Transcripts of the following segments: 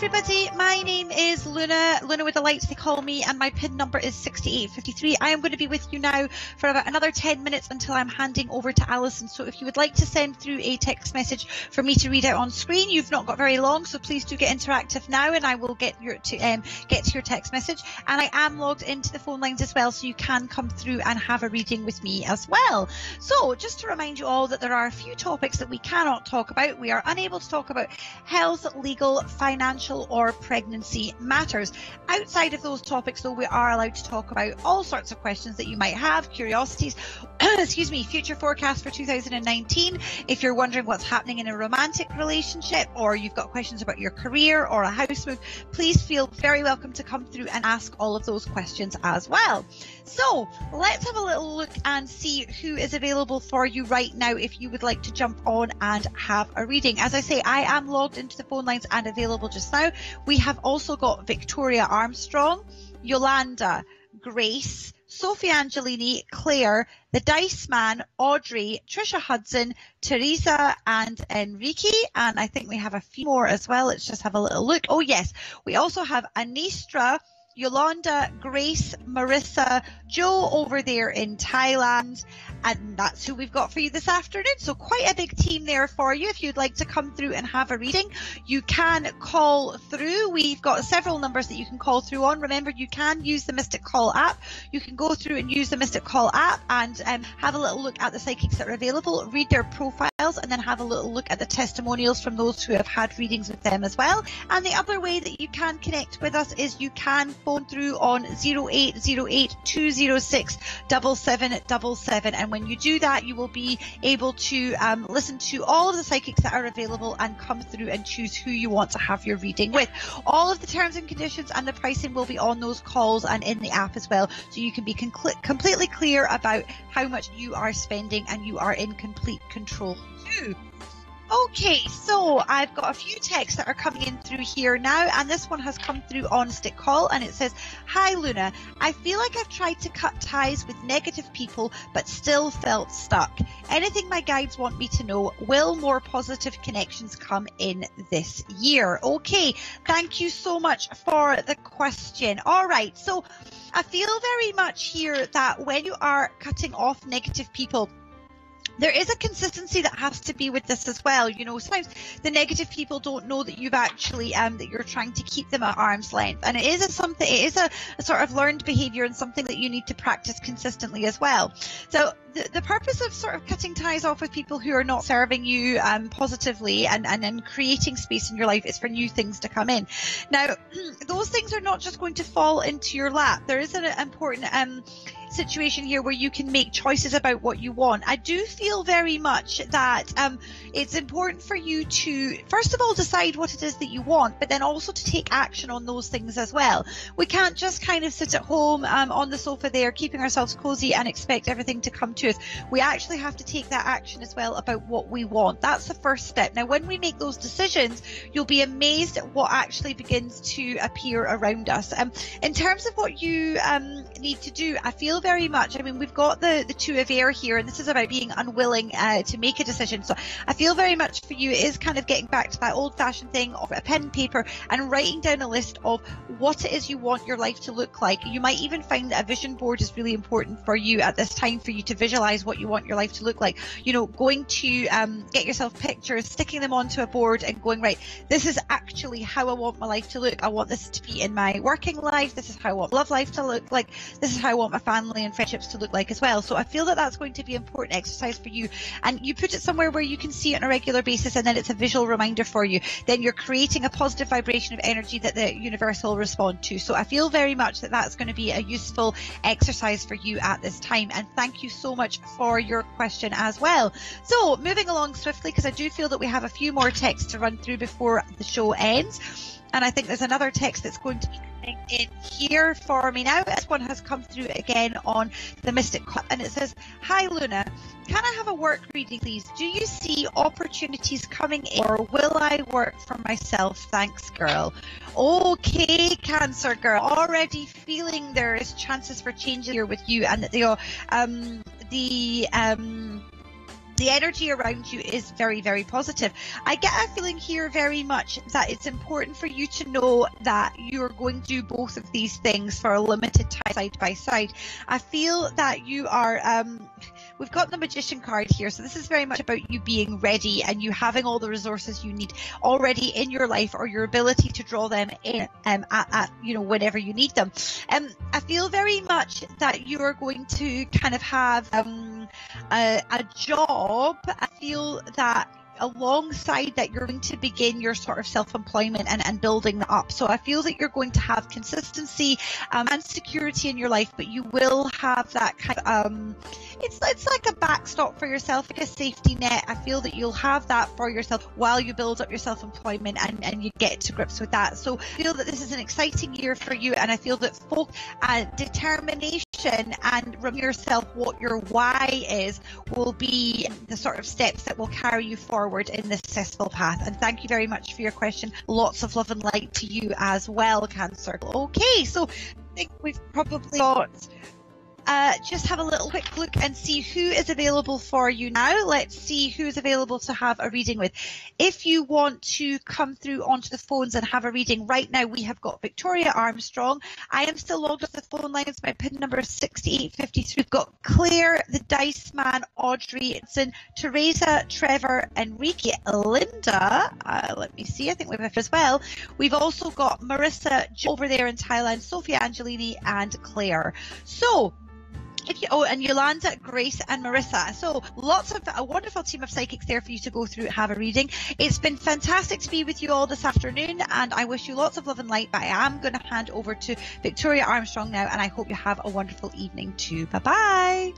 everybody, my name is Luna with the lights they call me, and my PIN number is 6853. I am going to be with you now for about another 10 minutes until I'm handing over to Alison. So if you would like to send through a text message for me to read out on screen, you've not got very long, so please do get interactive now and I will get to your text message. And I am logged into the phone lines as well, so you can come through and have a reading with me as well. So just to remind you all that there are a few topics that we cannot talk about. We are unable to talk about health, legal, financial or pregnancy matters. Outside of those topics though, we are allowed to talk about all sorts of questions that you might have, curiosities, excuse me, future forecast for 2019. If you're wondering what's happening in a romantic relationship, or you've got questions about your career or a house move, please feel very welcome to come through and ask all of those questions as well. So let's have a little look and see who is available for you right now if you would like to jump on and have a reading. As I say, I am logged into the phone lines and available just now. We have also got Victoria Armstrong, Yolanda, Grace, Sophie Angelini, Claire, the Dice Man, Audrey, Trisha Hudson, Teresa and Enrique, and I think we have a few more as well. Let's just have a little look. Oh yes, we also have Anistra, Yolanda, Grace, Marissa, Joe over there in Thailand, and that's who we've got for you this afternoon. So quite a big team there for you. If you'd like to come through and have a reading, you can call through. We've got several numbers that you can call through on. Remember, you can use the Mystic Call app. You can go through and use the Mystic Call app and have a little look at the psychics that are available, read their profiles, and then have a little look at the testimonials from those who have had readings with them as well. And the other way that you can connect with us is you can phone through on 0808 206 7777, and when you do that, you will be able to listen to all of the psychics that are available and come through and choose who you want to have your reading with. All of the terms and conditions and the pricing will be on those calls and in the app as well, so you can be completely clear about how much you are spending and you are in complete control too. Okay, so I've got a few texts that are coming in through here now, and this one has come through on Mystic Call, and it says, "Hi Luna, I feel like I've tried to cut ties with negative people but still felt stuck. Anything my guides want me to know, will more positive connections come in this year?" Okay, thank you so much for the question. All right, so I feel very much here that when you are cutting off negative people, there is a consistency that has to be with this as well. You know, sometimes the negative people don't know that you've actually that you're trying to keep them at arm's length, and it is a sort of learned behavior and something that you need to practice consistently as well. So the purpose of sort of cutting ties off with people who are not serving you positively and creating space in your life is for new things to come in. Now, those things are not just going to fall into your lap. There is an important situation here where you can make choices about what you want. I do feel very much that it's important for you to first of all decide what it is that you want, but then also to take action on those things as well. We can't just kind of sit at home on the sofa there keeping ourselves cozy and expect everything to come to us. We actually have to take that action as well about what we want. That's the first step. Now, when we make those decisions, you'll be amazed at what actually begins to appear around us. In terms of what you need to do, I feel very much, I mean, we've got the Two of Air here, and this is about being unwilling to make a decision. So I feel very much for you, it is kind of getting back to that old-fashioned thing of a pen and paper and writing down a list of what it is you want your life to look like. You might even find that a vision board is really important for you at this time, for you to visualize what you want your life to look like. You know, going to get yourself pictures, sticking them onto a board and going, right, this is actually how I want my life to look. I want this to be in my working life. This is how I want love life to look like. This is how I want my family and friendships to look like as well. So I feel that that's going to be an important exercise for you, and you put it somewhere where you can see it on a regular basis, and then it's a visual reminder for you. Then you're creating a positive vibration of energy that the universe will respond to. So I feel very much that that's going to be a useful exercise for you at this time, and thank you so much for your question as well. So moving along swiftly, because I do feel that we have a few more texts to run through before the show ends. And I think there's another text that's going to be coming in here for me now. This one has come through again on the Mystic Call, and it says, "Hi Luna, can I have a work reading please? Do you see opportunities coming in, or will I work for myself? Thanks girl." Okay, Cancer girl, already feeling there is chances for changes here with you, and that the energy around you is very, very positive. I get a feeling here very much that it's important for you to know that you're going to do both of these things for a limited time, side by side. I feel that you are, we've got the Magician card here, so this is very much about you being ready and you having all the resources you need already in your life, or your ability to draw them in at whenever you need them. I feel very much that you are going to kind of have a job. I feel that alongside that you're going to begin your sort of self-employment and building that up. So I feel that you're going to have consistency and security in your life, but you will have that kind of it's like a backstop for yourself, like a safety net. I feel that you'll have that for yourself while you build up your self-employment and you get to grips with that. So I feel that this is an exciting year for you, and I feel that determination and remember yourself what your why is will be the sort of steps that will carry you forward in this successful path. And thank you very much for your question. Lots of love and light to you as well, Cancer. Okay, so I think we've probably got just have a little quick look and see who is available for you now. Let's see who's available to have a reading with. If you want to come through onto the phones and have a reading right now, we have got Victoria Armstrong. I am still logged off the phone lines. My PIN number is 6853. We've got Claire, the Dice Man, Audrey, Edson, Teresa, Trevor, Enrique, Linda. Let me see. I think we have as well. We've also got Marissa over there in Thailand, Sophia Angelini, and Claire. So, and Yolanda, Grace, and Marissa. So lots of a wonderful team of psychics there for you to go through and have a reading. It's been fantastic to be with you all this afternoon, and I wish you lots of love and light. But I am going to hand over to Victoria Armstrong now, and I hope you have a wonderful evening too. Bye bye.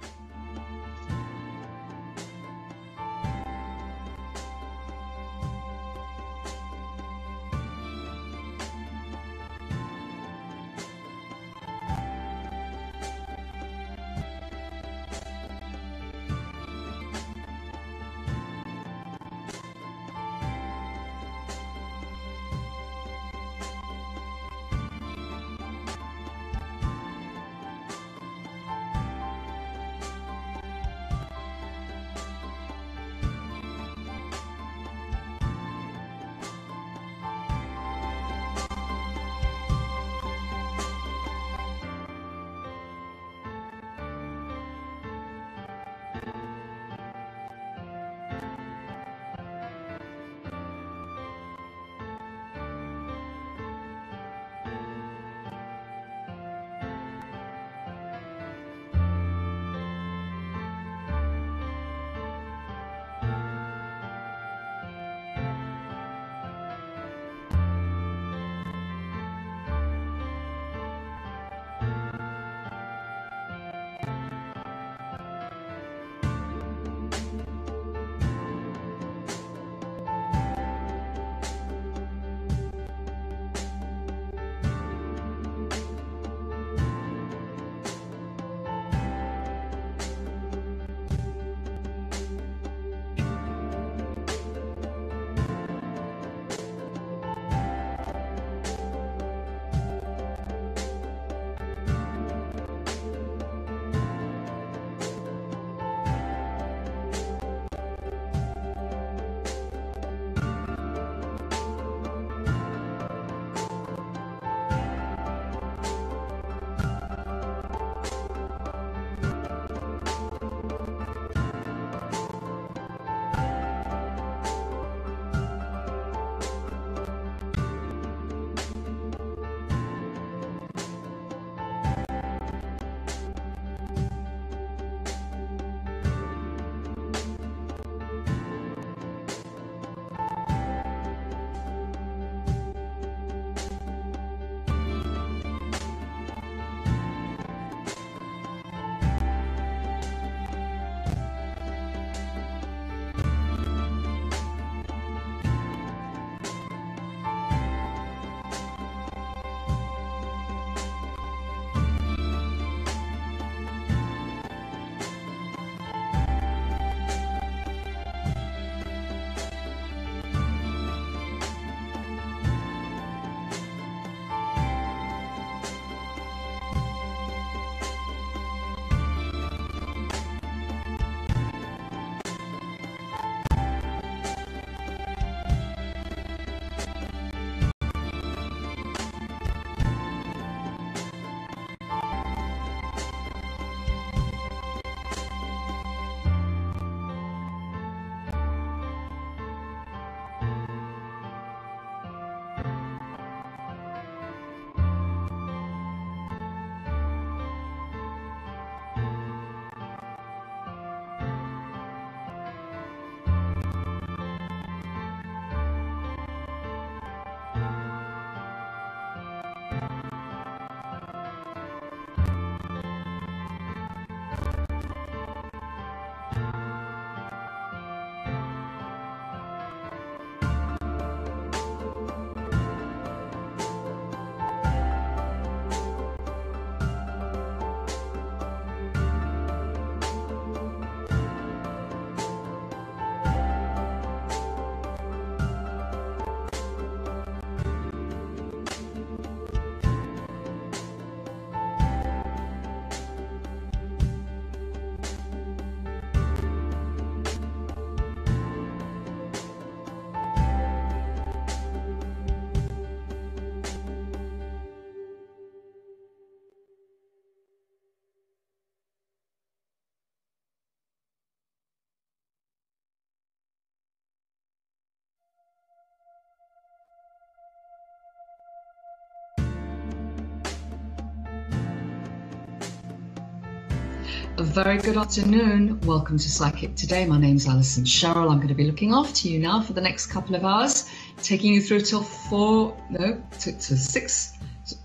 A very good afternoon. Welcome to Psychic Today. My name's Alison Sherrill. I'm going to be looking after you now for the next couple of hours, taking you through till to 6.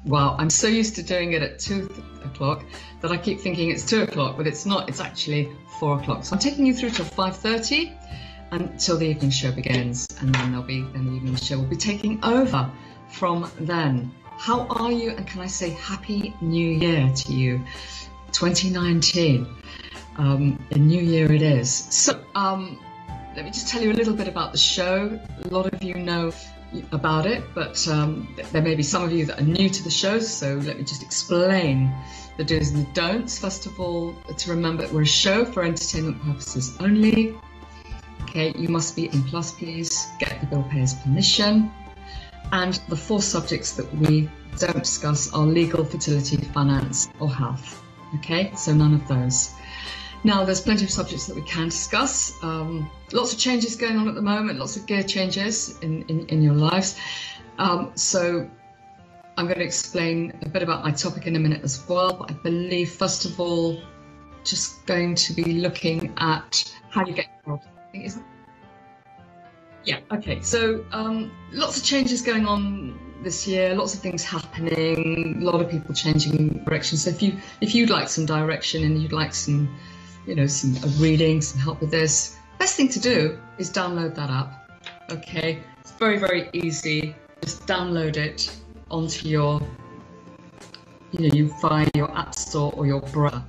Wow, I'm so used to doing it at 2 o'clock that I keep thinking it's 2 o'clock, but it's not. It's actually 4 o'clock. So I'm taking you through till 5:30 until the evening show begins, and then the evening show will be taking over from then. How are you? And can I say Happy New Year to you? 2019. A new year it is. So let me just tell you a little bit about the show. A lot of you know about it, but there may be some of you that are new to the show, so let me just explain the do's and the don'ts. First of all, to remember we're a show for entertainment purposes only. Okay, you must be in plus, please. Get the bill payer's permission. And the 4 subjects that we don't discuss are legal, fertility, finance, or health. Okay, so none of those. Now, there's plenty of subjects that we can discuss. Lots of changes going on at the moment, lots of gear changes in your lives. So I'm going to explain a bit about my topic in a minute as well. But I believe, first of all, just going to be looking at how you get involved. Yeah, okay. So lots of changes going on this year, lots of things happening, a lot of people changing direction. So if you'd like some direction and you'd like some reading, some help with this, best thing to do is download that app. Okay, it's very, very easy. Just download it onto your, via your app store or your browser.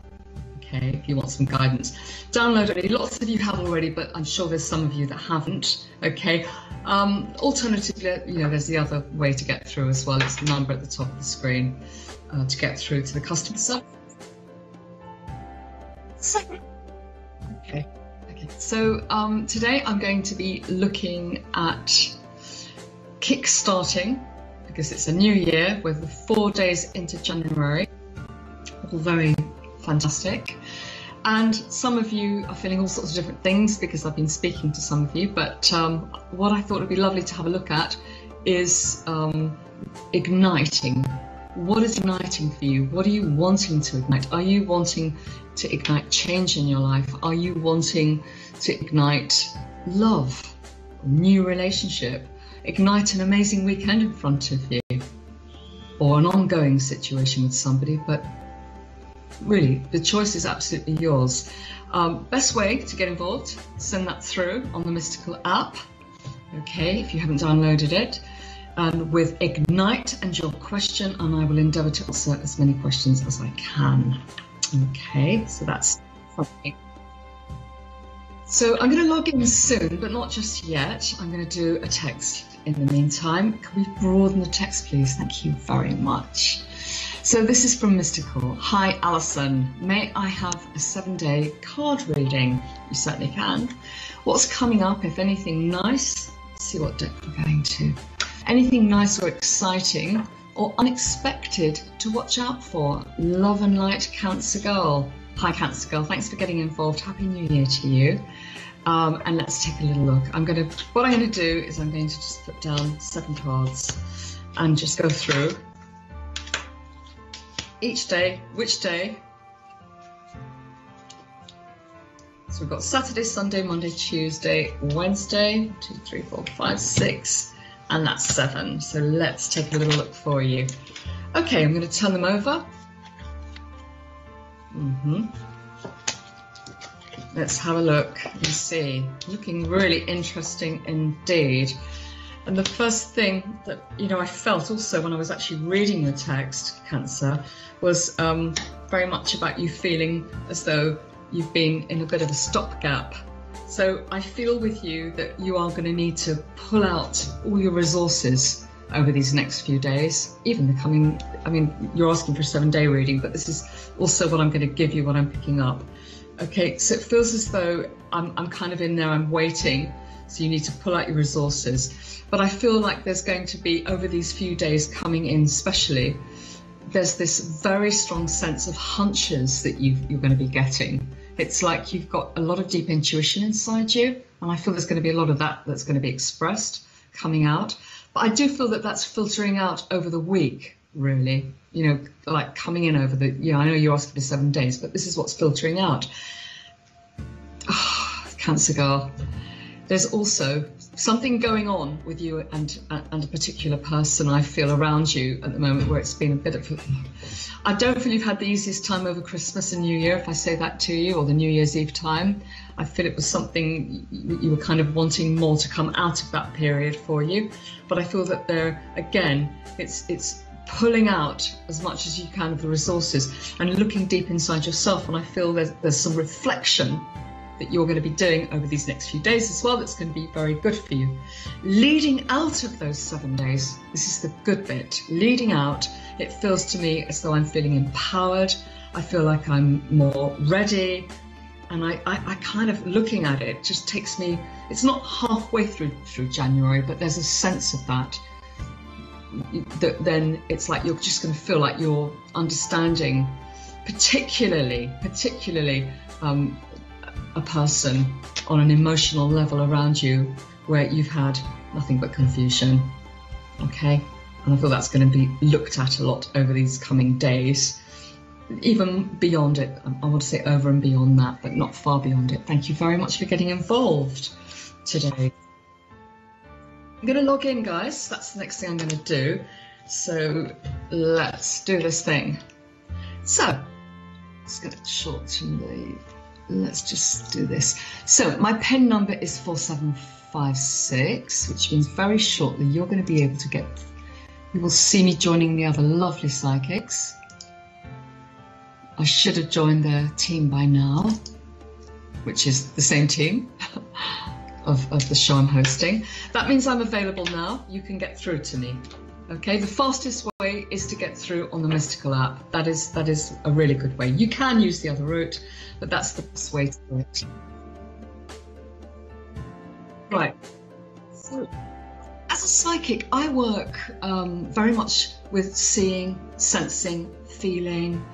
Okay, if you want some guidance, download it. Lots of you have already, but I'm sure there's some of you that haven't. Okay. Alternatively, there's the other way to get through as well. It's the number at the top of the screen to get through to the customer service. Okay. So today I'm going to be looking at kick-starting, because it's a new year. We're 4 days into January. All very fantastic. And some of you are feeling all sorts of different things because I've been speaking to some of you, but what I thought would be lovely to have a look at is igniting. What is igniting for you? What are you wanting to ignite? Are you wanting to ignite change in your life? Are you wanting to ignite love, a new relationship, ignite an amazing weekend in front of you, or an ongoing situation with somebody? But really, the choice is absolutely yours. Best way to get involved, send that through on the Mystical app, okay, if you haven't downloaded it, with Ignite and your question, and I will endeavour to answer as many questions as I can. Okay, so that's something. So I'm going to log in soon, but not just yet. I'm going to do a text in the meantime. Can we broaden the text, please? Thank you very much. So this is from Mystical. Hi, Alison. May I have a 7-day card reading? You certainly can. What's coming up, if anything nice? Let's see what deck we're going to. Anything nice or exciting or unexpected to watch out for? Love and light, Cancer Girl. Hi, Cancer Girl. Thanks for getting involved. Happy New Year to you. And let's take a little look. What I'm going to do is I'm going to just put down 7 cards and just go through each day, which day. So we've got Saturday, Sunday, Monday, Tuesday, Wednesday, 1, 2, 3, 4, 5, 6, and that's 7. So let's take a little look for you. Okay, I'm going to turn them over. Let's have a look and see. Looking really interesting indeed. And the first thing that I felt also when I was actually reading the text, Cancer, was very much about you feeling as though you've been in a bit of a stopgap. So I feel with you that you are going to need to pull out all your resources over these next few days, even the coming. I mean, you're asking for a 7-day reading, but this is also what I'm going to give you, what I'm picking up. Okay, so it feels as though I'm kind of in there, I'm waiting. So you need to pull out your resources. But I feel like there's going to be, over these few days coming in especially, there's this very strong sense of hunches that you're going to be getting. It's like you've got a lot of deep intuition inside you, and I feel there's going to be a lot of that that's going to be expressed, coming out. But I do feel that that's filtering out over the week. really. You know, like coming in over the, I know you asked for 7 days, but this is what's filtering out. Cancer girl. There's also something going on with you and a particular person I feel around you at the moment, where it's been a bit of I don't feel you've had the easiest time over Christmas and New Year, if I say that to you, or the New Year's Eve time. I feel it was something you were kind of wanting more to come out of that period for you. But I feel that there, again, it's pulling out as much as you can of the resources and looking deep inside yourself. And I feel there's some reflection that you're going to be doing over these next few days as well that's going to be very good for you. Leading out of those 7 days, this is the good bit. Leading out, it feels to me as though I'm feeling empowered. I feel like I'm more ready. And I kind of, looking at it, just takes me, it's not halfway through January, but there's a sense of that then it's like you're just going to feel like you're understanding particularly a person on an emotional level around you where you've had nothing but confusion. Okay, and I feel that's going to be looked at a lot over these coming days, even beyond it. I want to say over and beyond that, but not far beyond it. Thank you very much for getting involved today. I'm going to log in, guys. That's the next thing I'm going to do. So let's do this thing. So let's get it shorten the. Let's just do this. So my pen number is 4756, which means very shortly you're going to be able to get. You will see me joining the other lovely psychics. I should have joined their team by now, which is the same team. Of the show I'm hosting. That means I'm available now. You can get through to me. Okay, the fastest way is to get through on the Mystical app. That is a really good way. You can use the other route, but that's the best way to do it. Right. So, as a psychic, I work very much with seeing, sensing, feeling,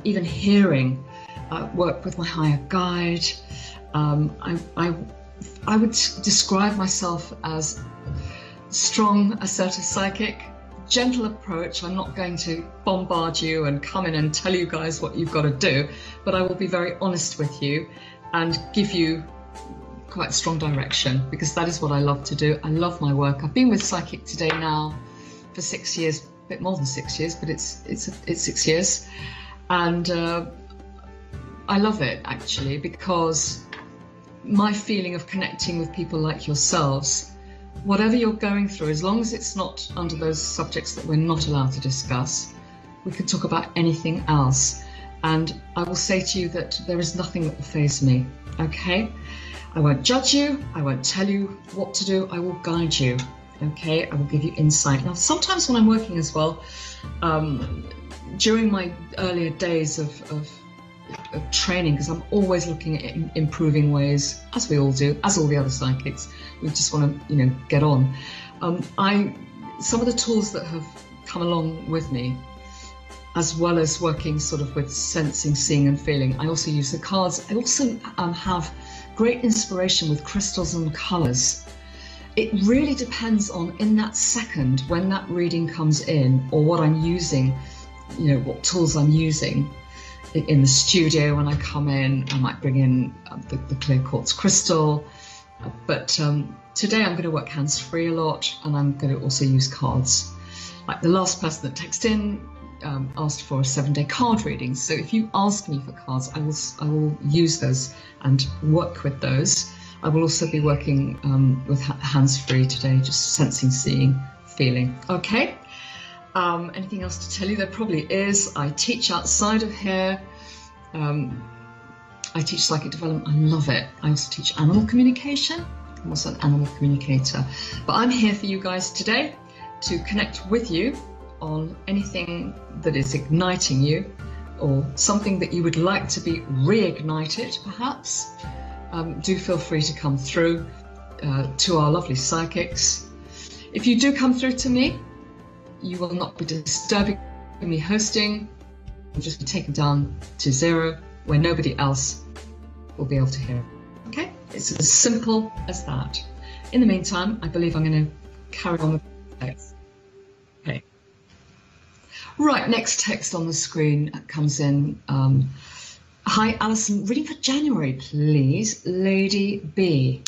even hearing. I work with my higher guide. I would describe myself as strong, assertive psychic, gentle approach. I'm not going to bombard you and come in and tell you guys what you've got to do, but I will be very honest with you and give you quite strong direction, because that is what I love to do. I love my work. I've been with Psychic Today now for 6 years, a bit more than 6 years, but it's 6 years. And I love it, actually, because my feeling of connecting with people like yourselves, whatever you're going through, as long as it's not under those subjects that we're not allowed to discuss, we can talk about anything else. And I will say to you that there is nothing that will faze me, okay? I won't judge you, I won't tell you what to do, I will guide you, okay? I will give you insight. Now, sometimes when I'm working as well, during my earlier days of training, because I'm always looking at improving ways, as we all do, as all the other psychics. We just want to, get on. Some of the tools that have come along with me, as well as working sort of with sensing, seeing, and feeling, I also use the cards. I also have great inspiration with crystals and colours. It really depends on, in that second, when that reading comes in, or what I'm using, what tools I'm using. In the studio, when I come in, I might bring in the clear quartz crystal, but today I'm going to work hands-free a lot, and I'm going to also use cards. Like the last person that texted in asked for a 7-day card reading, so if you ask me for cards, I will use those and work with those. I will also be working with hands-free today, just sensing, seeing, feeling. Okay. Anything else to tell you? There probably is. I teach outside of here. I teach psychic development. I love it. I also teach animal communication. I'm also an animal communicator. But I'm here for you guys today to connect with you on anything that is igniting you, or something that you would like to be reignited, perhaps. Do feel free to come through to our lovely psychics. If you do come through to me, you will not be disturbing me hosting. You'll just be taken down to 0, where nobody else will be able to hear. Okay? It's as simple as that. In the meantime, I believe I'm going to carry on with the text. Okay. Right, next text on the screen comes in. Hi, Alison. Reading for January, please. Lady B.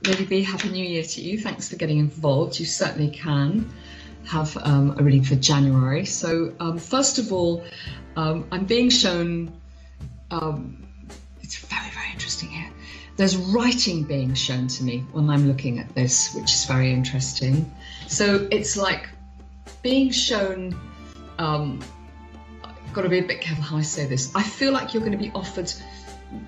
Lady B, Happy New Year to you. Thanks for getting involved. You certainly can have a reading for January. So first of all, I'm being shown, it's very, very interesting here. There's writing being shown to me when I'm looking at this, which is very interesting. So it's like being shown, I've got to be a bit careful how I say this. I feel like you're going to be offered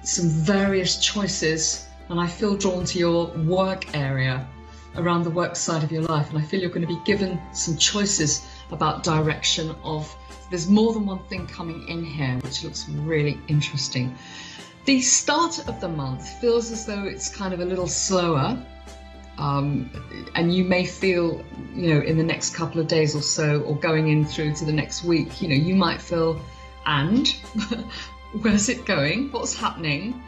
some various choices, and I feel drawn to your work area, around the work side of your life, and I feel you're going to be given some choices about direction of, there's more than one thing coming in here, which looks really interesting. The start of the month feels as though it's kind of a little slower, and you may feel, you know, in the next couple of days or so, or going in through to the next week, you know, you might feel, and where's it going? What's happening?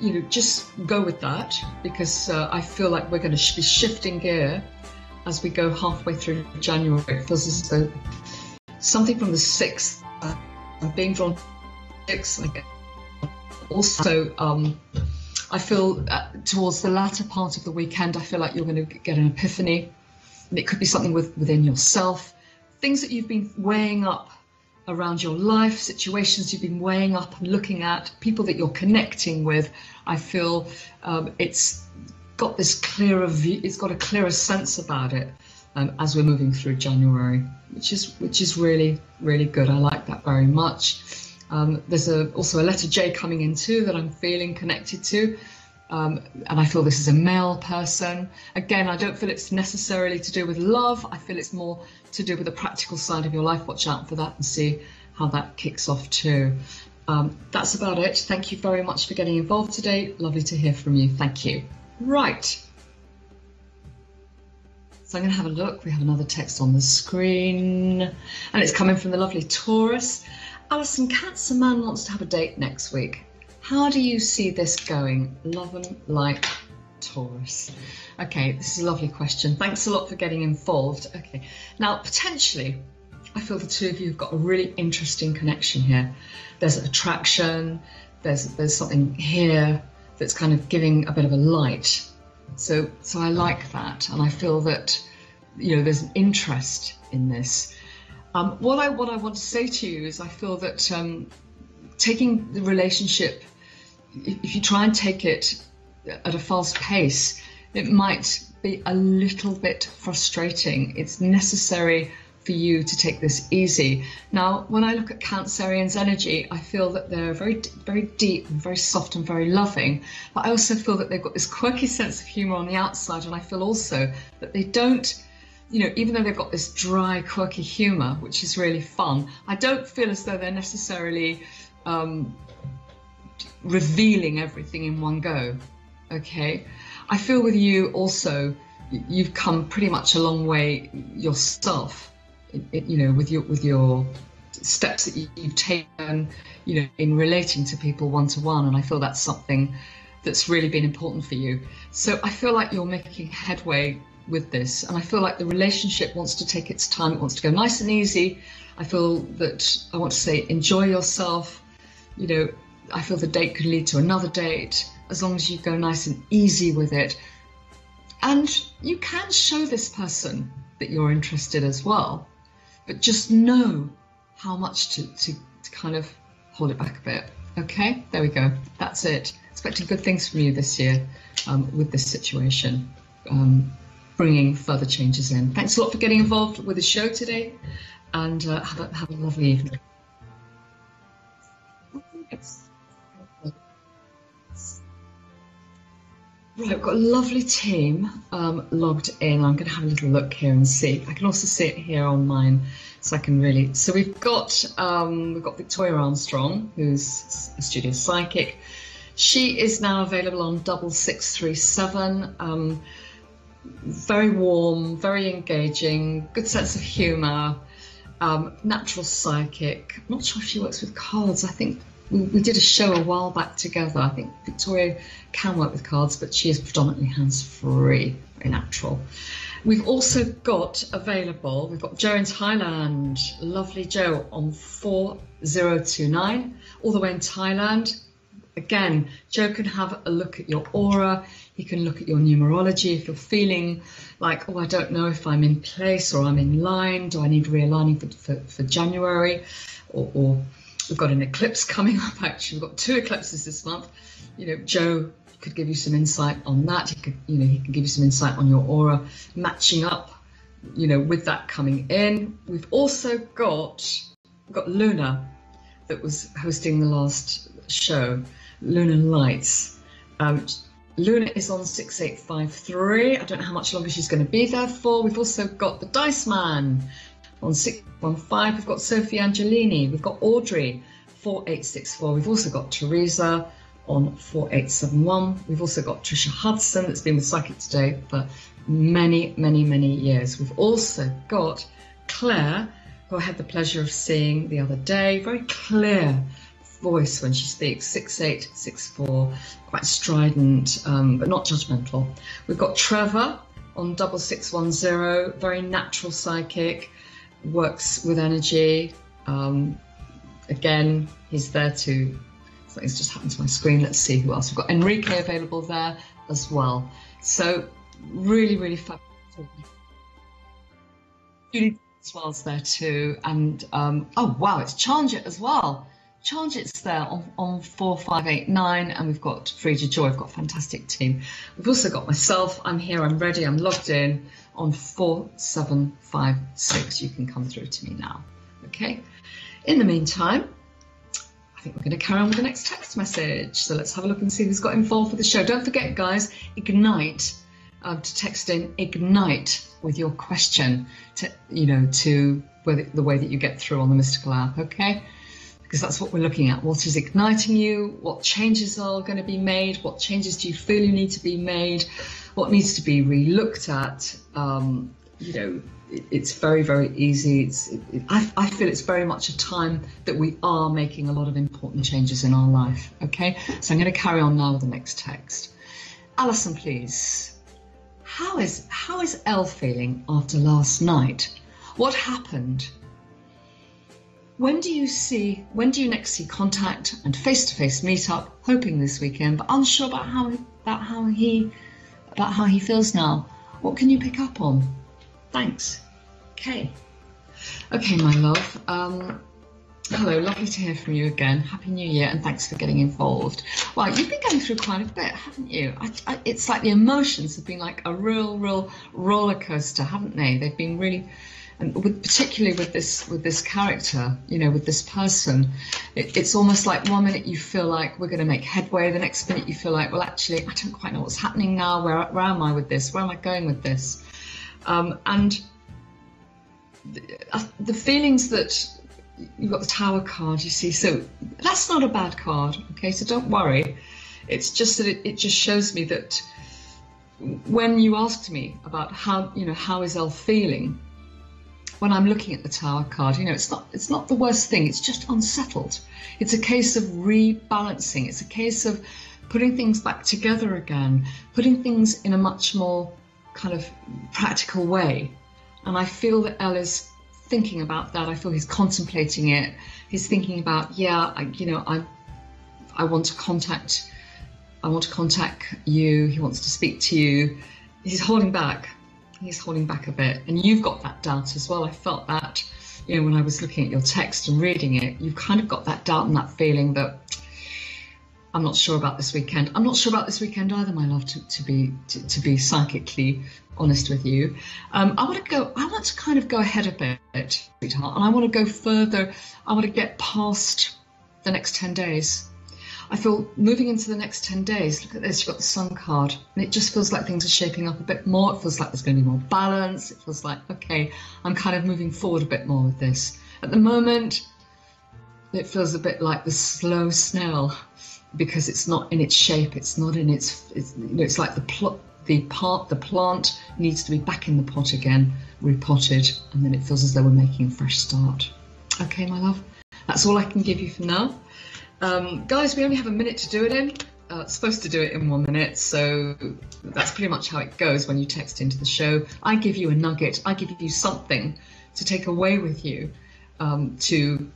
You know, just go with that, because I feel like we're going to be shifting gear as we go halfway through January. It feels as though something from the 6th, I'm being drawn to 6th, like, also, I feel towards the latter part of the weekend, I feel like you're going to get an epiphany, and it could be something within yourself, things that you've been weighing up around your life, situations you've been weighing up and looking at, people that you're connecting with. I feel it's got this clearer view, it's got a clearer sense about it as we're moving through January, which is really, really good. I like that very much. There's also a letter J coming in too that I'm feeling connected to, and I feel this is a male person. Again, I don't feel it's necessarily to do with love. I feel it's more to do with the practical side of your life. Watch out for that and see how that kicks off too. That's about it. Thank you very much for getting involved today. Lovely to hear from you. Thank you. Right. So I'm going to have a look. We have another text on the screen, and it's coming from the lovely Taurus. Alison, Cancer man wants to have a date next week. How do you see this going? Love and light, Taurus. Okay, this is a lovely question. Thanks a lot for getting involved. Okay, now potentially, I feel the two of you have got a really interesting connection here. There's attraction. There's something here that's kind of giving a bit of a light. So I like that, and I feel that, you know, there's an interest in this. What I want to say to you is I feel that taking the relationship, if you try and take it at a fast pace, it might be a little bit frustrating. It's necessary for you to take this easy. Now, when I look at Cancerians' energy, I feel that they're very, very deep and very soft and very loving, but I also feel that they've got this quirky sense of humour on the outside, and I feel also that they don't, you know, even though they've got this dry, quirky humour, which is really fun, I don't feel as though they're necessarily revealing everything in one go, okay? I feel with you also, you've come pretty much a long way yourself, you know, with your steps that you've taken, you know, in relating to people one-to-one, and I feel that's something that's really been important for you. So I feel like you're making headway with this, and I feel like the relationship wants to take its time. It wants to go nice and easy. I feel that, I want to say, enjoy yourself. You know, I feel the date could lead to another date, as long as you go nice and easy with it. And you can show this person that you're interested as well, but just know how much to kind of hold it back a bit. Okay, there we go. That's it. Expecting good things from you this year with this situation. Bringing further changes in. Thanks a lot for getting involved with the show today, and have a lovely evening. Right, we've got a lovely team logged in. I'm going to have a little look here and see. I can also see it here on mine, so I can really. So we've got Victoria Armstrong, who's a studio psychic. She is now available on 6637. Very warm, very engaging, good sense of humour, natural psychic. I'm not sure if she works with cards. I think we did a show a while back together. I think Victoria can work with cards, but she is predominantly hands-free, very natural. We've also got available, we've got Joe in Thailand, lovely Joe, on 4029, all the way in Thailand. Again, Joe can have a look at your aura, he can look at your numerology. If you're feeling like, oh, I don't know if I'm in place or I'm in line, do I need realigning for January, or we've got an eclipse coming up, actually, we've got 2 eclipses this month. You know, Joe could give you some insight on that. He can give you some insight on your aura, matching up, you know, with that coming in. We've also got Luna, that was hosting the last show, Luna Lights. Luna is on 6853. I don't know how much longer she's going to be there for. We've also got the Dice Man on 615. We've got Sophie Angelini. We've got Audrey, 4864. We've also got Teresa on 4871. We've also got Trisha Hudson, that's been with Psychic Today for many, many, many years. We've also got Claire, who I had the pleasure of seeing the other day. Very clear voice when she speaks, 6864, quite strident, but not judgmental. We've got Trevor on 6610, very natural psychic, works with energy. Again, he's there to, something's just happened to my screen. Let's see who else. We've got Enrique available there as well. So really, really fabulous. Julie Swell's there too. And oh wow, it's Chanjit as well. Chanjit's there on 4589, and we've got Frida Joy. We've got a fantastic team. We've also got myself. I'm here, I'm ready, I'm logged in on 4756. You can come through to me now. Okay. In the meantime, I think we're going to carry on with the next text message. So let's have a look and see who's got involved with the show. Don't forget, guys, Ignite, to text in Ignite with your question to, you know, to the way that you get through on the Mystical app, okay? Because that's what we're looking at. What is igniting you? What changes are going to be made? What changes do you feel you need to be made? What needs to be re-looked at? You know, it's very, very easy. I feel it's very much a time that we are making a lot of important changes in our life. Okay, so I'm going to carry on now with the next text. Alison, please. How is Elle feeling after last night? What happened? When do you next see contact and face-to-face meetup? Hoping this weekend, but unsure about how he feels now. What can you pick up on? Thanks. Okay, my love. Hello, lovely to hear from you again. Happy New Year, and thanks for getting involved. Well, you've been going through quite a bit, haven't you? It's like the emotions have been like a real roller coaster, haven't they? They've been really, and particularly with this character, you know, with this person, it's almost like one minute you feel like we're going to make headway, the next minute you feel like, well, actually, I don't quite know what's happening now. Where am I with this? Where am I going with this? And the feelings that you've got the Tower card, you see, so that's not a bad card, okay, so don't worry. It's just that it just shows me that when you asked me about how is Elle feeling, when I'm looking at the Tower card, you know, it's not the worst thing, it's just unsettled. It's a case of rebalancing, it's a case of putting things back together again, putting things in a much more kind of practical way. And I feel that Elle is thinking about that. I feel he's contemplating it. He's thinking about, I want to contact you. He wants to speak to you. He's holding back. He's holding back a bit. And you've got that doubt as well. I felt that, you know, when I was looking at your text and reading it, you've kind of got that doubt and that feeling that I'm not sure about this weekend. I'm not sure about this weekend either, my love, to be psychically honest with you. I want to kind of go ahead a bit, sweetheart, and I want to go further. I want to get past the next 10 days. I feel moving into the next 10 days, look at this, you've got the Sun card, and it just feels like things are shaping up a bit more. It feels like there's going to be more balance. It feels like, okay, I'm kind of moving forward a bit more with this. At the moment, it feels a bit like the slow snail, because it's not in its shape, it's not in it's like the plant needs to be back in the pot again, repotted, and then it feels as though we're making a fresh start. Okay, my love, that's all I can give you for now. Guys, we only have a minute to do it in. supposed to do it in 1 minute, so that's pretty much how it goes when you text into the show. I give you a nugget, I give you something to take away with you, to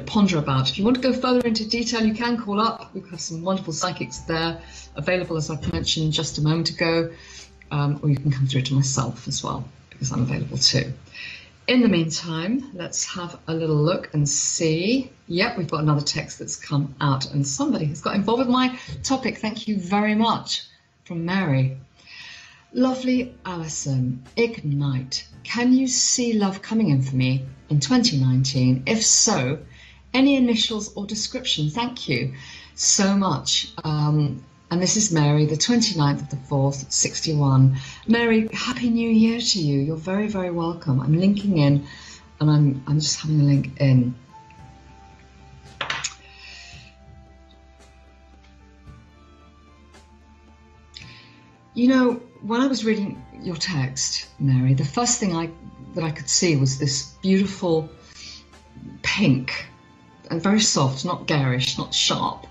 ponder about. If you want to go further into detail, you can call up. We have some wonderful psychics there available, as I've mentioned just a moment ago, or you can come through to myself as well, because I'm available too. In the meantime, let's have a little look and see. Yep, we've got another text that's come out, and somebody has got involved with my topic. Thank you very much, from Mary. Lovely Alison, ignite. Can you see love coming in for me in 2019? If so, any initials or description? Thank you so much. And this is Mary, the 29th of the 4th, 61. Mary, Happy New Year to you. You're very, very welcome. I'm linking in, and I'm just having a link in. When I was reading your text, Mary, the first thing that I could see was this beautiful pink, and very soft, not garish, not sharp,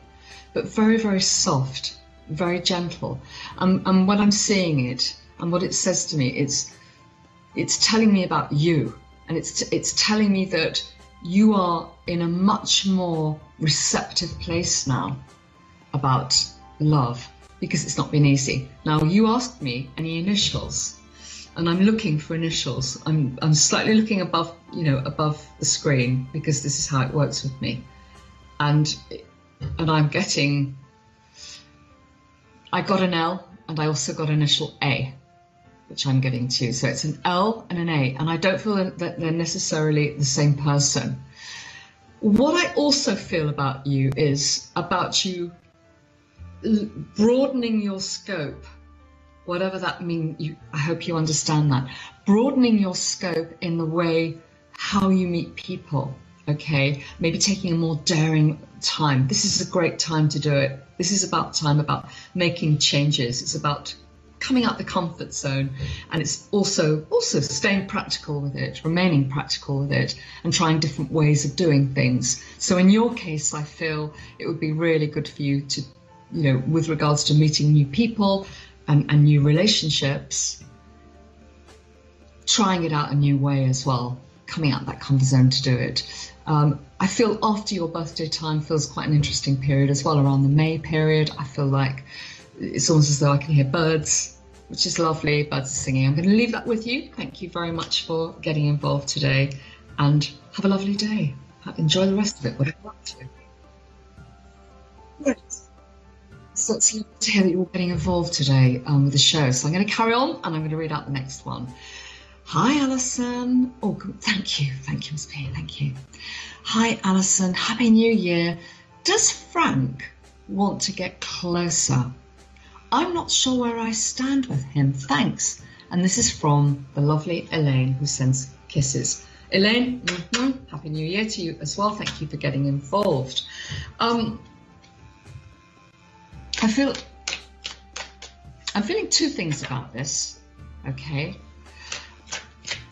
but very, very soft, very gentle. And when I'm seeing it, and what it says to me, it's telling me about you, and it's telling me that you are in a much more receptive place now about love, because it's not been easy. Now, you asked me any initials, and I'm looking for initials. I'm slightly looking above the screen, because this is how it works with me. And I'm getting, I got an L, and I also got initial A, which I'm getting to. So it's an L and an A, and I don't feel that they're necessarily the same person. What I also feel about you is about you broadening your scope, whatever that means. I hope you understand that. Broadening your scope in the way how you meet people, okay? Maybe taking a more daring time. This is a great time to do it. This is about making changes. It's about coming out the comfort zone, and it's also staying practical with it, remaining practical with it, and trying different ways of doing things. So in your case, I feel it would be really good for you to, with regards to meeting new people and new relationships, trying it out a new way as well, coming out that comfort zone to do it. I feel after your birthday time feels quite an interesting period as well, around the May period. I feel like it's almost as though I can hear birds, which is lovely, birds are singing. I'm going to leave that with you. Thank you very much for getting involved today, and have a lovely day. Enjoy the rest of it, whatever you're up to. Right. So it's lovely to hear that you're getting involved today with the show. So I'm going to carry on, and I'm going to read out the next one. Hi, Alison. Oh, thank you. Thank you, Ms. P. Thank you. Hi, Alison. Happy New Year. Does Frank want to get closer? I'm not sure where I stand with him. Thanks. And this is from the lovely Elaine, who sends kisses. Elaine, Happy New Year to you as well. Thank you for getting involved. I'm feeling two things about this, okay?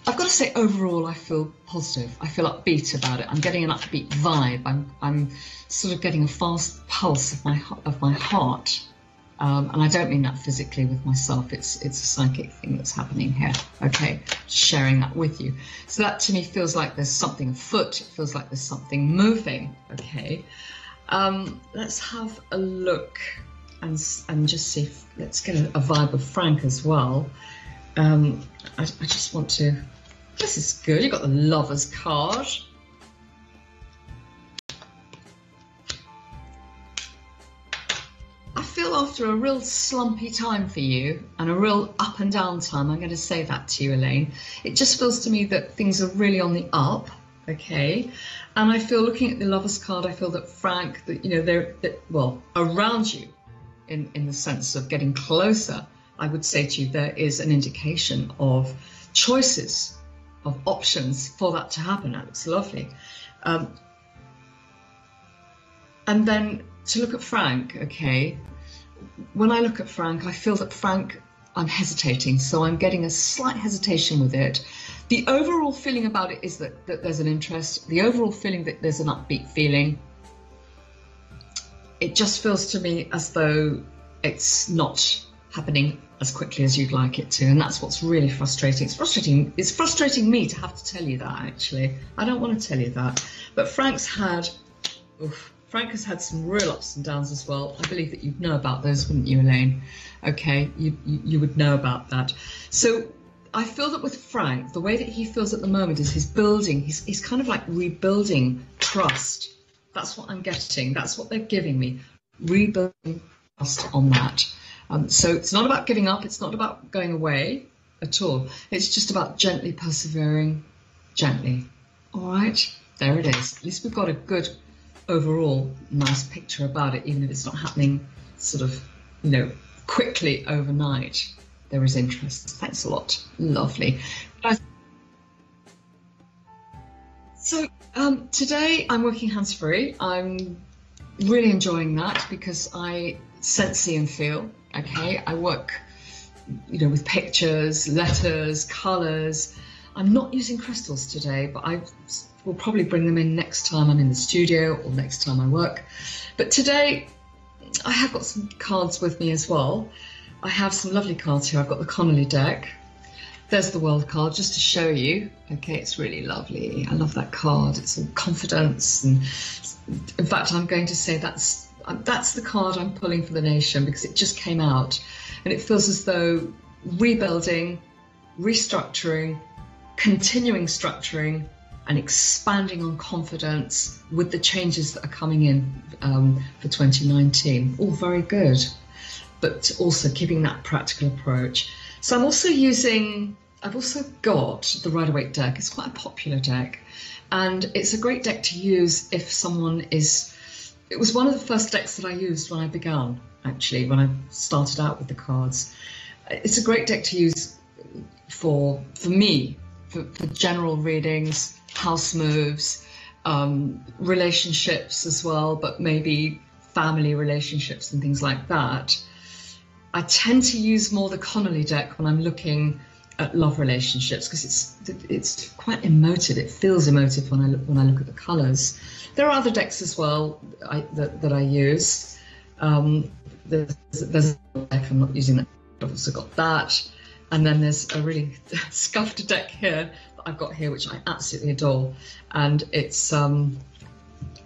I've got to say, overall, I feel positive. I feel upbeat about it. I'm getting an upbeat vibe. I'm sort of getting a fast pulse of my heart, and I don't mean that physically with myself. It's a psychic thing that's happening here. Okay, just sharing that with you. So that to me feels like there's something afoot. It feels like there's something moving. Okay, let's have a look and just see. Let's get a vibe of Frank as well. I just want to. This is good. You've got the Lover's card. I feel after a real slumpy time for you, and a real up and down time, I'm going to say that to you, Elaine. It just feels to me that things are really on the up, okay? And I feel, looking at the Lover's card, I feel that Frank, they're around you, in the sense of getting closer. I would say to you, there is an indication of choices, of options for that to happen. That looks lovely. And then to look at Frank, okay, when I look at Frank, I feel that Frank, I'm hesitating, so I'm getting a slight hesitation with it. The overall feeling about it is that there's an interest, the overall feeling that there's an upbeat feeling. it just feels to me as though it's not happening as quickly as you'd like it to, and that's what's really frustrating. It's frustrating me to have to tell you that, actually. I don't want to tell you that, but Frank has had some real ups and downs as well. I believe that you'd know about those, wouldn't you, Elaine? Okay, you would know about that. So I feel that with Frank, the way that he feels at the moment is he's kind of like rebuilding trust. That's what I'm getting. That's what they're giving me. Rebuilding trust on that. So it's not about giving up. It's not about going away at all. It's just about gently persevering, gently. All right, there it is. At least we've got a good overall nice picture about it, even if it's not happening sort of, quickly overnight. There is interest. Thanks a lot. Lovely. So today I'm working hands-free. I'm really enjoying that because I sense, see and feel. Okay, I work, with pictures, letters, colours. I'm not using crystals today, but I will probably bring them in next time I'm in the studio or next time I work. But today I have got some cards with me as well. I have some lovely cards here. I've got the Connolly deck. There's the World card, just to show you. Okay, it's really lovely. I love that card. It's all confidence, and in fact, I'm going to say that's the card I'm pulling for the nation because it just came out, and it feels as though rebuilding, restructuring, continuing structuring, and expanding on confidence with the changes that are coming in for 2019. All very good, but also keeping that practical approach. So I've also got the Rider-Waite deck. It's quite a popular deck, and it's a great deck to use if someone is... It was one of the first decks that I used when I began, actually, when I started out with the cards. It's a great deck to use for me, for general readings, house moves, relationships as well, but maybe family relationships and things like that. I tend to use more the Connolly deck when I'm looking at love relationships because it's quite emotive. It feels emotive when I look at the colours. There are other decks as well that I use. There's a deck I'm not using that. I've also got that, and then there's a really scuffed deck here that I've got here, which I absolutely adore, and it's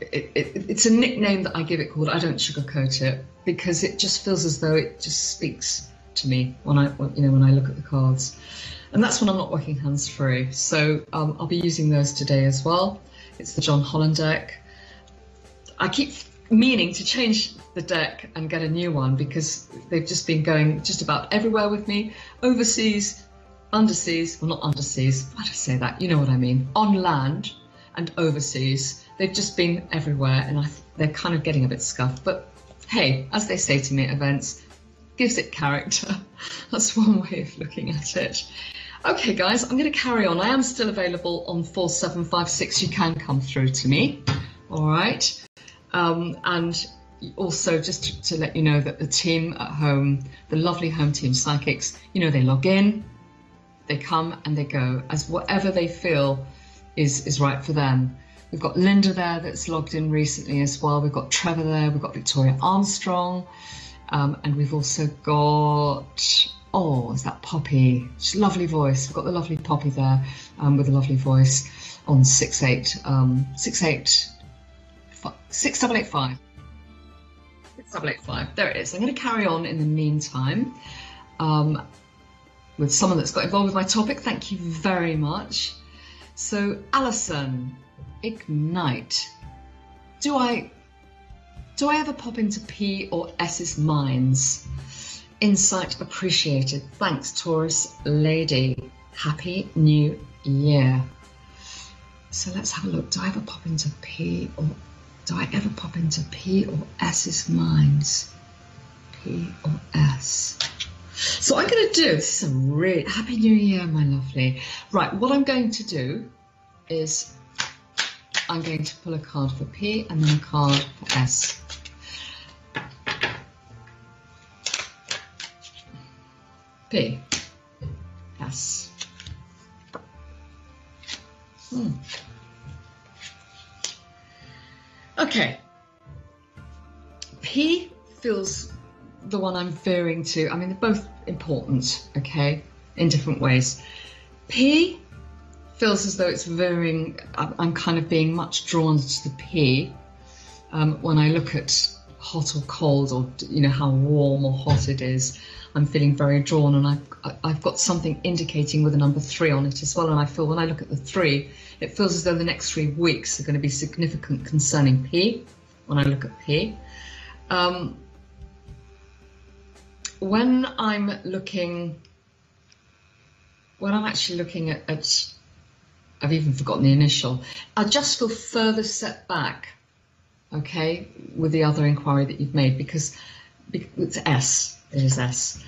it's a nickname that I give it called I Don't Sugarcoat It, because it just feels as though it just speaks to me when I look at the cards, and that's when I'm not working hands-free. So I'll be using those today as well. It's the John Holland deck. I keep meaning to change the deck and get a new one because they've just been going just about everywhere with me, overseas, underseas, well not underseas, why did I say that? You know what I mean, on land and overseas. They've just been everywhere, and they're kind of getting a bit scuffed, but hey, as they say to me at events, gives it character. That's one way of looking at it. Okay guys, I'm going to carry on. I am still available on 4756. You can come through to me. All right. And also just to let you know that the team at home, the lovely home team psychics, they log in, they come and they go as whatever they feel is right for them. We've got Linda there that's logged in recently as well. We've got Trevor there. We've got Victoria Armstrong. And we've also got, is that Poppy? She's a lovely voice. We've got the lovely Poppy there with a lovely voice on 6885. 6885. There it is. I'm going to carry on in the meantime with someone that's got involved with my topic. Thank you very much. So, Alison, Ignite. Do I ever pop into P or S's minds? Insight appreciated. Thanks, Taurus lady. Happy New Year. So let's have a look. Do I ever pop into P or S's minds? P or S. So I'm going to do, this is a really, Happy New Year, my lovely. Right, what I'm going to do is I'm going to pull a card for P and then a card for S. P, S. Okay. P feels the one I'm veering to. I mean, they're both important, okay, in different ways. P feels as though it's veering. I'm kind of being much drawn to the P when I look at hot or cold, or how warm or hot it is. I'm feeling very drawn, and I've got something indicating with a number 3 on it as well. And I feel when I look at the 3, it feels as though the next 3 weeks are going to be significant concerning P. When I look at P, when I'm actually looking at, I've even forgotten the initial, I just feel further set back, okay, with the other inquiry that you've made, because it's S, it is S.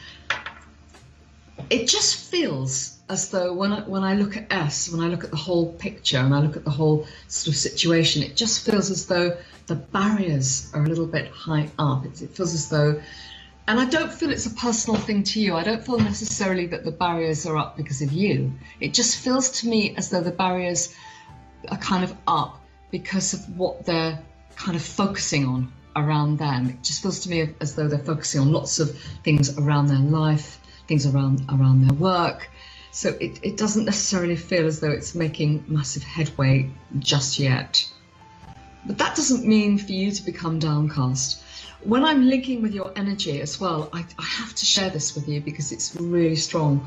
It just feels as though when I look at S, when I look at the whole picture and I look at the whole sort of situation, it just feels as though the barriers are a little bit high up. It feels as though, and I don't feel it's a personal thing to you. I don't feel necessarily that the barriers are up because of you. It just feels to me as though the barriers are kind of up because of what they're kind of focusing on around them. It just feels to me as though they're focusing on lots of things around their life, things around their work. So it doesn't necessarily feel as though it's making massive headway just yet. But that doesn't mean for you to become downcast. When I'm linking with your energy as well, I have to share this with you because it's really strong.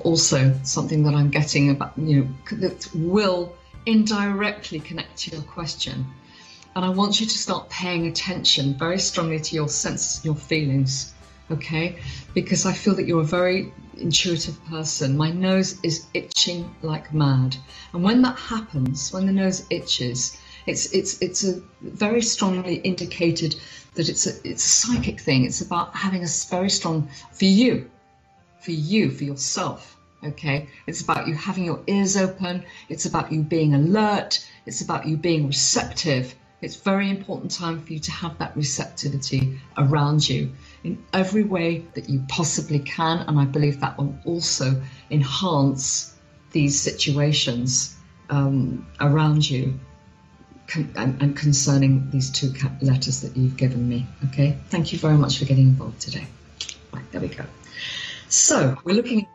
Also, something that I'm getting about, that will indirectly connect to your question. And I want you to start paying attention very strongly to your senses, your feelings, okay? Because I feel that you're a very intuitive person. My nose is itching like mad. And when that happens, when the nose itches, it's a very strongly indicated that it's a psychic thing. It's about having a very strong, for yourself, okay? It's about you having your ears open. It's about you being alert. It's about you being receptive. It's a very important time for you to have that receptivity around you in every way that you possibly can. And I believe that will also enhance these situations around you and concerning these 2 letters that you've given me. Okay, thank you very much for getting involved today. Right, there we go. So we're looking at...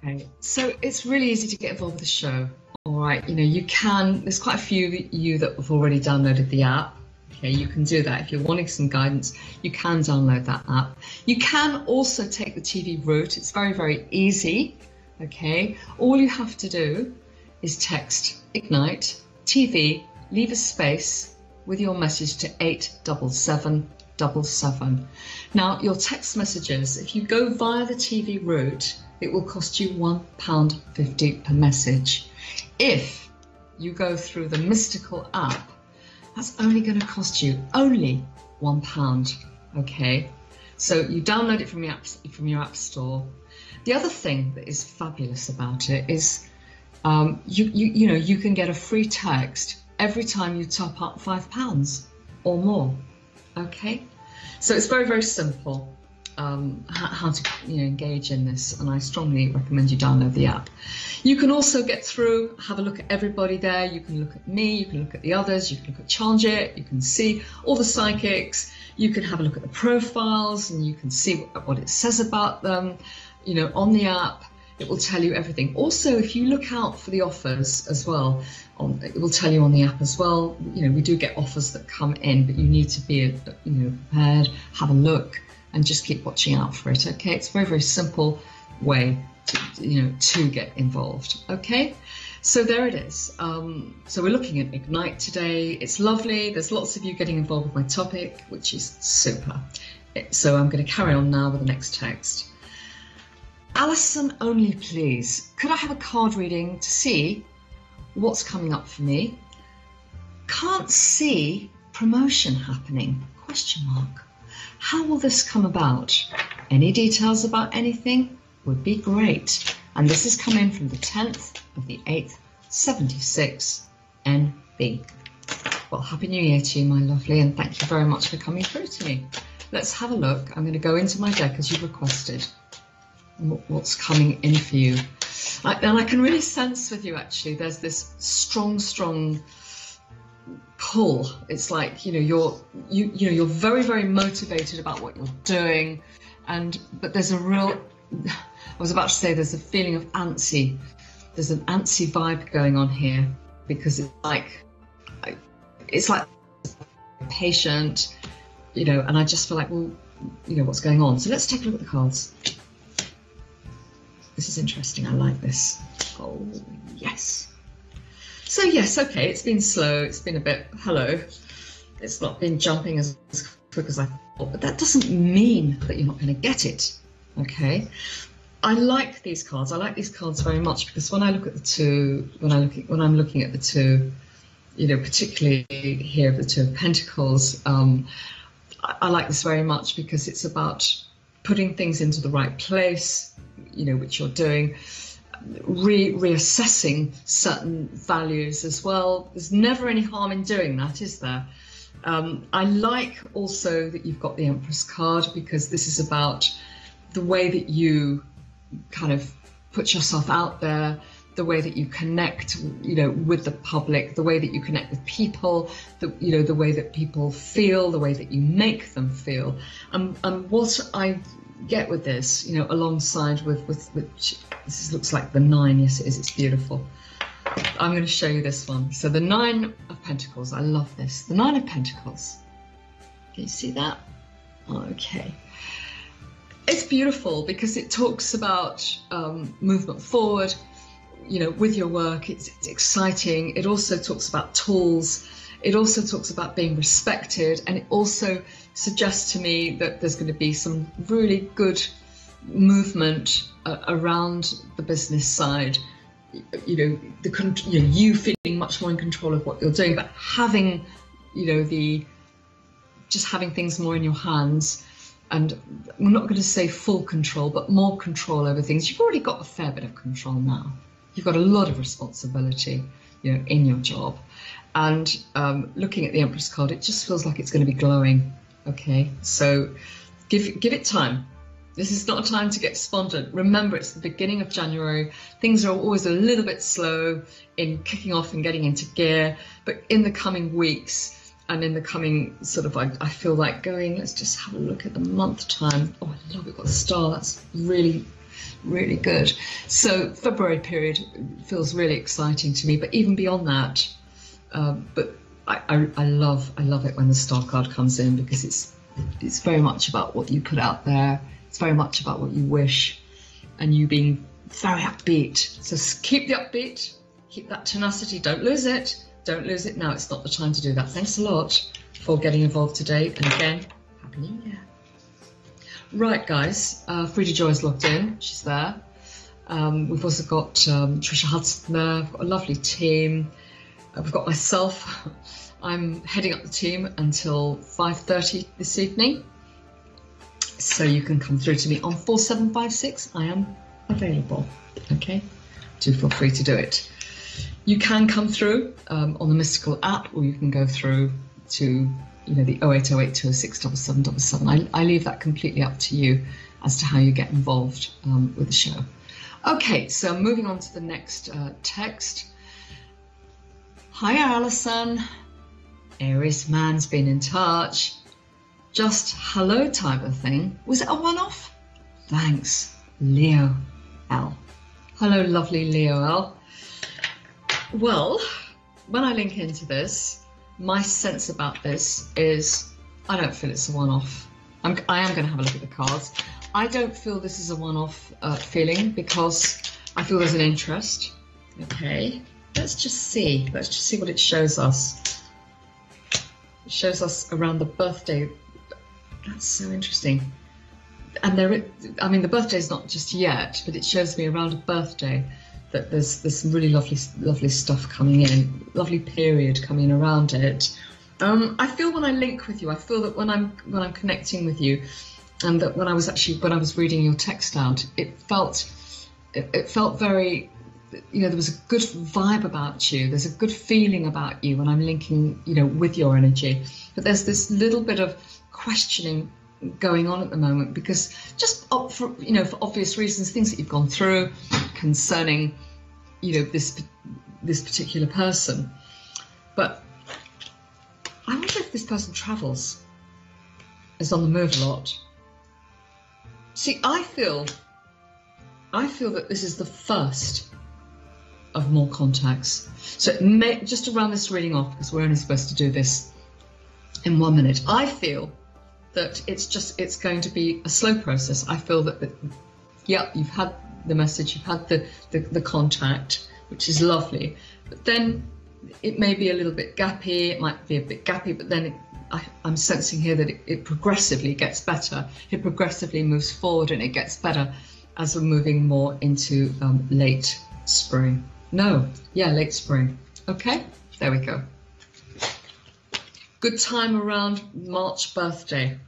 Okay, so it's really easy to get involved with the show. All right, you can, there's quite a few of you that have already downloaded the app. Okay, you can do that. If you're wanting some guidance, you can download that app. You can also take the TV route. It's very, very easy. Okay, all you have to do is text Ignite TV, leave a space with your message to 87777. Now, your text messages, if you go via the TV route, it will cost you £1.50 per message. If you go through the Mystical app, that's only going to cost you only £1. Okay, so you download it from your app store. The other thing that is fabulous about it is you can get a free text every time you top up £5 or more. Okay, so it's very, very simple how to engage in this, and I strongly recommend you download the app. You can also get through, have a look at everybody there. You can look at me, you can look at the others, you can look at Chanjit, you can see all the psychics, you can have a look at the profiles, and you can see what it says about them. On the app, it will tell you everything. Also, if you look out for the offers as well, it will tell you on the app as well. We do get offers that come in, but you need to be prepared, have a look, and just keep watching out for it. Okay, it's a very, very simple way to get involved. Okay, so there it is. So we're looking at Ignite today. It's lovely. There's lots of you getting involved with my topic, which is super. So I'm going to carry on now with the next text. Alison only, please. Could I have a card reading to see what's coming up for me? Can't see promotion happening? Question mark. How will this come about? Any details about anything would be great. And this is coming from the 10th of the 8th, 76 NB. Well, Happy New Year to you, my lovely, and thank you very much for coming through to me. Let's have a look. I'm going to go into my deck as you've requested. What's coming in for you. And I can really sense with you, actually, there's this strong pull. It's like, you're very, very motivated about what you're doing, but there's a real, I was about to say, there's a feeling of antsy. There's an antsy vibe going on here, because it's like patient, and I just feel like, well, what's going on? So let's take a look at the cards. This is interesting. I like this. Oh, yes. So yes, okay, it's been slow. It's been a bit, hello. It's not been jumping as quick as I thought, but that doesn't mean that you're not going to get it, okay? I like these cards. I like these cards very much, because when I look at the two, when I'm looking at the two, particularly here, the Two of Pentacles, I like this very much, because it's about putting things into the right place, which you're doing, reassessing certain values as well. There's never any harm in doing that, is there? I like also that you've got the Empress card, because this is about the way that you kind of put yourself out there, the way that you connect, with the public, the way that you connect with people, the way that people feel, the way that you make them feel. And what I get with this, alongside with this looks like the 9. Yes, it is. It's beautiful. I'm going to show you this one. So the 9 of Pentacles. I love this. The 9 of Pentacles. Can you see that? Okay. It's beautiful, because it talks about movement forward, with your work. It's exciting. It also talks about tools. It also talks about being respected, and it also suggests to me that there's going to be some really good movement around the business side. You feeling much more in control of what you're doing, but having, just having things more in your hands. And I'm not going to say full control, but more control over things. You've already got a fair bit of control now. You've got a lot of responsibility, in your job. And looking at the Empress card, it just feels like it's going to be glowing. Okay, so give it time. This is not a time to get despondent. Remember, it's the beginning of January. Things are always a little bit slow in kicking off and getting into gear. But in the coming weeks and in the coming I feel like going, let's just have a look at the month time. Oh, I love it. Got the star. That's really, really good. So February period feels really exciting to me. But even beyond that, but I love it when the star card comes in, because it's very much about what you put out there. It's very much about what you wish, and you being very upbeat. So keep the upbeat, keep that tenacity. Don't lose it. Don't lose it now. It's not the time to do that. Thanks a lot for getting involved today. And again, Happy New Year. Right, guys. Frida Joy's logged in. She's there. We've also got Trisha Hudson there. We've got a lovely team. We've got myself. I'm heading up the team until 5:30 this evening. So you can come through to me on 4756. I am available. Okay? Do feel free to do it. You can come through on the Mystical app, or you can go through to the 0808 206 7777. I leave that completely up to you as to how you get involved with the show. Okay, so moving on to the next text. Hi, Alison. Aries man's been in touch. Just hello type of thing. Was it a one-off? Thanks, Leo L. Hello, lovely Leo L. Well, when I link into this, my sense about this is I don't feel it's a one-off. I am going to have a look at the cards. I don't feel this is a one-off feeling, because I feel there's an interest. Okay, let's just see. Let's just see what it shows us. It shows us around the birthday. That's so interesting. And the birthday's not just yet, but it shows me around a birthday that there's some really lovely stuff coming in, lovely period coming around it. I feel when I link with you, I feel that when I'm connecting with you, and that when I was reading your text out, it felt very, there was a good vibe about you. There's a good feeling about you when I'm linking, with your energy. But there's this little bit of questioning going on at the moment, because just for obvious reasons, things that you've gone through concerning, this particular person. But I wonder if this person travels, is on the move a lot. See, I feel that this is the first of more contacts. So just to round this reading off, because we're only supposed to do this in 1 minute, I feel that it's going to be a slow process. I feel that you've had the message, you've had the contact, which is lovely, but then it may be a little bit gappy, it might be a bit gappy, but then I'm sensing here that it progressively gets better. It progressively moves forward and it gets better as we're moving more into late spring. Late spring. Okay, there we go. Good time around March birthday,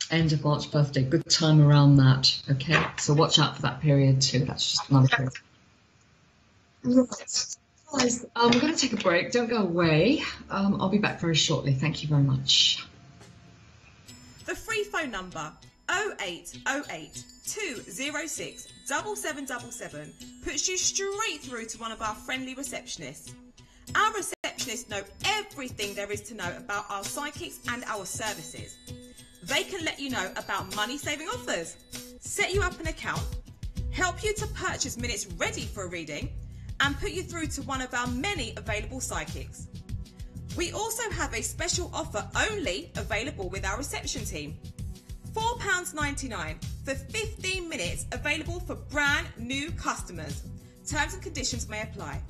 end of March birthday. Good time around that. Okay, so watch out for that period too. That's just another period. Right. Guys, we're going to take a break. Don't go away. I'll be back very shortly. Thank you very much. The free phone number 0808 206 7777 puts you straight through to one of our friendly receptionists. Our receptionists know everything there is to know about our psychics and our services. They can let you know about money-saving offers, set you up an account, help you to purchase minutes ready for a reading, and put you through to one of our many available psychics. We also have a special offer only available with our reception team. £4.99 for 15 minutes, available for brand new customers. Terms and conditions may apply.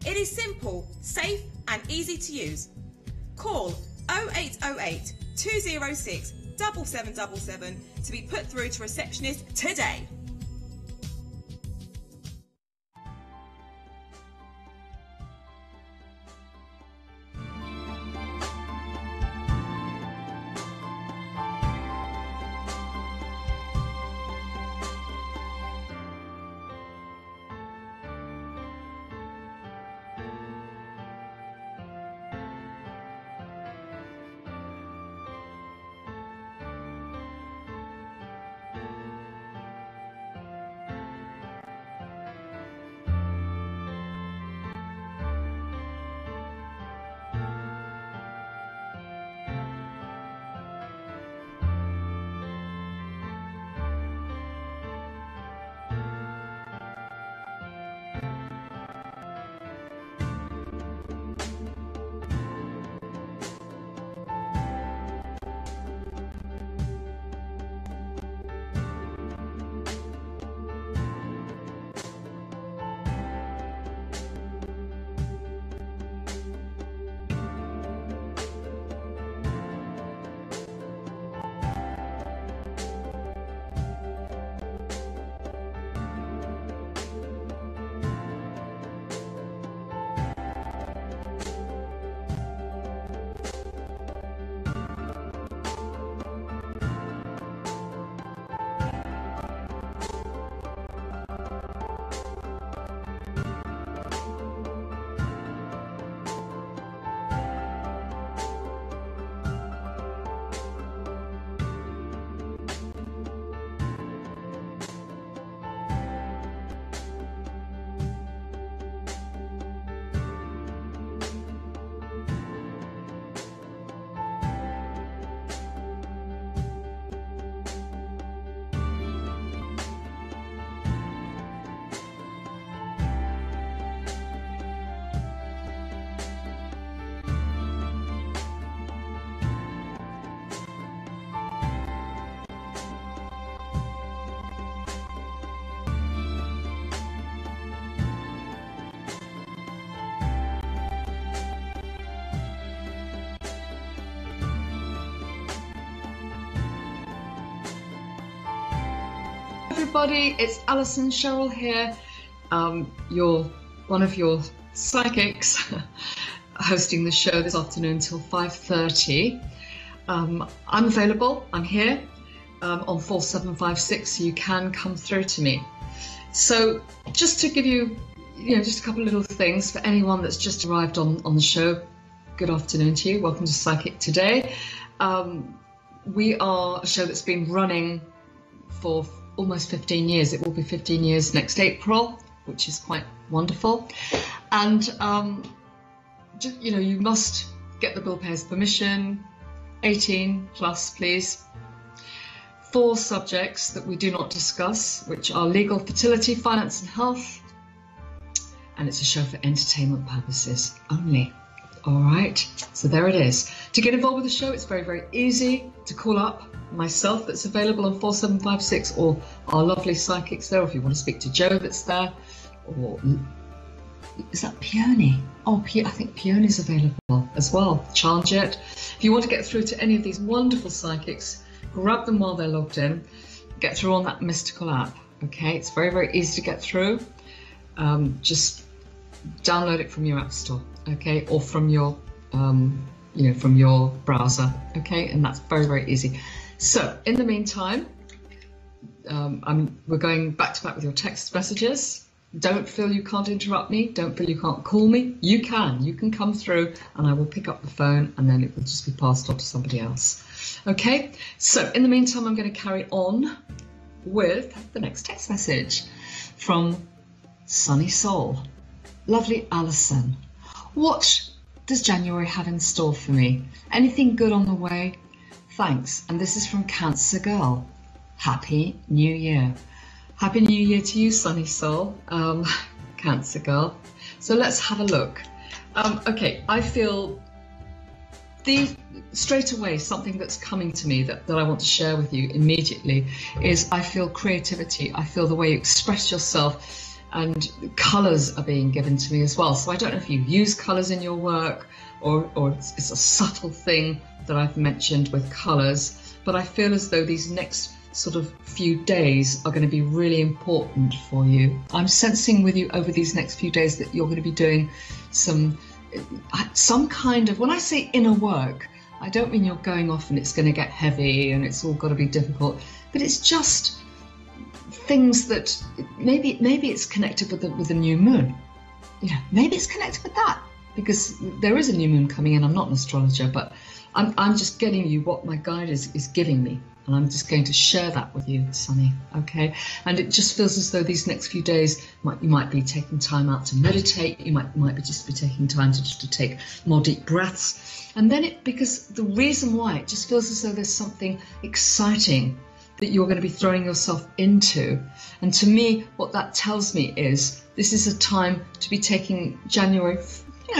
It is simple, safe and easy to use. Call 0808 206 7777 to be put through to receptionist today. Everybody, it's Alison Sherrill here, one of your psychics, hosting the show this afternoon till 5:30. I'm available, I'm here on 4756, so you can come through to me. So just to give you, just a couple of little things for anyone that's just arrived on the show, good afternoon to you, welcome to Psychic Today. We are a show that's been running for almost 15 years. It will be 15 years next April. which is quite wonderful. And, you must get the bill payer's permission, 18 plus, please. 4 subjects that we do not discuss, which are legal, fertility, finance and health. And it's a show for entertainment purposes only. All right, so there it is. To get involved with the show, it's very, very easy to call up myself, that's available on 4756, or our lovely psychics there, or if you want to speak to Joe that's there, or is that Peony? Oh, I think Peony's available as well, Charnjet. If you want to get through to any of these wonderful psychics, grab them while they're logged in, get through on that mystical app, okay? It's very, very easy to get through. Just download it from your app store, okay, or from your from your browser, okay, and that's very, very easy. So in the meantime, we're going back to back with your text messages. Don't feel you can't interrupt me, don't feel you can't call me. You can come through and I will pick up the phone and then it will just be passed on to somebody else, okay? So in the meantime, I'm going to carry on with the next text message from Sunny Soul. Lovely Alison, what does January have in store for me? Anything good on the way? Thanks. And this is from Cancer Girl. Happy New Year. Happy New Year to you, Sunny Soul, Cancer Girl. So let's have a look. Okay, I feel straight away something that's coming to me that I want to share with you immediately is I feel creativity. I feel the way you express yourself, and colours are being given to me as well. So I don't know if you use colours in your work or it's a subtle thing that I've mentioned with colours, but I feel as though these next sort of few days are going to be really important for you. I'm sensing with you over these next few days that you're going to be doing some kind of, when I say inner work, I don't mean you're going off and it's going to get heavy and it's all got to be difficult, but it's just things that maybe it's connected with the new moon. Maybe it's connected with that because there is a new moon coming in. I'm not an astrologer, but I'm just getting you what my guide is giving me, and I'm just going to share that with you, Sunny. Okay, and it just feels as though these next few days you might be taking time out to meditate. You might be just taking time to take more deep breaths, and then because the reason why it just feels as though there's something exciting that you're going to be throwing yourself into. And to me, what that tells me is this is a time to be taking January,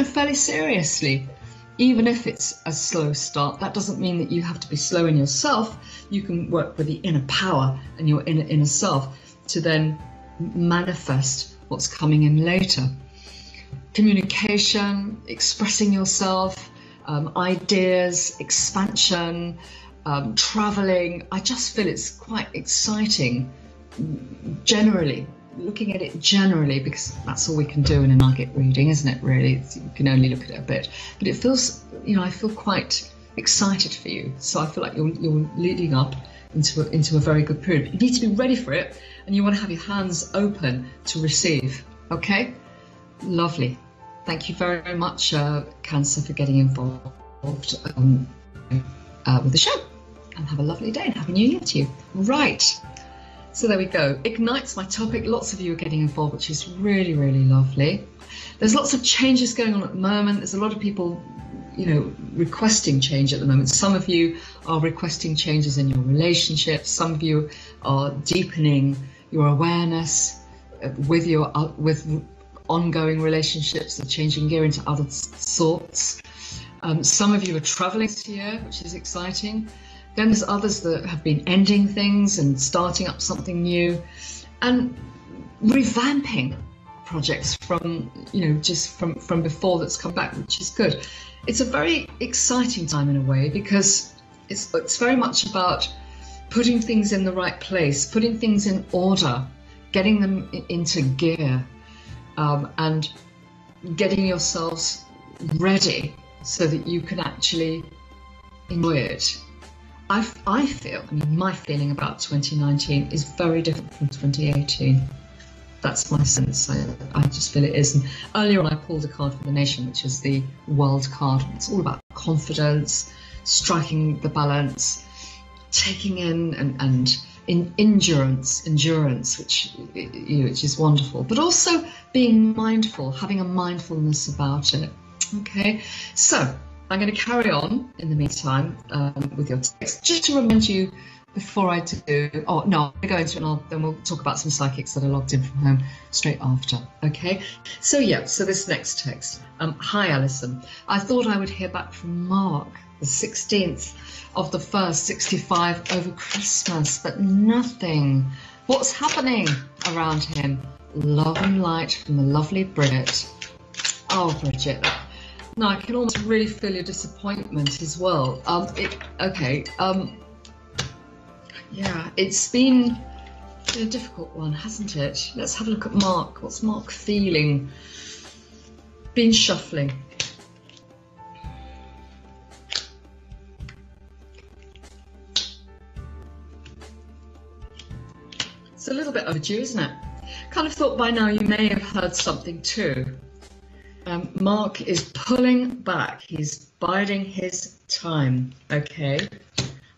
fairly seriously. Even if it's a slow start, that doesn't mean that you have to be slow in yourself. You can work with the inner power and your inner self to then manifest what's coming in later. Communication, expressing yourself, ideas, expansion, traveling. I just feel it's quite exciting generally, looking at it generally, because that's all we can do in a nugget reading, isn't it, really? You can only look at it a bit. But it feels, I feel quite excited for you. So I feel like you're leading up into a very good period. You need to be ready for it, and you want to have your hands open to receive. Okay? Lovely. Thank you very much, Cancer, for getting involved with the show. And have a lovely day and Happy New Year to you. Right, so there we go. Ignites my topic. Lots of you are getting involved, which is really, really lovely. There's lots of changes going on at the moment. There's a lot of people, requesting change at the moment. Some of you are requesting changes in your relationships. Some of you are deepening your awareness with ongoing relationships and changing gear into other sorts. Some of you are traveling this year, which is exciting. Then there's others that have been ending things and starting up something new and revamping projects from, just from before that's come back, which is good. It's a very exciting time in a way because it's very much about putting things in the right place, putting things in order, getting them into gear, and getting yourselves ready so that you can actually enjoy it. I feel, my feeling about 2019 is very different from 2018. That's my sense. I just feel it is. And earlier on I pulled a card for the nation, which is the world card. It's all about confidence, striking the balance, taking in and endurance, which is wonderful, but also being mindful, having a mindfulness about it. Okay, so I'm going to carry on in the meantime with your text, just to remind you before I do. Oh no, I'm going to go into it, and then we'll talk about some psychics that are logged in from home straight after. Okay, so so this next text. Hi Alison, I thought I would hear back from Mark the 16th of the 1st, 65 over Christmas, but nothing. What's happening around him? Love and light from the lovely Bridget. Oh, Bridget. No, I can almost really feel your disappointment as well. Yeah, it's been a difficult one, hasn't it? Let's have a look at Mark. What's Mark feeling? Been shuffling. It's a little bit overdue, isn't it? Kind of thought by now you may have heard something too. Mark is pulling back. He's biding his time. Okay.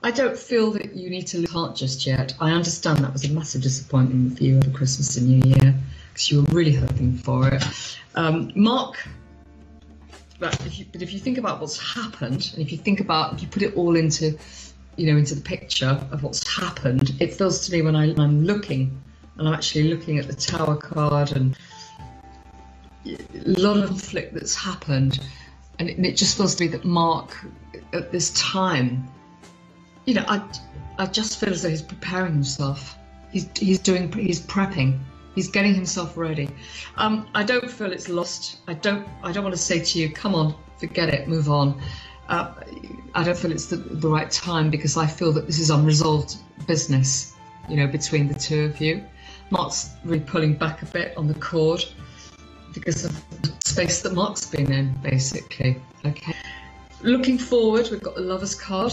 I don't feel that you need to lose heart just yet. I understand that was a massive disappointment for you over Christmas and New Year because you were really hoping for it. Mark, but if you think about what's happened, and if you put it all into the picture of what's happened, it feels to me when I'm looking, and I'm actually looking at the Tower card, and a lot of conflict that's happened, and it just feels to me that Mark, at this time, I just feel as though he's preparing himself. He's prepping. He's getting himself ready. I don't feel it's lost. I don't want to say to you, come on, forget it, move on. I don't feel it's the right time, because I feel that this is unresolved business, between the two of you. Mark's really pulling back a bit on the cord because of the space that Mark's been in, basically. Okay. Looking forward, we've got the Lover's card.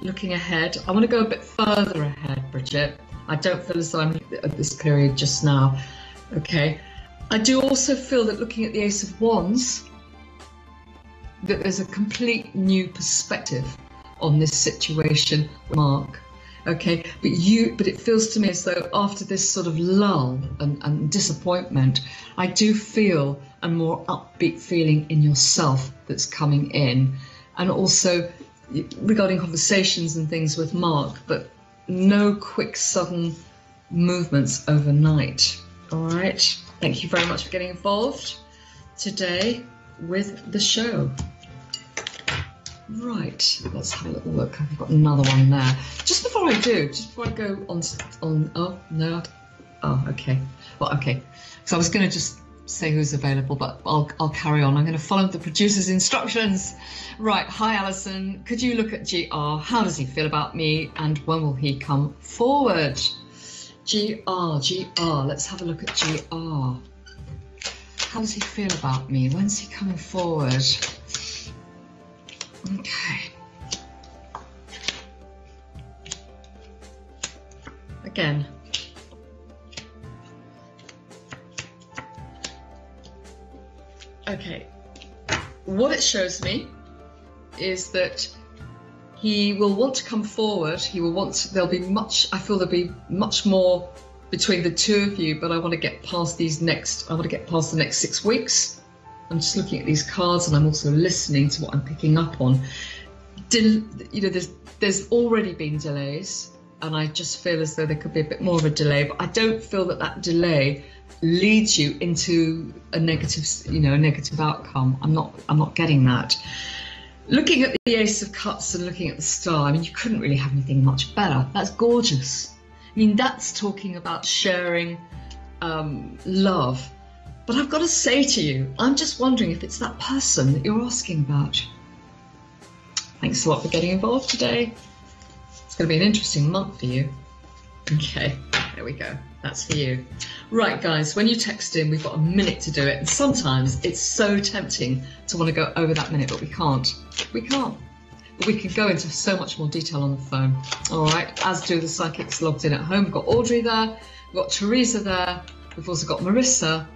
Looking ahead, I want to go a bit further ahead, Bridget. I don't feel as though I'm at this period just now. Okay. I do also feel that looking at the Ace of Wands, that there's a complete new perspective on this situation with Mark. Okay, but it feels to me as though after this sort of lull and disappointment, I do feel a more upbeat feeling in yourself that's coming in, and also regarding conversations and things with Mark, but no quick sudden movements overnight. All right, thank you very much for getting involved today with the show. Right, let's have a little look. I've got another one there. Just before I go on. Oh no. Oh, okay. Well, okay. So I was going to just say who's available, but I'll carry on. I'm going to follow the producer's instructions. Right. Hi, Alison. Could you look at GR? How does he feel about me, and when will he come forward? GR. Let's have a look at GR. How does he feel about me? When's he coming forward? Okay. Again. Okay. What it shows me is that he will want to come forward. There'll be much more between the two of you, but I want to get past the next 6 weeks. I'm just looking at these cards, and I'm also listening to what I'm picking up on. There's already been delays, and I just feel as though there could be a bit more of a delay, but I don't feel that delay leads you into a negative outcome. I'm not getting that. Looking at the Ace of Cups and looking at the Star, I mean, you couldn't really have anything much better. That's gorgeous. I mean, that's talking about sharing love. But I've got to say to you, I'm just wondering if it's that person that you're asking about. Thanks a lot for getting involved today. It's going to be an interesting month for you. Okay, there we go. That's for you. Right, guys, when you text in, we've got a minute to do it. And sometimes it's so tempting to want to go over that minute, but we can't. We can't. But we can go into so much more detail on the phone. All right, as do the psychics logged in at home. We've got Audrey there. We've got Teresa there. We've also got Marissa.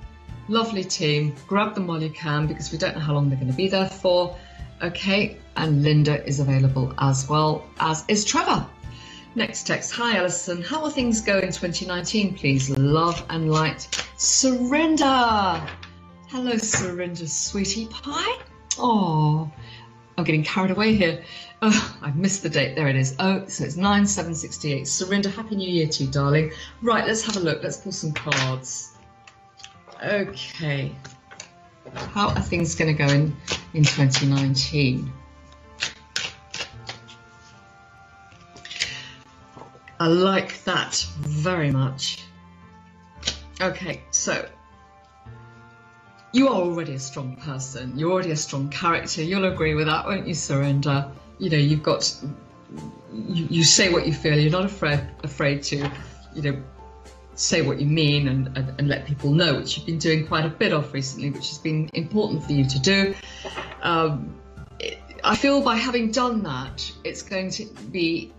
Lovely team. Grab them while you can, because we don't know how long they're going to be there for. Okay, and Linda is available as well, as is Trevor. Next text. Hi, Alison. How are things going in 2019, please? Love and light. Surrender. Hello, Surrender, sweetie pie. Oh, I'm getting carried away here. Oh, I missed the date. There it is. Oh, so it's 9/7/68. Surrender. Happy New Year to you, darling. Right, let's have a look. Let's pull some cards. Okay. How are things going to go in 2019? I like that very much. Okay, so you are already a strong person. You're already a strong character. You'll agree with that, won't you, Surrender? You know, you've got, you say what you feel. You're not afraid to, you know, say what you mean and let people know, which you've been doing quite a bit of recently, which has been important for you to do. I feel by having done that, it's going to be,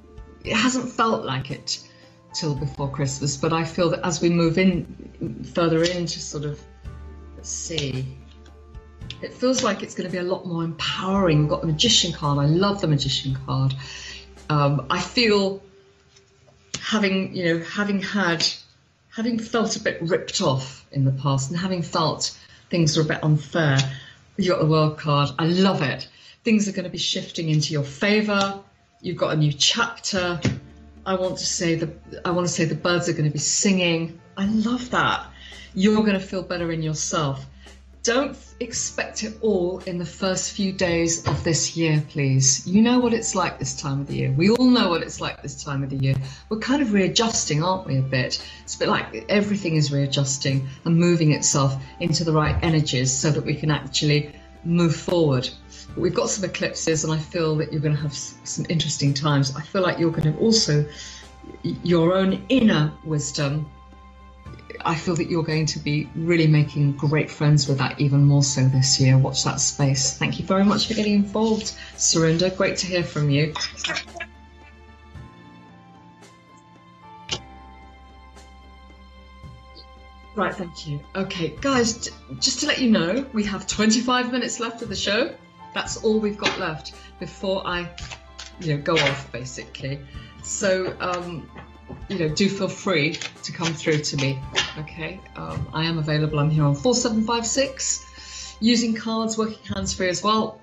it hasn't felt like it till before Christmas, but I feel that as we move in further into sort of, let's see, it feels like it's going to be a lot more empowering. We've got the Magician card. I love the Magician card. I feel having felt a bit ripped off in the past and having felt things were a bit unfair, you got the World card. I love it. Things are going to be shifting into your favour. You've got a new chapter. I want to say the birds are going to be singing. I love that. You're going to feel better in yourself. Don't expect it all in the first few days of this year, please. You know what it's like this time of the year. We all know what it's like this time of the year. We're kind of readjusting, aren't we, a bit? It's a bit like everything is readjusting and moving itself into the right energies so that we can actually move forward. But we've got some eclipses and I feel that you're going to have some interesting times. I feel like you're going to also, your own inner wisdom, I feel that you're going to be really making great friends with that even more so this year. Watch that space. Thank you very much for getting involved, Surrender. Great to hear from you. Right, thank you. Okay, guys, just to let you know, we have 25 minutes left of the show. That's all we've got left before I, go off, basically. So, do feel free to come through to me, okay? I am available. I'm here on 4756, using cards, working hands-free as well,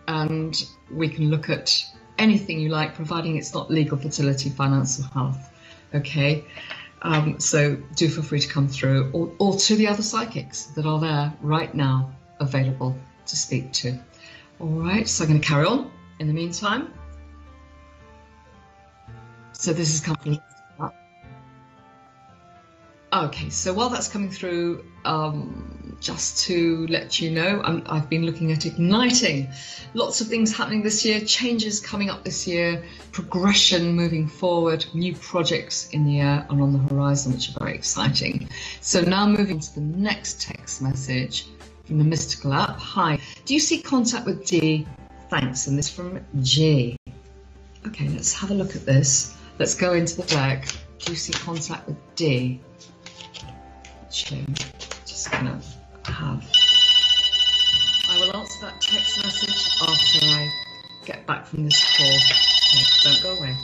and we can look at anything you like, providing it's not legal, fertility, finance, or health, okay? So do feel free to come through, or to the other psychics that are there right now, available to speak to. All right, so I'm going to carry on in the meantime. So this is coming. Okay, so while that's coming through, just to let you know, I've been looking at igniting. Lots of things happening this year, changes coming up this year, progression moving forward, new projects in the air and on the horizon, which are very exciting. So now moving to the next text message from the Mystical app. Hi, do you see contact with D? Thanks, and this from G. Okay, let's have a look at this. Let's go into the deck. Do you see contact with D? Just gonna have. I will answer that text message after I get back from this call. Okay, don't go away.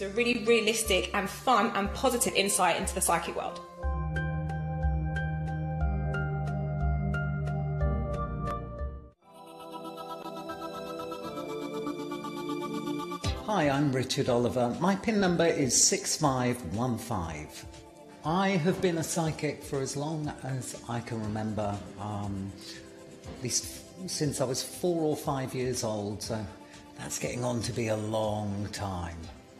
a really realistic and fun and positive insight into the psychic world. Hi, I'm Richard Oliver. My PIN number is 6515. I have been a psychic for as long as I can remember, at least since I was 4 or 5 years old, so that's getting on to be a long time.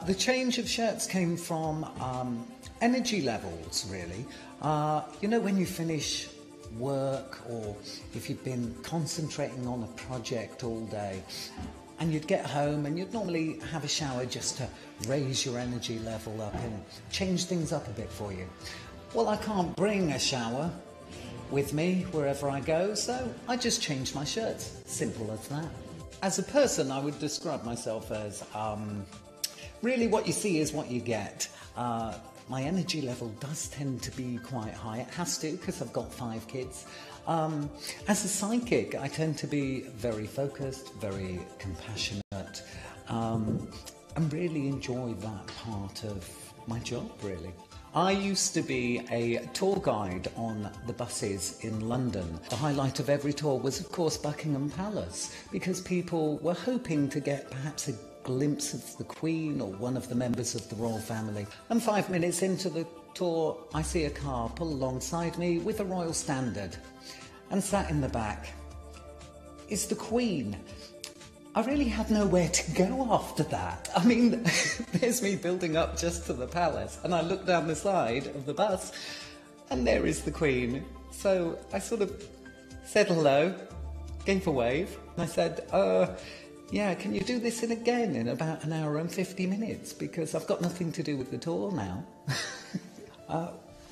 The change of shirts came from energy levels, really. You know, when you finish work, or if you've been concentrating on a project all day, and you'd get home and you'd normally have a shower just to raise your energy level up and change things up a bit for you. Well, I can't bring a shower with me wherever I go, so I just change my shirts. Simple as that. As a person, I would describe myself as really what you see is what you get. My energy level does tend to be quite high. It has to, because I've got 5 kids. As a psychic, I tend to be very focused, very compassionate, and really enjoy that part of my job, really. I used to be a tour guide on the buses in London. The highlight of every tour was, of course, Buckingham Palace, because people were hoping to get perhaps a glimpse of the Queen or one of the members of the royal family. And 5 minutes into the tour, I see a car pull alongside me with a royal standard. And sat in the back is the Queen. I really had nowhere to go after that. I mean, there's me building up just to the palace, and I look down the side of the bus, and there is the Queen. So I sort of said hello, gave a wave, and I said, yeah, can you do this again in about an hour and 50 minutes? Because I've got nothing to do with the tour now.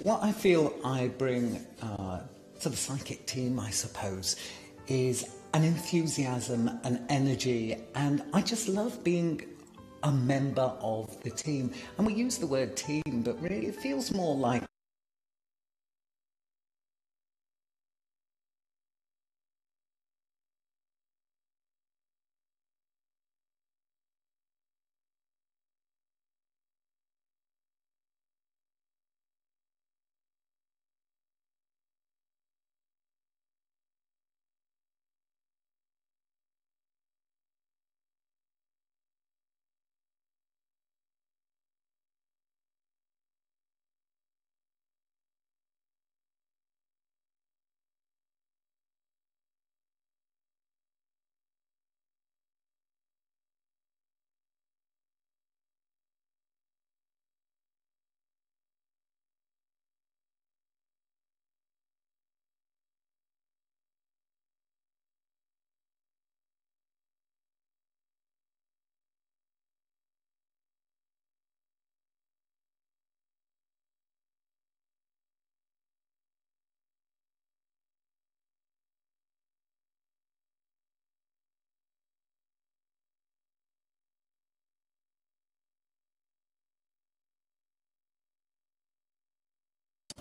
What I feel I bring to the psychic team, I suppose, is an enthusiasm, an energy, and I just love being a member of the team. And we use the word team, but really it feels more like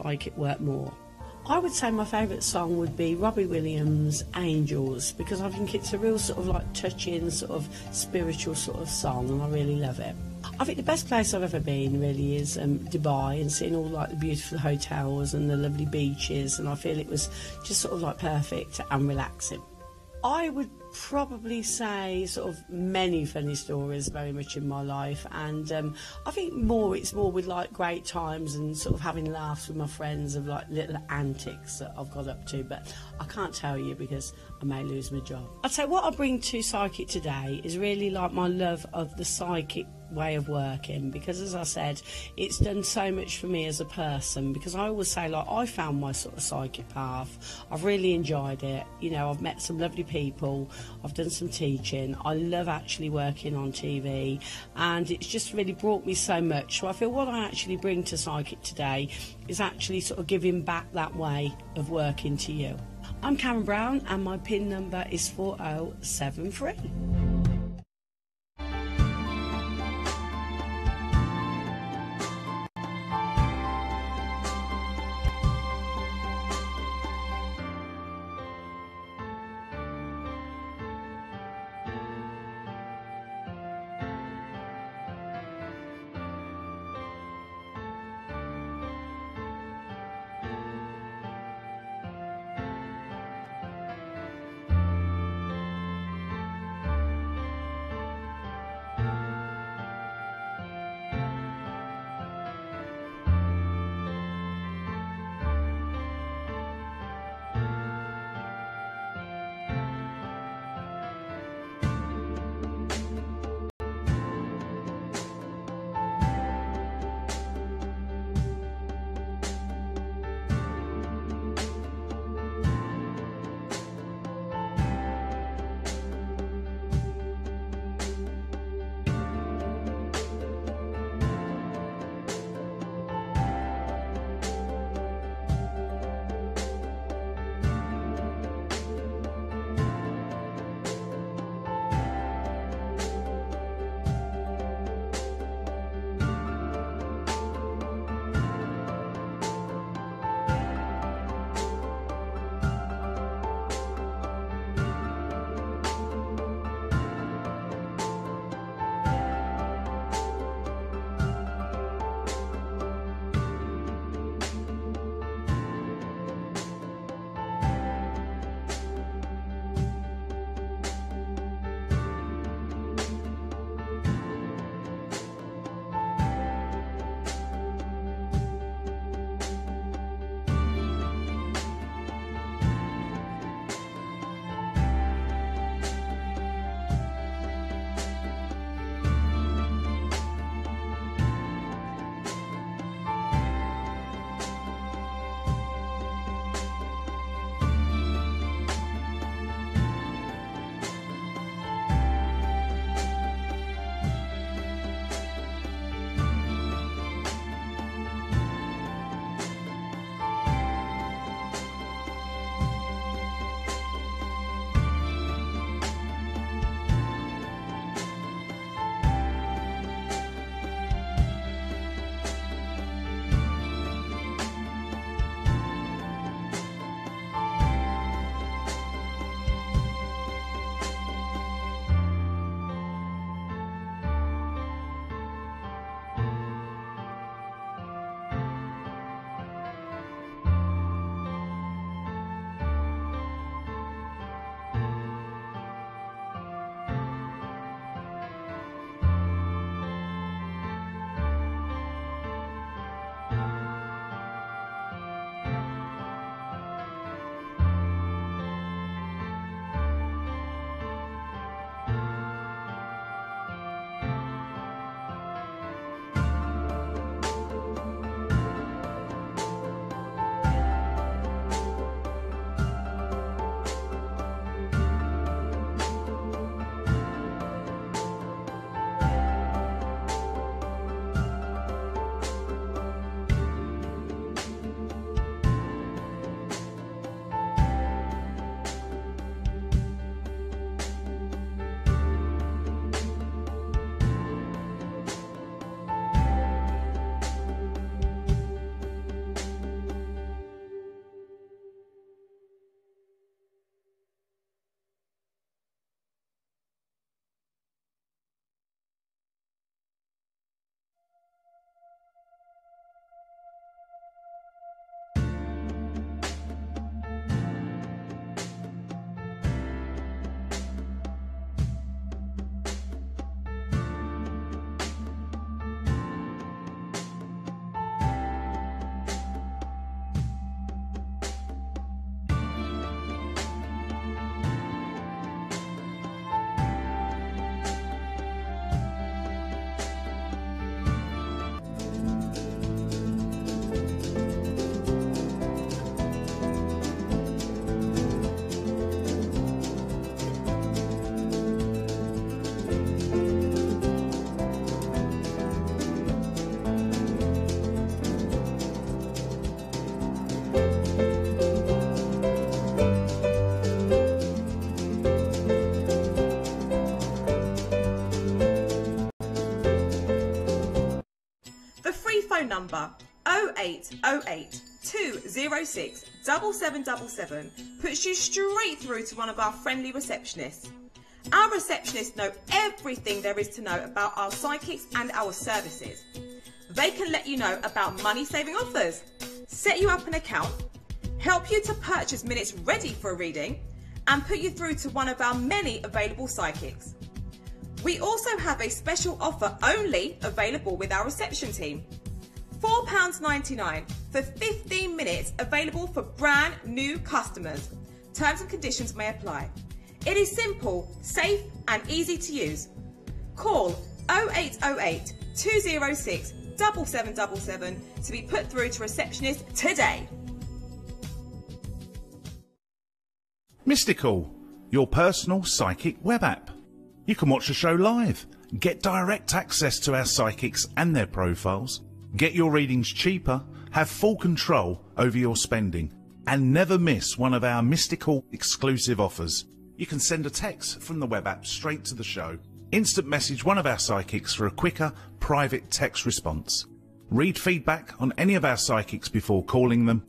Psychic work more. I would say my favourite song would be Robbie Williams' Angels, because I think it's a real sort of like touching sort of spiritual sort of song, and I really love it. I think the best place I've ever been really is Dubai, and seeing all like the beautiful hotels and the lovely beaches, and I feel it was just sort of like perfect and relaxing. I would probably say sort of many funny stories very much in my life, and I think it's more with like great times and sort of having laughs with my friends of like little antics that I've got up to, but I can't tell you because I may lose my job. I'd say what I bring to Psychic today is really like my love of the psychic way of working, because as I said, it's done so much for me as a person, because I always say like I found my sort of psychic path. I've really enjoyed it. You know, I've met some lovely people, I've done some teaching, I love actually working on TV, and it's just really brought me so much. So I feel what I actually bring to Psychic today is actually sort of giving back that way of working to you. I'm Karen Brown and my PIN number is 4073. number 0808 206 7777 puts you straight through to one of our friendly receptionists. Our receptionists know everything there is to know about our psychics and our services. They can let you know about money-saving offers, set you up an account, help you to purchase minutes ready for a reading, and put you through to one of our many available psychics. We also have a special offer only available with our reception team. £4.99 for 15 minutes, available for brand new customers. Terms and conditions may apply. It is simple, safe and easy to use. Call 0808 206 7777 to be put through to receptionist today. Mystical, your personal psychic web app. You can watch the show live, get direct access to our psychics and their profiles, get your readings cheaper, have full control over your spending, and never miss one of our Mystical exclusive offers. You can send a text from the web app straight to the show, instant message one of our psychics for a quicker, private text response. Read feedback on any of our psychics before calling them.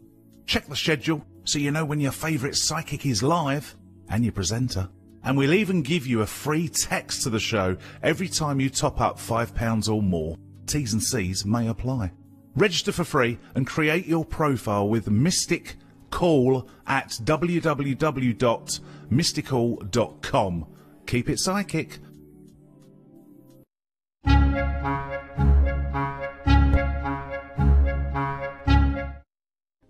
Check the schedule so you know when your favourite psychic is live and your presenter. And we'll even give you a free text to the show every time you top up £5 or more. T's and C's may apply. Register for free and create your profile with Mystic Call at www.mystical.com. Keep it psychic.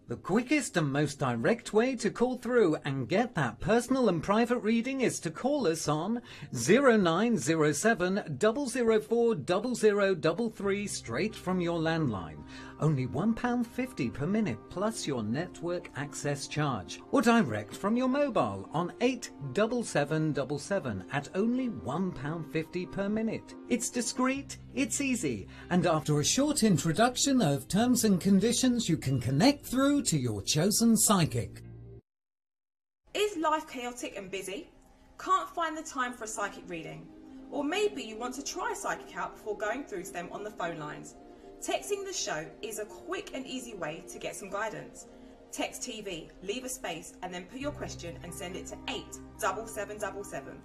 The quickest and most direct way to call through and get that personal and private reading is to call us on 0907 004 0033 straight from your landline. Only £1.50 per minute plus your network access charge. Or direct from your mobile on 87777 at only £1.50 per minute. It's discreet, it's easy, and after a short introduction of terms and conditions, you can connect through to your chosen psychic. Is life chaotic and busy? Can't find the time for a psychic reading? Or maybe you want to try a psychic out before going through to them on the phone lines? Texting the show is a quick and easy way to get some guidance. Text TV, leave a space, and then put your question and send it to 87777.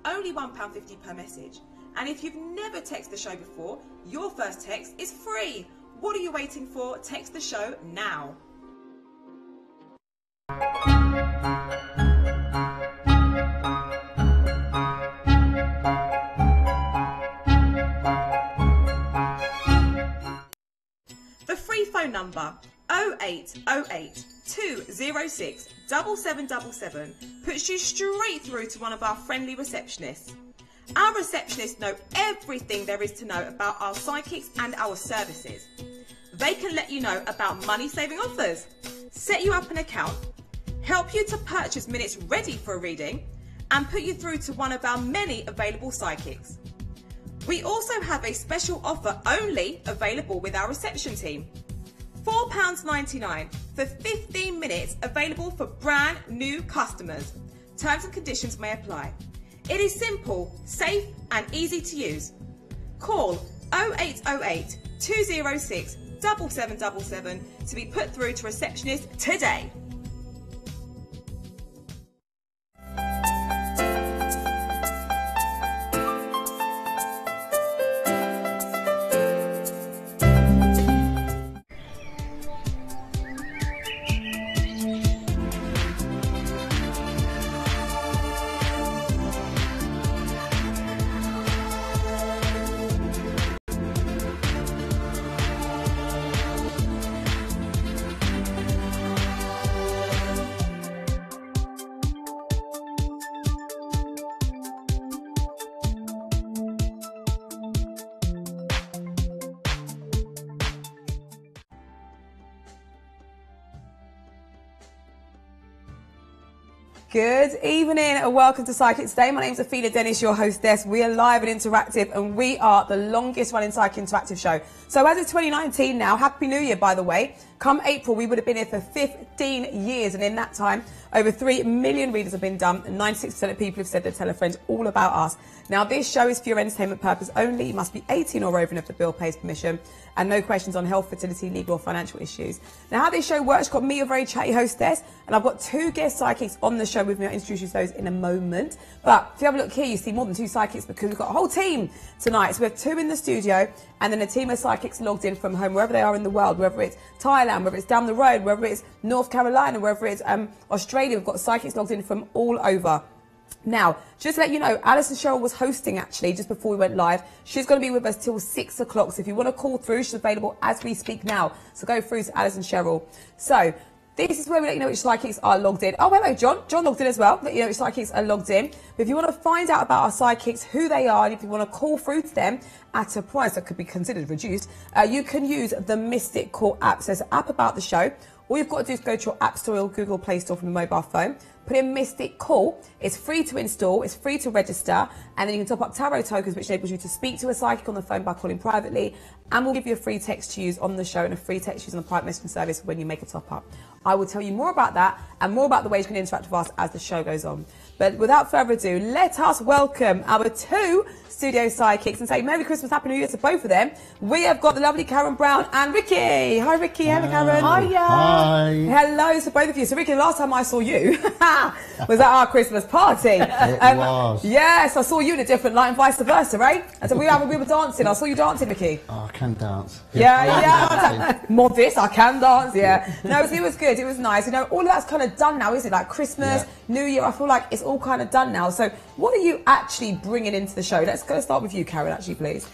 Only £1.50 per message. And if you've never texted the show before, your first text is free. What are you waiting for? Text the show now. The free phone number 0808 206 7777 puts you straight through to one of our friendly receptionists. Our receptionists know everything there is to know about our psychics and our services. They can let you know about money-saving offers, set you up an account, help you to purchase minutes ready for a reading, and put you through to one of our many available psychics. We also have a special offer only available with our reception team. £4.99 for 15 minutes, available for brand new customers. Terms and conditions may apply. It is simple, safe and easy to use. Call 0808 206 7777 to be put through to receptionist today. Good evening and welcome to Psychic Today. My name is Athena Dennis, your hostess. We are live and interactive, and we are the longest running Psychic Interactive show. So as it's 2019 now, Happy New Year, by the way. Come April, we would have been here for 15 years, and in that time, over 3 million readers have been done, and 96% of people have said they tell a friend all about us. Now, this show is for your entertainment purpose only. You must be 18 or over and if the bill pays permission. and no questions on health, fertility, legal or financial issues. Now, how this show works, you've got me, a very chatty hostess, and I've got 2 guest psychics on the show with me. I'll introduce you to those in a moment. But if you have a look here, you see more than 2 psychics because we've got a whole team tonight. So we have 2 in the studio and then a team of psychics logged in from home, wherever they are in the world, whether it's Thailand, whether it's down the road, whether it's North Carolina, whether it's Australia. We've got psychics logged in from all over. Now, just to let you know, Alison Cheryl was hosting actually just before we went live. She's going to be with us till 6 o'clock. So if you want to call through, she's available as we speak now. So go through to Alison Cheryl. So this is where we let you know which psychics are logged in. Oh, hello, John. John logged in as well. Let you know which psychics are logged in. But if you want to find out about our psychics, who they are, and if you want to call through to them at a price that could be considered reduced, you can use the Mystic Call app. So it's an app about the show. All you've got to do is go to your App Store or Google Play Store from your mobile phone. Put in Mystic Call. It's free to install. It's free to register. And then you can top up tarot tokens, which enables you to speak to a psychic on the phone by calling privately. And we'll give you a free text to use on the show and a free text to use on the private messaging service when you make a top up. I will tell you more about that and more about the ways you can interact with us as the show goes on. But without further ado, let us welcome our 2 studio psychics and say Merry Christmas, Happy New Year to both of them. We have got the lovely Karen Brown and Ricky. Hi, Ricky. Hello, Karen. Hiya. Hi. Hello to both of you. So, Ricky, the last time I saw you was at our Christmas party. It was. Yes, I saw you in a different light and vice versa, right? And so we were dancing. I saw you dancing, Ricky. Oh, I can dance. Yeah. Modest, I can dance, yeah. No, it was good. It was nice. You know, all of that's kind of done now, isn't it? Like Christmas, New Year, I feel like it's all kind of done now. So what are you actually bringing into the show? Let's go start with you, Karen, actually, please.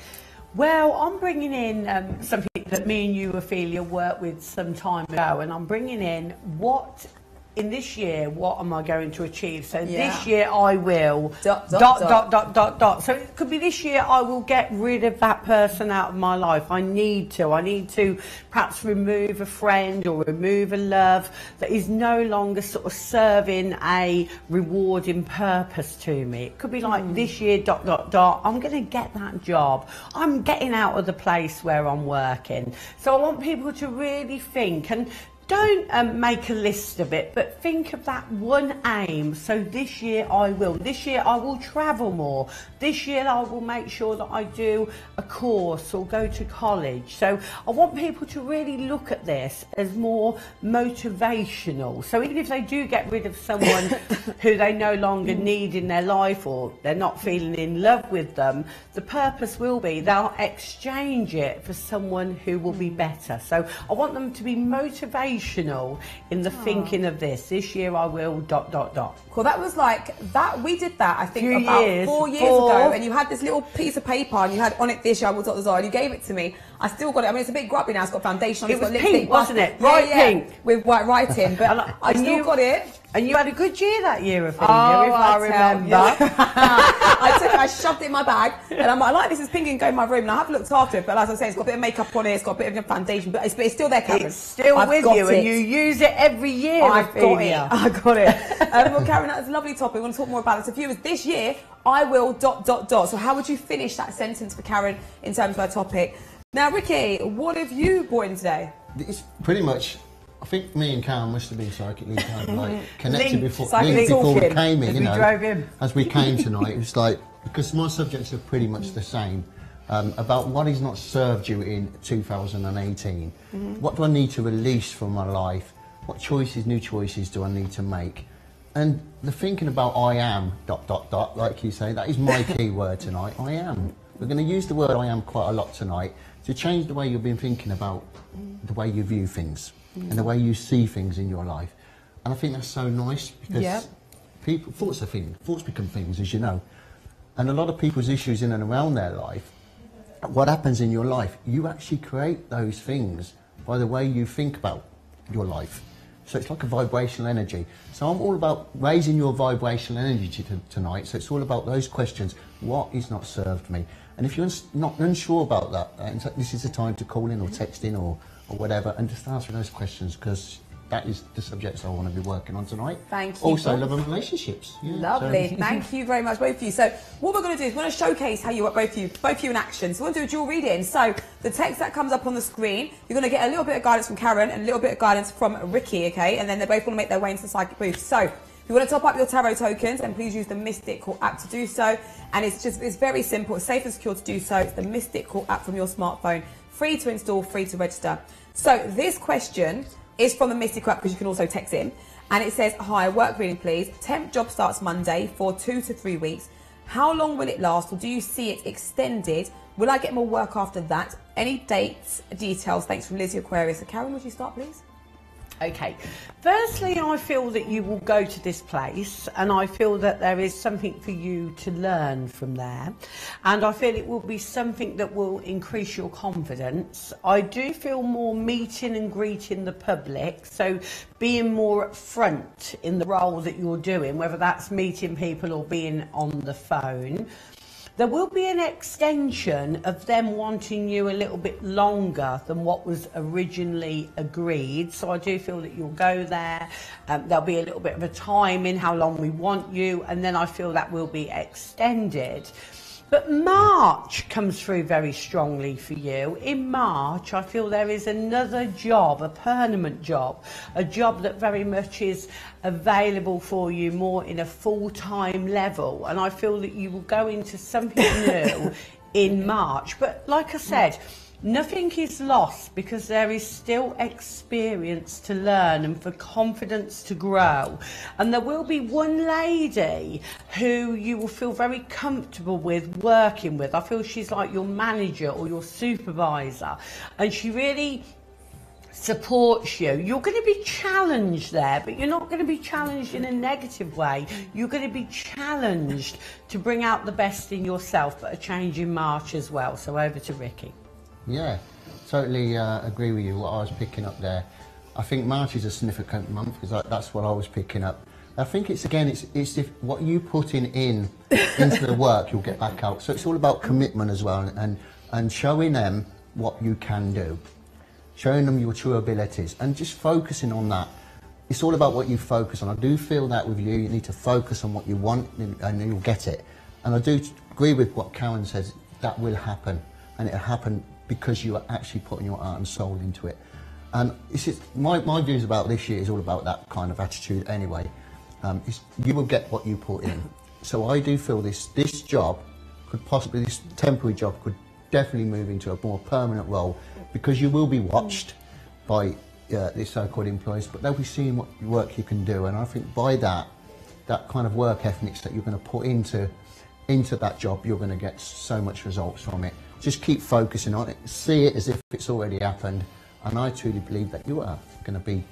Well, I'm bringing in something that me and you, Ophelia, worked with some time ago, and I'm bringing in what am I going to achieve? So this year I will ... So it could be this year I will get rid of that person out of my life. I need to perhaps remove a friend or remove a love that is no longer sort of serving a rewarding purpose to me. It could be like this year ... I'm going to get that job. I'm getting out of the place where I'm working. So I want people to really think and don't make a list of it, but think of that one aim. So this year I will travel more. This year I will make sure that I do a course or go to college. So I want people to really look at this as more motivational. So even if they do get rid of someone who they no longer need in their life or they're not feeling in love with them, the purpose will be they'll exchange it for someone who will be better. So I want them to be motivated in the thinking of this year I will ... Cool. That was like that. We did that, I think, about 4 years ago. And you had this little piece of paper and you had on it this year I will ... and you gave it to me. I still got it. I mean, it's a bit grubby now. It's got foundation on it. It was pink, wasn't it? Bright pink. With white writing. But I still got it. And you had a good year that year, Ophelia, if I remember. I shoved it in my bag, and I'm like, I like this. It's pink and go in my room. And I have looked after it, but as I say, it's got a bit of makeup on it. It's got a bit of foundation, but it's still there, Karen. It's still with you, and you use it every year. I got it. Well, Karen, that's a lovely topic. We want to talk more about it. So, viewers, this year I will ... So, how would you finish that sentence for Karen in terms of our topic? Now, Ricky, what have you brought in today? It's pretty much. I think me and Karen must have been psychically kind of like connected before we came in, you know. As we came tonight, it was like, because my subjects are pretty much the same, about what is not served you in 2018. What do I need to release from my life? What new choices do I need to make? And the thinking about I am ... like you say, that is my key word tonight. I am. We're going to use the word I am quite a lot tonight to change the way you've been thinking about the way you view things. And the way you see things in your life. And I think that's so nice because thoughts become things, as you know. And a lot of people's issues in and around their life, what happens in your life, you actually create those things by the way you think about your life. So it's like a vibrational energy. So I'm all about raising your vibrational energy tonight. So it's all about those questions. What is not served me? And if you're not unsure about that, this is the time to call in or text in or whatever, and just answer those questions, because that is the subjects I want to be working on tonight. Thank you. Also, love and relationships. Yeah, lovely. So. Thank you very much, both of you. So what we're going to do is we're going to showcase how you work, both of you in action. So we're going to do a dual reading. So the text that comes up on the screen, you're going to get a little bit of guidance from Karen and a little bit of guidance from Ricky, okay? And then they're both going to make their way into the psychic booth. So if you want to top up your tarot tokens, then please use the Mystic Call app to do so. And it's very simple. It's safe and secure to do so. It's the Mystic Call app from your smartphone. free to install, free to register. So this question is from the Mystical app, because you can also text in. And it says, hi, work reading please. Temp job starts Monday for 2 to 3 weeks. How long will it last, or do you see it extended? Will I get more work after that? Any dates, details? Thanks from Lizzie Aquarius. So Karen, would you start please? Okay, firstly, I feel that you will go to this place, and I feel that there is something for you to learn from there, and I feel it will be something that will increase your confidence. I do feel more meeting and greeting the public, so being more up front in the role that you're doing, whether that's meeting people or being on the phone. There will be an extension of them wanting you a little bit longer than what was originally agreed. So I do feel that you'll go there. There'll be a little bit of a time in how long we want you, and then I feel that will be extended. But March comes through very strongly for you. In March, I feel there is another job, a permanent job, a job that very much is available for you more in a full-time level. And I feel that you will go into something new in March. But like I said, nothing is lost, because there is still experience to learn and for confidence to grow. And there will be one lady who you will feel very comfortable with working with. I feel she's like your manager or your supervisor, and she really supports you. You're going to be challenged there, but you're not going to be challenged in a negative way. You're going to be challenged to bring out the best in yourself, but a change in March as well. So over to Ricky. Yeah, totally agree with you, what I was picking up there. I think March is a significant month, because that's what I was picking up. I think it's if what you put into the work, you'll get back out. So it's all about commitment as well, and showing them what you can do, showing them your true abilities, and just focusing on that. It's all about what you focus on. I do feel that with you need to focus on what you want, and you'll get it. And I do agree with what Karen says, that will happen, and it'll happen because you are actually putting your heart and soul into it. And it's just, my views about this year is all about that kind of attitude anyway. You will get what you put in. So I do feel this job could possibly, this temporary job could definitely move into a more permanent role, because you will be watched by the so-called employees, but they'll be seeing what work you can do. And I think by that kind of work ethics that you're going to put into that job, you're going to get so much results from it. Just keep focusing on it, see it as if it's already happened, and I truly believe that you are going to be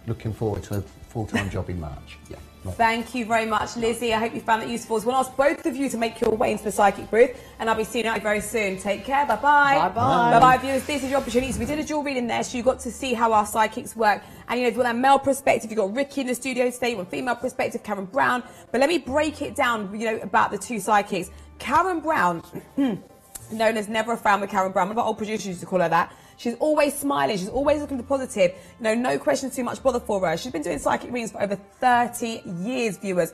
looking forward to a full-time job in March. Yeah. Right. Thank you very much, Lizzie. I hope you found that useful. I want to ask both of you to make your way into the psychic booth, and I'll be seeing you very soon. Take care. Bye-bye. Bye-bye. Bye-bye, viewers. This is your opportunity. So we did a dual reading there, so you got to see how our psychics work. And, if you want that male perspective, you've got Ricky in the studio today. You want female perspective, Karen Brown. But let me break it down, about the two psychics. Karen Brown, known as Never a Frown with Karen Brown. One of our old producers used to call her that. She's always smiling. She's always looking for positive. No questions too much bother for her. She's been doing psychic readings for over 30 years, viewers.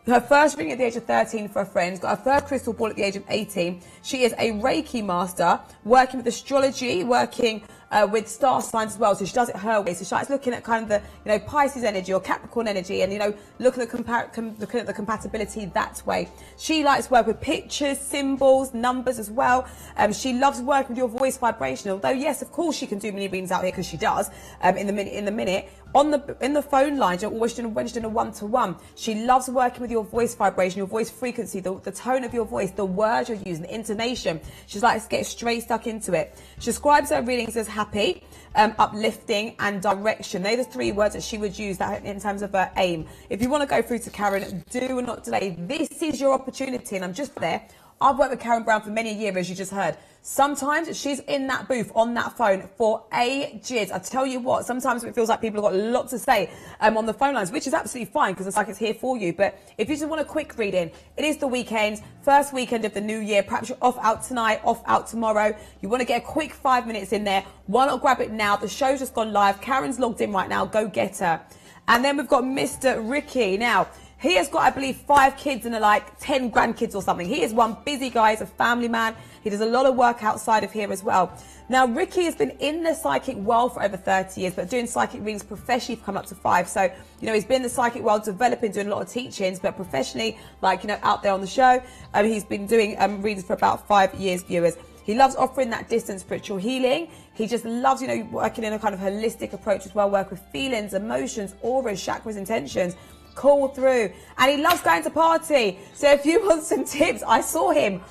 Her first reading at the age of 13 for a friend, got her first crystal ball at the age of 18. She is a Reiki master, working with astrology, working with star signs as well. So she does it her way. So she starts looking at kind of the, Pisces energy or Capricorn energy, and, looking at the compatibility that way. She likes to work with pictures, symbols, numbers as well. She loves working with your voice vibration. Although, yes, of course, she can do mini readings out here, because she does in the minute. In the phone line, when she's doing a one-to-one, she loves working with your voice vibration, your voice frequency, the tone of your voice, the words you're using, the intonation. She's like to get straight stuck into it. She describes her readings as happy, uplifting, and direction. They're the three words that she would use that in terms of her aim. If you want to go through to Karen, do not delay. This is your opportunity, and I'm just there. I've worked with Karen Brown for many years, as you just heard. Sometimes she's in that booth on that phone for ages. I tell you what, sometimes it feels like people have got a lot to say on the phone lines, which is absolutely fine, because it's like it's here for you. But if you just want a quick reading, it is the weekend, first weekend of the new year. Perhaps you're off out tonight, off out tomorrow. You want to get a quick 5 minutes in there. Why not grab it now? The show's just gone live. Karen's logged in right now. Go get her. And then we've got Mr. Ricky. Now, he has got, I believe, 5 kids and 10 grandkids or something. He is one busy guy. He's a family man. He does a lot of work outside of here as well. Now, Ricky has been in the psychic world for over 30 years, but doing psychic readings professionally for coming up to 5. So, he's been in the psychic world developing, doing a lot of teachings, but professionally, out there on the show, he's been doing readings for about 5 years, viewers. He loves offering that distant spiritual healing. He just loves, you know, working in a kind of holistic approach as well, work with feelings, emotions, auras, chakras, intentions. Call through. And he loves going to party. So if you want some tips, I saw him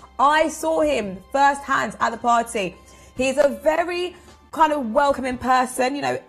firsthand at the party. He's a very kind of welcoming person. You know,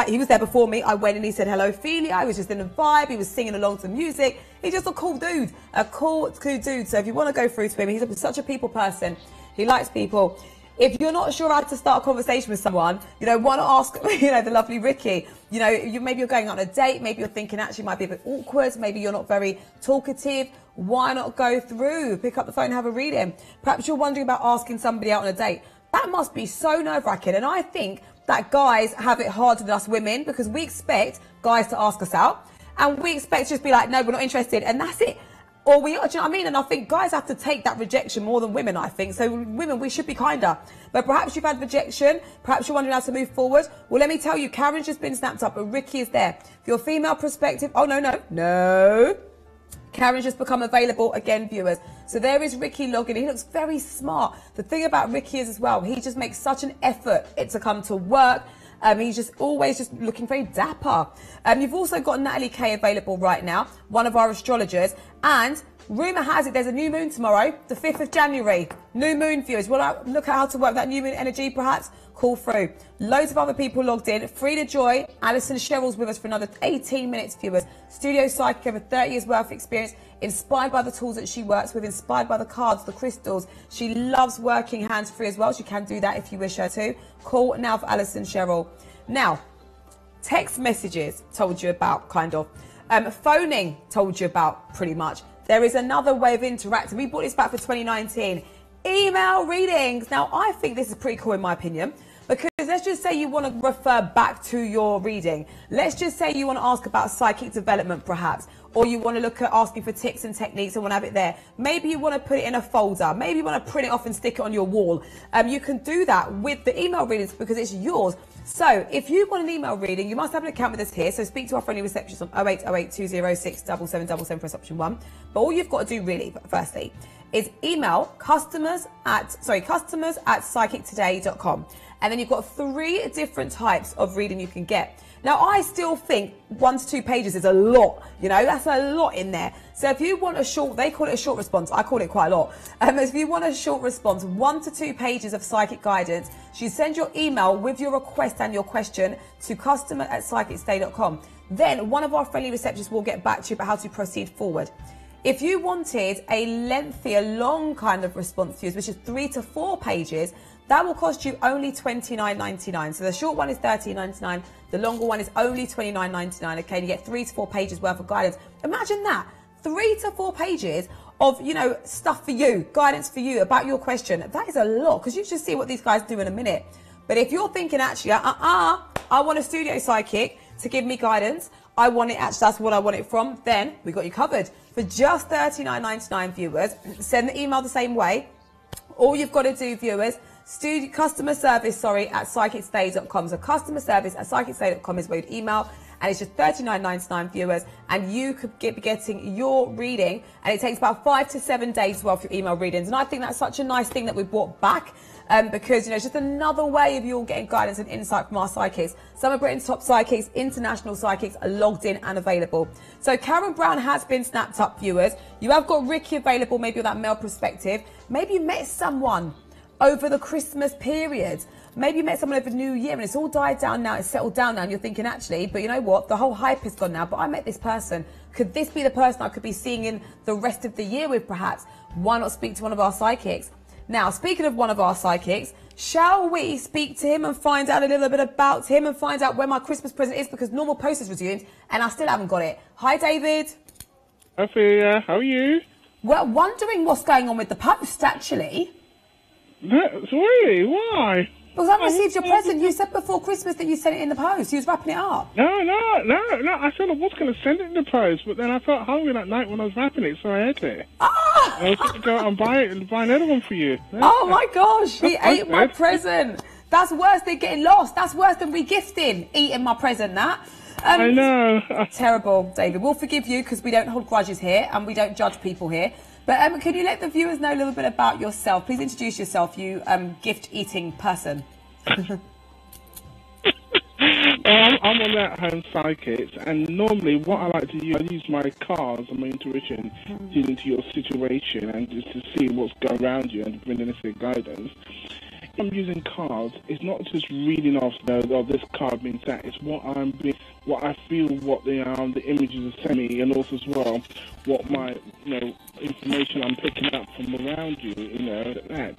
he was there before me. I went and he said, hello, Ophelia. I was just in the vibe. He was singing along to the music. He's just a cool dude, a cool dude. So if you want to go through to him, he's such a people person. He likes people. If you're not sure how to start a conversation with someone, you know, want to ask, you know, the lovely Ricky, you know, maybe you're going on a date, maybe you're thinking actually might be a bit awkward, maybe you're not very talkative, why not go through, pick up the phone and have a reading? Perhaps you're wondering about asking somebody out on a date. That must be so nerve-wracking, and I think that guys have it harder than us women because we expect guys to ask us out, and we expect to just be like, no, we're not interested, and that's it. Or we, do you know what I mean? And I think guys have to take that rejection more than women, I think. So women, we should be kinder. But perhaps you've had rejection. Perhaps you're wondering how to move forward. Well, let me tell you, Karen's just been snapped up, but Ricky is there. For your female perspective, oh, no. Karen's just become available again, viewers. So there is Ricky logging. He looks very smart. The thing about Ricky is as well, he just makes such an effort to come to work. He's just always just looking very dapper. You've also got Natalie Kay available right now, one of our astrologers. And rumour has it there's a new moon tomorrow, the 5th of January. New moon, viewers. Well, look at how to work that new moon energy, perhaps. Call through. Loads of other people logged in. Frida Joy, Alison Sherrill's with us for another 18 minutes, viewers. Studio psychic, over 30 years worth of experience. Inspired by the tools that she works with, inspired by the cards, the crystals. She loves working hands-free as well. She can do that if you wish her to. Call now for Alison Sherrill. Now, text messages told you about, kind of. Phoning told you about, pretty much. There is another way of interacting. We brought this back for 2019. Email readings. Now, I think this is pretty cool in my opinion. Because let's just say you want to refer back to your reading. Let's just say you want to ask about psychic development, perhaps. Or you want to look at asking for tips and techniques and want to have it there. Maybe you want to put it in a folder. Maybe you want to print it off and stick it on your wall. You can do that with the email readings because it's yours. So if you want an email reading, you must have an account with us here. So speak to our friendly receptionist on 0808 206 7777 press option 1. But all you've got to do really, firstly, is email customers at psychictoday.com. And then you've got 3 different types of reading you can get. Now, I still think 1 to 2 pages is a lot. You know, that's a lot in there. So if you want a short, they call it a short response. I call it quite a lot. If you want a short response, 1 to 2 pages of psychic guidance, you send your email with your request and your question to customer@psychictoday.com. Then one of our friendly receptionists will get back to you about how to proceed forward. If you wanted a lengthier, long kind of response to use, which is 3 to 4 pages, that will cost you only $29.99. So the short one is $13.99. The longer one is only $29.99. Okay, and you get 3 to 4 pages worth of guidance. Imagine that, 3 to 4 pages of, you know, stuff for you, guidance for you about your question. That is a lot because you should see what these guys do in a minute. But if you're thinking actually, I want a studio psychic to give me guidance. I want it, actually, that's what I want it from. Then we got you covered for just $39.99, viewers. Send the email the same way. All you've got to do, viewers, customer service at psychictoday.com. So customer service at psychictoday.com is where you'd email, and it's just $39.99, viewers, and you could be getting your reading, and it takes about 5 to 7 days as well for your email readings. And I think that's such a nice thing that we brought back, because, you know, it's just another way of you all getting guidance and insight from our psychics. Some of Britain's top psychics, international psychics, are logged in and available. So Karen Brown has been snapped up, viewers. You have got Ricky available, maybe with that male perspective. Maybe you met someone over the Christmas period. Maybe you met someone over New Year and it's all died down now, it's settled down now, and you're thinking, actually, but you know what, the whole hype is gone now, but I met this person. Could this be the person I could be seeing in the rest of the year with, perhaps? Why not speak to one of our psychics? Now, speaking of one of our psychics, shall we speak to him and find out a little bit about him and find out where my Christmas present is, because normal post is resumed and I still haven't got it. Hi, David. Hi, Ophelia. How are you? Well, wondering what's going on with the post, actually. That's really? Why? Because I received your present. You said before Christmas that you sent it in the post. You was wrapping it up. No. I said I was going to send it in the post, but then I felt hungry that night when I was wrapping it, so I ate it. Ah! I was going to go out and buy another one for you. Oh, my gosh. He ate my present. That's worse than getting lost. That's worse than regifting, eating my present, that. I know. Terrible, David. We'll forgive you because we don't hold grudges here and we don't judge people here. But can you let the viewers know a little bit about yourself? Please introduce yourself, you gift-eating person. I'm on that home psychics, and normally what I like to use, I use my cards and my intuition into your situation and just to see what's going around you and to bring in a guidance. If I'm using cards, it's not just reading off this card means that. It's what I feel, what the images are sending me, and also as well what my information I'm picking up from around you. That.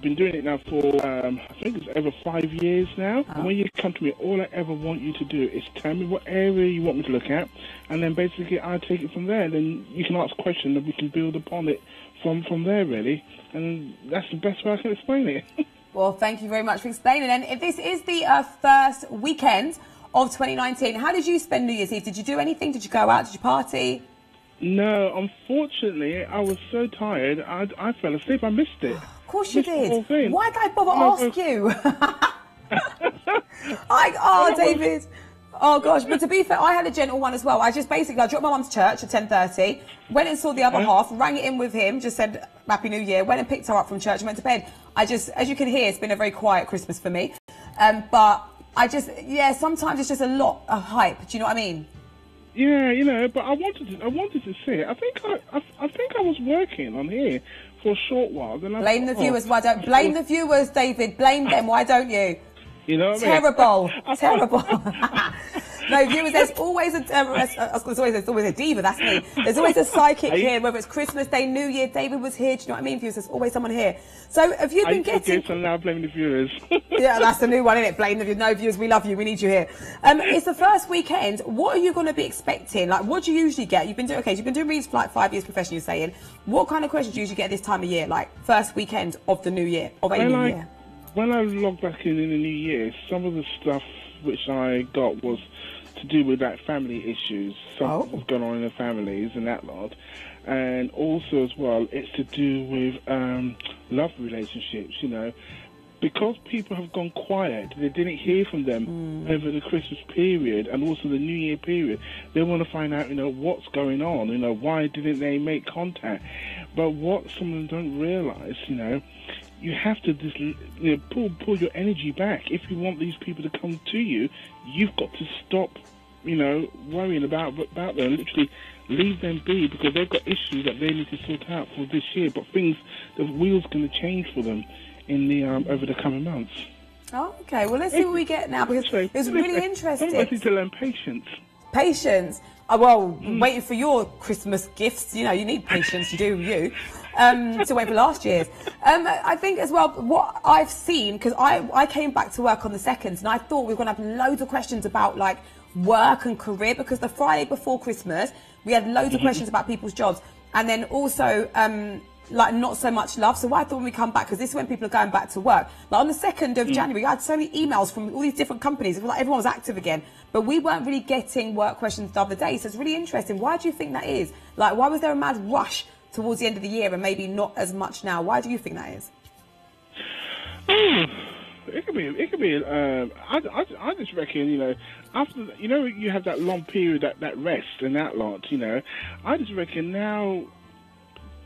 Been doing it now for I think it's over 5 years now. And when you come to me, all I ever want you to do is tell me what area you want me to look at, and then basically I take it from there. Then you can ask questions and we can build upon it from there, really. And that's the best way I can explain it. Well, thank you very much for explaining. And if this is the first weekend of 2019, how did you spend New Year's Eve? Did you do anything? Did you go out? Did you party? No, unfortunately, I was so tired, I fell asleep. I missed it. Of course you did. Why did I bother ask you? David. Oh, gosh. But to be fair, I had a gentle one as well. I dropped my mum to church at 10:30, went and saw the other half, rang it in with him, just said Happy New Year, went and picked her up from church and went to bed. As you can hear, it's been a very quiet Christmas for me. But sometimes it's just a lot of hype. Do you know what I mean? Yeah, but I wanted to see it. I think I was working on here for a short while. Then blame the viewers. Why don't blame the viewers, David? Blame them. Why don't you? You know what terrible, I mean? Terrible. No, viewers, there's always a diva, that's me. There's always a psychic here, whether it's Christmas Day, New Year, David was here, do you know what I mean, viewers? There's always someone here. So have you been getting... Okay, so now blame the viewers. Yeah, that's the new one, isn't it? Blame the viewers. No, viewers, we love you, we need you here. It's the first weekend. What are you going to be expecting? Like, what do you usually get? You've been doing reads for like 5 years professionally, you're saying. What kind of questions do you usually get this time of year, like first weekend of the new year, of a new year? When I logged back in the new year, some of the stuff which I got was to do with like family issues, what's going on in the families and that lot, and also as well, it's to do with love relationships. Because people have gone quiet, they didn't hear from them over the Christmas period and also the New Year period. They want to find out, what's going on. Why didn't they make contact? But what some of them don't realise, you have to just pull your energy back. If you want these people to come to you, you've got to stop, worrying about them. Literally leave them be, because they've got issues that they need to sort out for this year. But the wheel's going to change for them in the over the coming months. Oh, okay. Well, let's see what we get now, because it's really interesting. Somebody to learn patience. Patience. Waiting for your Christmas gifts. You need patience. You do you. To wait for last year's. I think as well, what I've seen, because I came back to work on the 2nd, and I thought we were going to have loads of questions about like work and career, because the Friday before Christmas we had loads of questions about people's jobs, and then also like not so much love. So I thought when we come back, because this is when people are going back to work, like on the 2nd of January, I had so many emails from all these different companies. It was like everyone was active again, but we weren't really getting work questions the other day. So it's really interesting. Why do you think that is? Like, why was there a mad rush towards the end of the year and maybe not as much now? Why do you think that is? It could be. I just reckon, after you have that long period, that rest and that lot. I just reckon now,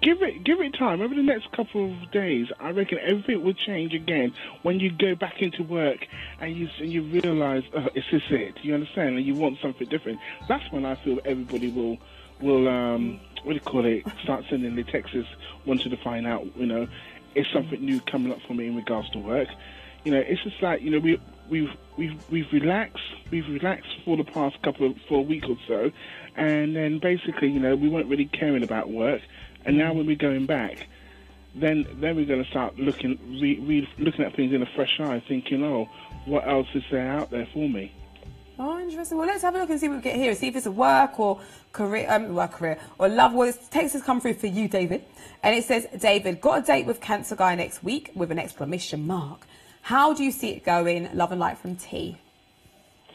give it time. Over the next couple of days, I reckon everything will change again when you go back into work and you realise, it's just it. You understand? And you want something different. That's when I feel everybody will what do you call it? Start sending the texts wanting to find out, is something new coming up for me in regards to work. It's just like, we've relaxed for the past for a week or so, and then basically, we weren't really caring about work, and now when we're going back, then we're going to start looking at things in a fresh eye, thinking, what else is there out there for me? Oh, interesting. Well, let's have a look and see what we get here. See if it's a work or career, or love. Well, this text has come through for you, David. And it says, David, got a date with Cancer Guy next week with an exclamation mark. How do you see it going? Love and light from T.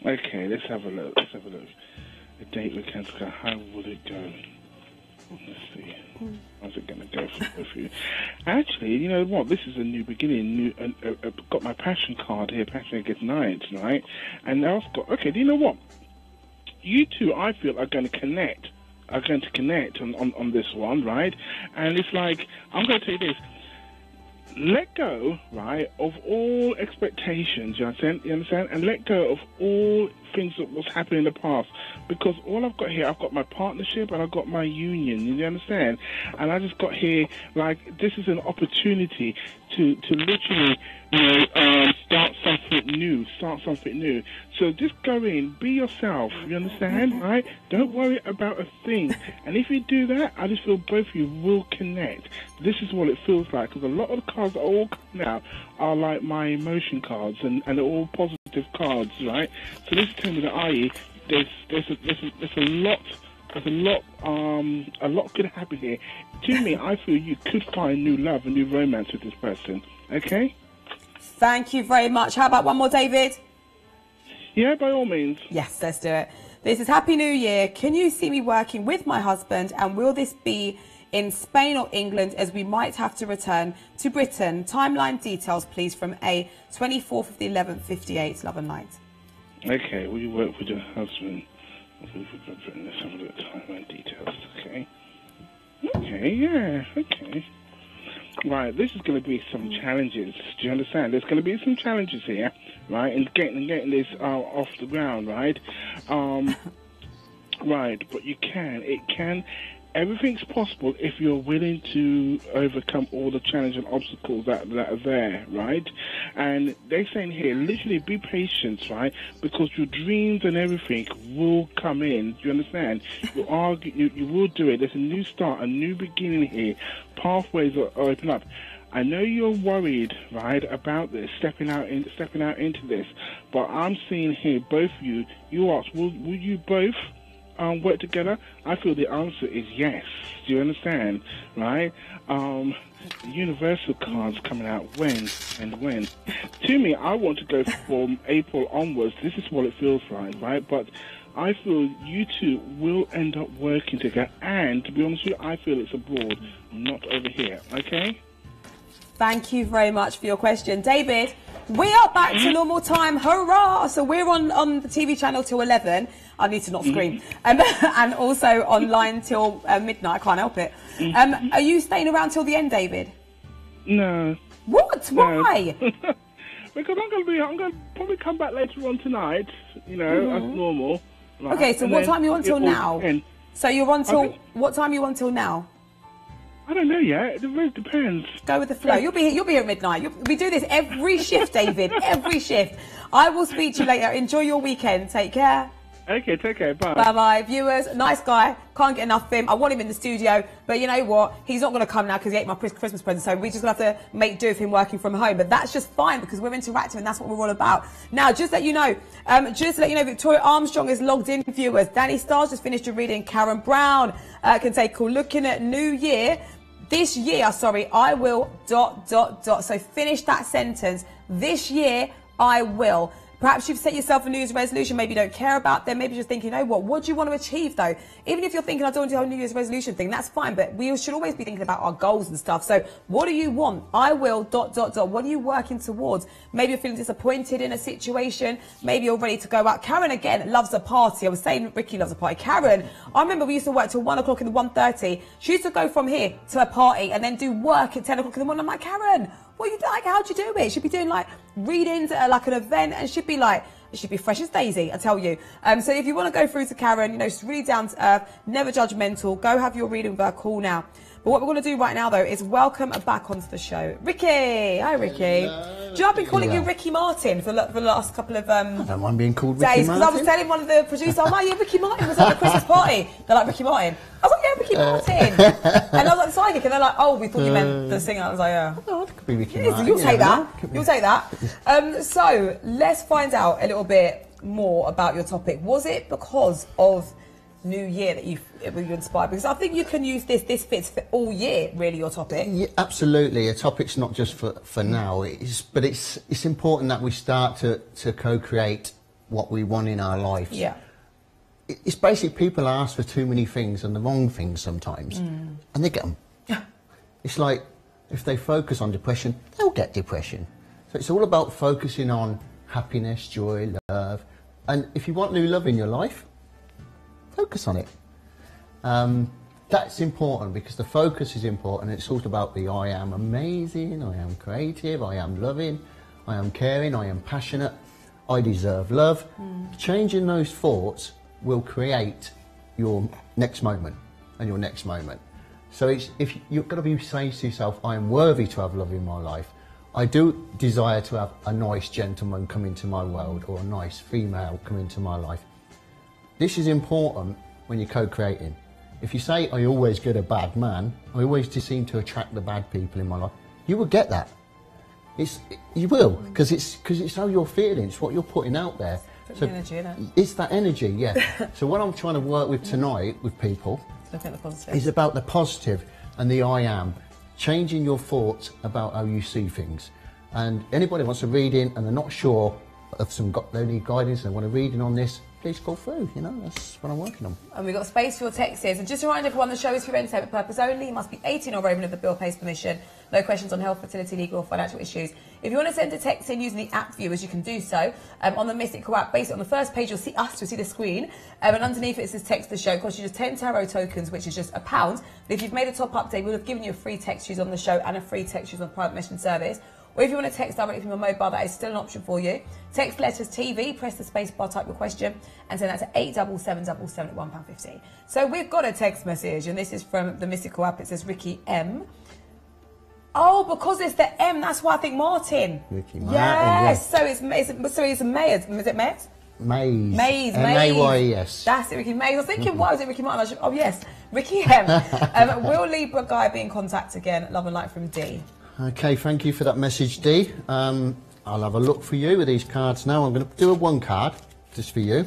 Okay, let's have a look. A date with Cancer Guy. How will it go? Let's see. How's it going to go for you? Actually, you know what? This is a new beginning. I've got my passion card here. Passion gets 9 tonight. And now I've got... Okay, do you know what? You two, I feel, are going to connect are going to connect on this one, right? And it's like, I'm going to tell you this. Let go, right, of all expectations, you understand? And let go of all things that was happening in the past. Because all I've got here, I've got my partnership and I've got my union, you understand? And I just got here, like, this is an opportunity to literally, start something new. So just go in, be yourself, you understand, right? Don't worry about a thing. And if you do that, I just feel both of you will connect. This is what it feels like, because a lot of the cards that are all coming out are like my emotion cards, and they're all positive cards, right? So this is telling me that, i.e., there's a lot could happen here. To me, I feel you could find new love and new romance with this person. Okay? Thank you very much. How about one more, David? Yeah, by all means. Yes, let's do it. This is Happy New Year. Can you see me working with my husband, and will this be in Spain or England, as we might have to return to Britain? Timeline details, please, from A, 24th of the 11th, 58. Love and light. Okay, will you work with your husband? Let's have a look at timeline details, okay? Okay, yeah, okay. Right, this is going to be some challenges. Do you understand? There's going to be some challenges here, right? And getting this off the ground, right? Right, but everything's possible if you're willing to overcome all the challenges and obstacles that are there, right? And they're saying here, literally be patient, right? Because your dreams and everything will come in. Do you understand? You will do it. There's a new start, a new beginning here. Pathways are open up. I know you're worried, right, about this, stepping out into this, but I'm seeing here both of you. You ask, will you both work together? I feel the answer is yes. Do you understand? Right? The universal cards coming out when. To me, I want to go from April onwards. This is what it feels like, right? But I feel you two will end up working together. And to be honest with you, I feel it's abroad, not over here. Okay? Thank you very much for your question. David, we are back to normal time. Hurrah! So we're on the TV channel till 11. I need to not scream. And also online till midnight. I can't help it. Are you staying around till the end, David? No. What? No. Why? Because I'm going to probably come back later on tonight, as normal. Right? Okay, so what time are you on till now? So you're on till, what time are you on till now? I don't know yet. It really depends. Go with the flow. You'll be here at midnight. We do this every shift, David. Every shift. I will speak to you later. Enjoy your weekend. Take care. Okay, take care. Bye. Bye-bye. Viewers, nice guy. Can't get enough of him. I want him in the studio, but you know what? He's not going to come now because he ate my Christmas present, so we're just going to have to make do with him working from home. But that's just fine because we're interactive and that's what we're all about. Now, just to let you know, Victoria Armstrong is logged in, viewers. Danny Stars just finished a reading. Karen Brown can say, cool. Looking at New Year. This year, I will ... So finish that sentence. This year, I will. Perhaps you've set yourself a New Year's resolution, maybe you don't care about them, maybe you're just thinking, you know what do you want to achieve though? Even if you're thinking, I don't want to do a New Year's resolution thing, that's fine, but we should always be thinking about our goals and stuff. So what do you want? I will ... What are you working towards? Maybe you're feeling disappointed in a situation, maybe you're ready to go out. Karen, again, loves a party. I was saying Ricky loves a party. Karen, I remember we used to work till 1 o'clock in the 1:30. She used to go from here to a party and then do work at 10 o'clock in the morning. I'm like, Karen, what you like? How'd you do it? She'd be doing like readings at like an event, and she'd be like, she'd be fresh as Daisy, I tell you. So if you want to go through to Karen, she's really down to earth, never judgmental. Go have your reading with her. Call now. But what we're going to do right now, though, is welcome back onto the show, Ricky. Hi, Ricky. Do you know I've been calling you Ricky Martin for the last couple of I don't mind being called Ricky days, Martin. because I was telling one of the producers, I'm like, yeah, Ricky Martin was at the Christmas party. They're like, Ricky Martin. I was like, yeah, Ricky Martin. And I was like, the psychic, and they're like, oh, we thought you meant the singer. I was like, yeah. Oh, it could be Ricky Martin. You'll take that. You'll take that. So let's find out a little bit more about your topic. Was it because of New Year that you were inspired? Because I think you can use this fits for all year, really, your topic. Yeah, absolutely. A topic's not just for now, but it's important that we start to co-create what we want in our lives. Yeah. It's basically people ask for too many things and the wrong things sometimes, and they get them. It's like if they focus on depression, they'll get depression. So it's all about focusing on happiness, joy, love. And if you want new love in your life, focus on it. That's important because the focus is important. It's all about the I am amazing, I am creative, I am loving, I am caring, I am passionate, I deserve love. Changing those thoughts will create your next moment and your next moment. So if you've got to be saying to yourself, I am worthy to have love in my life. I do desire to have a nice gentleman come into my world or a nice female come into my life. This is important when you're co-creating. If you say, I always get a bad man, I always just seem to attract the bad people in my life, you will get that. You will, because it's how you're feeling, it's what you're putting out there. So energy, isn't it? It's that energy, yeah. So what I'm trying to work with tonight with people Look at the positive. is about the positive and the I am. Changing your thoughts about how you see things. And anybody wants a reading and they're not sure of they need guidance and they want a reading on this, please call through, you know, that's what I'm working on. And we've got space for your texts. And just to remind everyone, the show is for entertainment purpose only. You must be 18 or over if the bill pays permission. No questions on health, fertility, legal or financial issues. If you want to send a text in using the app viewers, you can do so. On the Mystical app, basically on the first page, you'll see us, you'll see the screen. And underneath it says text the show. It costs you just 10 tarot tokens, which is just £1. But if you've made a top-up day, we'll have given you a free text use on the show and a free text use on private messaging service. Or if you want to text directly from your mobile, that is still an option for you. Text letters TV, press the space bar, type your question, and send that to 87777 at £1.50. So we've got a text message, and this is from the Mystical app. It says Ricky M. Oh, because it's the M, that's why I think Martin. Ricky Martin, yes. So it's Mays. Is it Mays? Mays. Mays. That's it, Ricky Mays. I was thinking, why was it Ricky Martin? Oh, yes, Ricky M. Will Libra guy be in contact again? Love and light from D. Okay, thank you for that message, Dee. I'll have a look for you with these cards now. I'm going to do a one card just for you.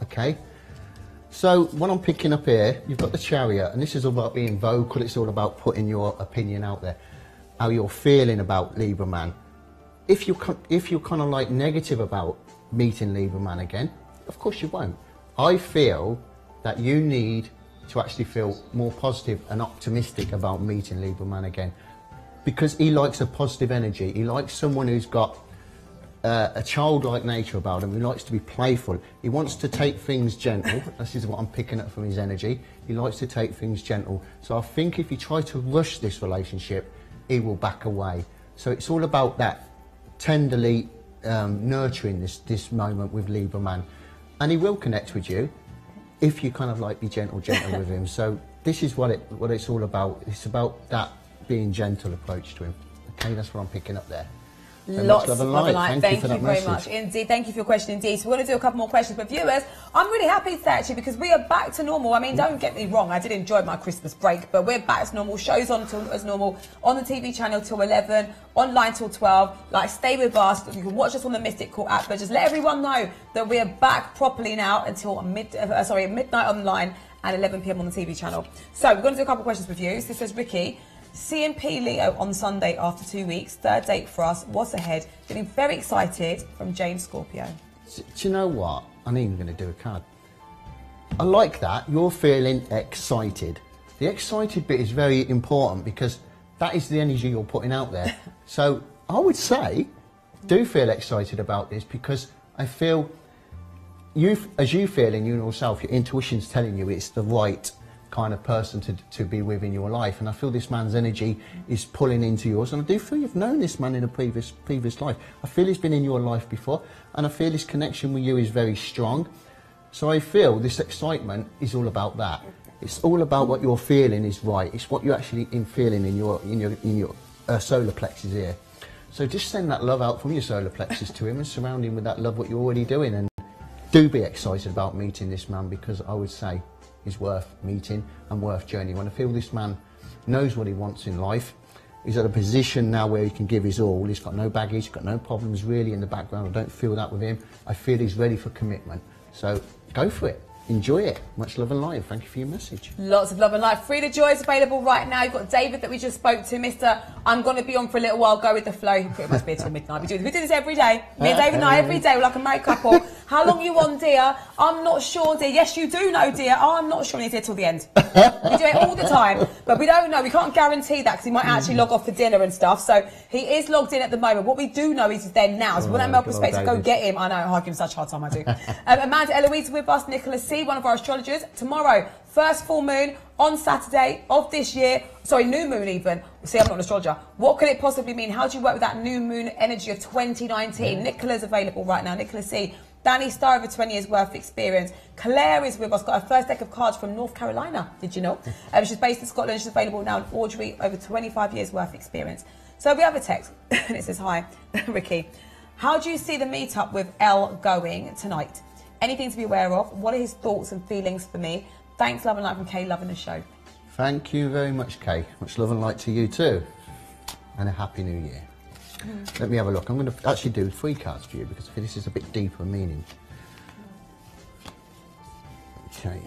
Okay. So what I'm picking up here, you've got the Chariot, and this is all about being vocal. It's all about putting your opinion out there, how you're feeling about Libra man. If you're kind of like negative about meeting Libra man again, of course you won't. I feel that you need to actually feel more positive and optimistic about meeting Libra man again. Because he likes a positive energy. He likes someone who's got a childlike nature about him. He likes to be playful. He wants to take things gentle. This is what I'm picking up from his energy. He likes to take things gentle. So I think if you try to rush this relationship, he will back away. So it's all about that tenderly nurturing this moment with Libra man. And he will connect with you if you kind of like be gentle with him. So this is what it's all about. It's about that being gentle approach to him. Okay, that's what I'm picking up there. So Lots of love and light. Thank you very much indeed. Thank you for your question indeed. So we're going to do a couple more questions. But viewers, I'm really happy today actually because we are back to normal. I mean, don't get me wrong, I did enjoy my Christmas break, but we're back to normal. Shows on as normal, on the TV channel till 11, online till 12. Like, stay with us. You can watch us on the Mystical app, but just let everyone know that we are back properly now until midnight online and 11 p.m. on the TV channel. So we're going to do a couple of questions with you. So this says, Ricky, CMP Leo on Sunday after 2 weeks. Third date for us. What's ahead? Getting very excited from Jane Scorpio. Do you know what? I'm even going to do a card. I like that. You're feeling excited. The excited bit is very important because that is the energy you're putting out there. So I would say do feel excited about this because I feel as you feel in yourself, your intuition's telling you it's the right kind of person to be with in your life, and I feel this man's energy is pulling into yours, and I do feel you've known this man in a previous life. I feel he's been in your life before, and I feel his connection with you is very strong. So I feel this excitement is all about that. It's all about what you're feeling is right. It's what you're actually feeling in your solar plexus here. So just send that love out from your solar plexus to him and surround him with that love, what you're already doing, and do be excited about meeting this man because I would say is worth meeting and worth journeying. When I feel this man knows what he wants in life, he's at a position now where he can give his all. He's got no baggage, he's got no problems really in the background. I don't feel that with him. I feel he's ready for commitment. So go for it. Enjoy it. Much love and light. Thank you for your message. Lots of love and light. Free to Joy is available right now. You've got David that we just spoke to. Mr. I'm going to be on for a little while. Go with the flow. He pretty much be until midnight. We do this every day. Me and David and I every day. We're like a married couple. How long you on, dear? I'm not sure, dear. Yes, you do know, dear. I'm not sure he's here till the end. We do it all the time, but we don't know. We can't guarantee that because he might actually log off for dinner and stuff. So he is logged in at the moment. What we do know is he's there now. So when I'm perspective, go get him. I know, I give him such a hard time, I do. Amanda Eloise with us, Nicholas C. Ricky, one of our astrologers. Tomorrow, first full moon on Saturday of this year. Sorry, new moon even. See, I'm not an astrologer. What could it possibly mean? How do you work with that new moon energy of 2019? Nicola's available right now. Nicola C. Danny Starr, over 20 years worth of experience. Claire is with us, got her first deck of cards from North Carolina. Did you know? She's based in Scotland. She's available now. Audrey, over 25 years worth of experience. So we have a text, and it says, hi, Ricky. How do you see the meetup with Elle going tonight? Anything to be aware of? What are his thoughts and feelings for me? Thanks, love and light from Kay, loving the show. Thank you very much, Kay. Much love and light to you too. And a happy new year. Let me have a look. I'm going to actually do 3 cards for you because I think this is a bit deeper meaning. Okay.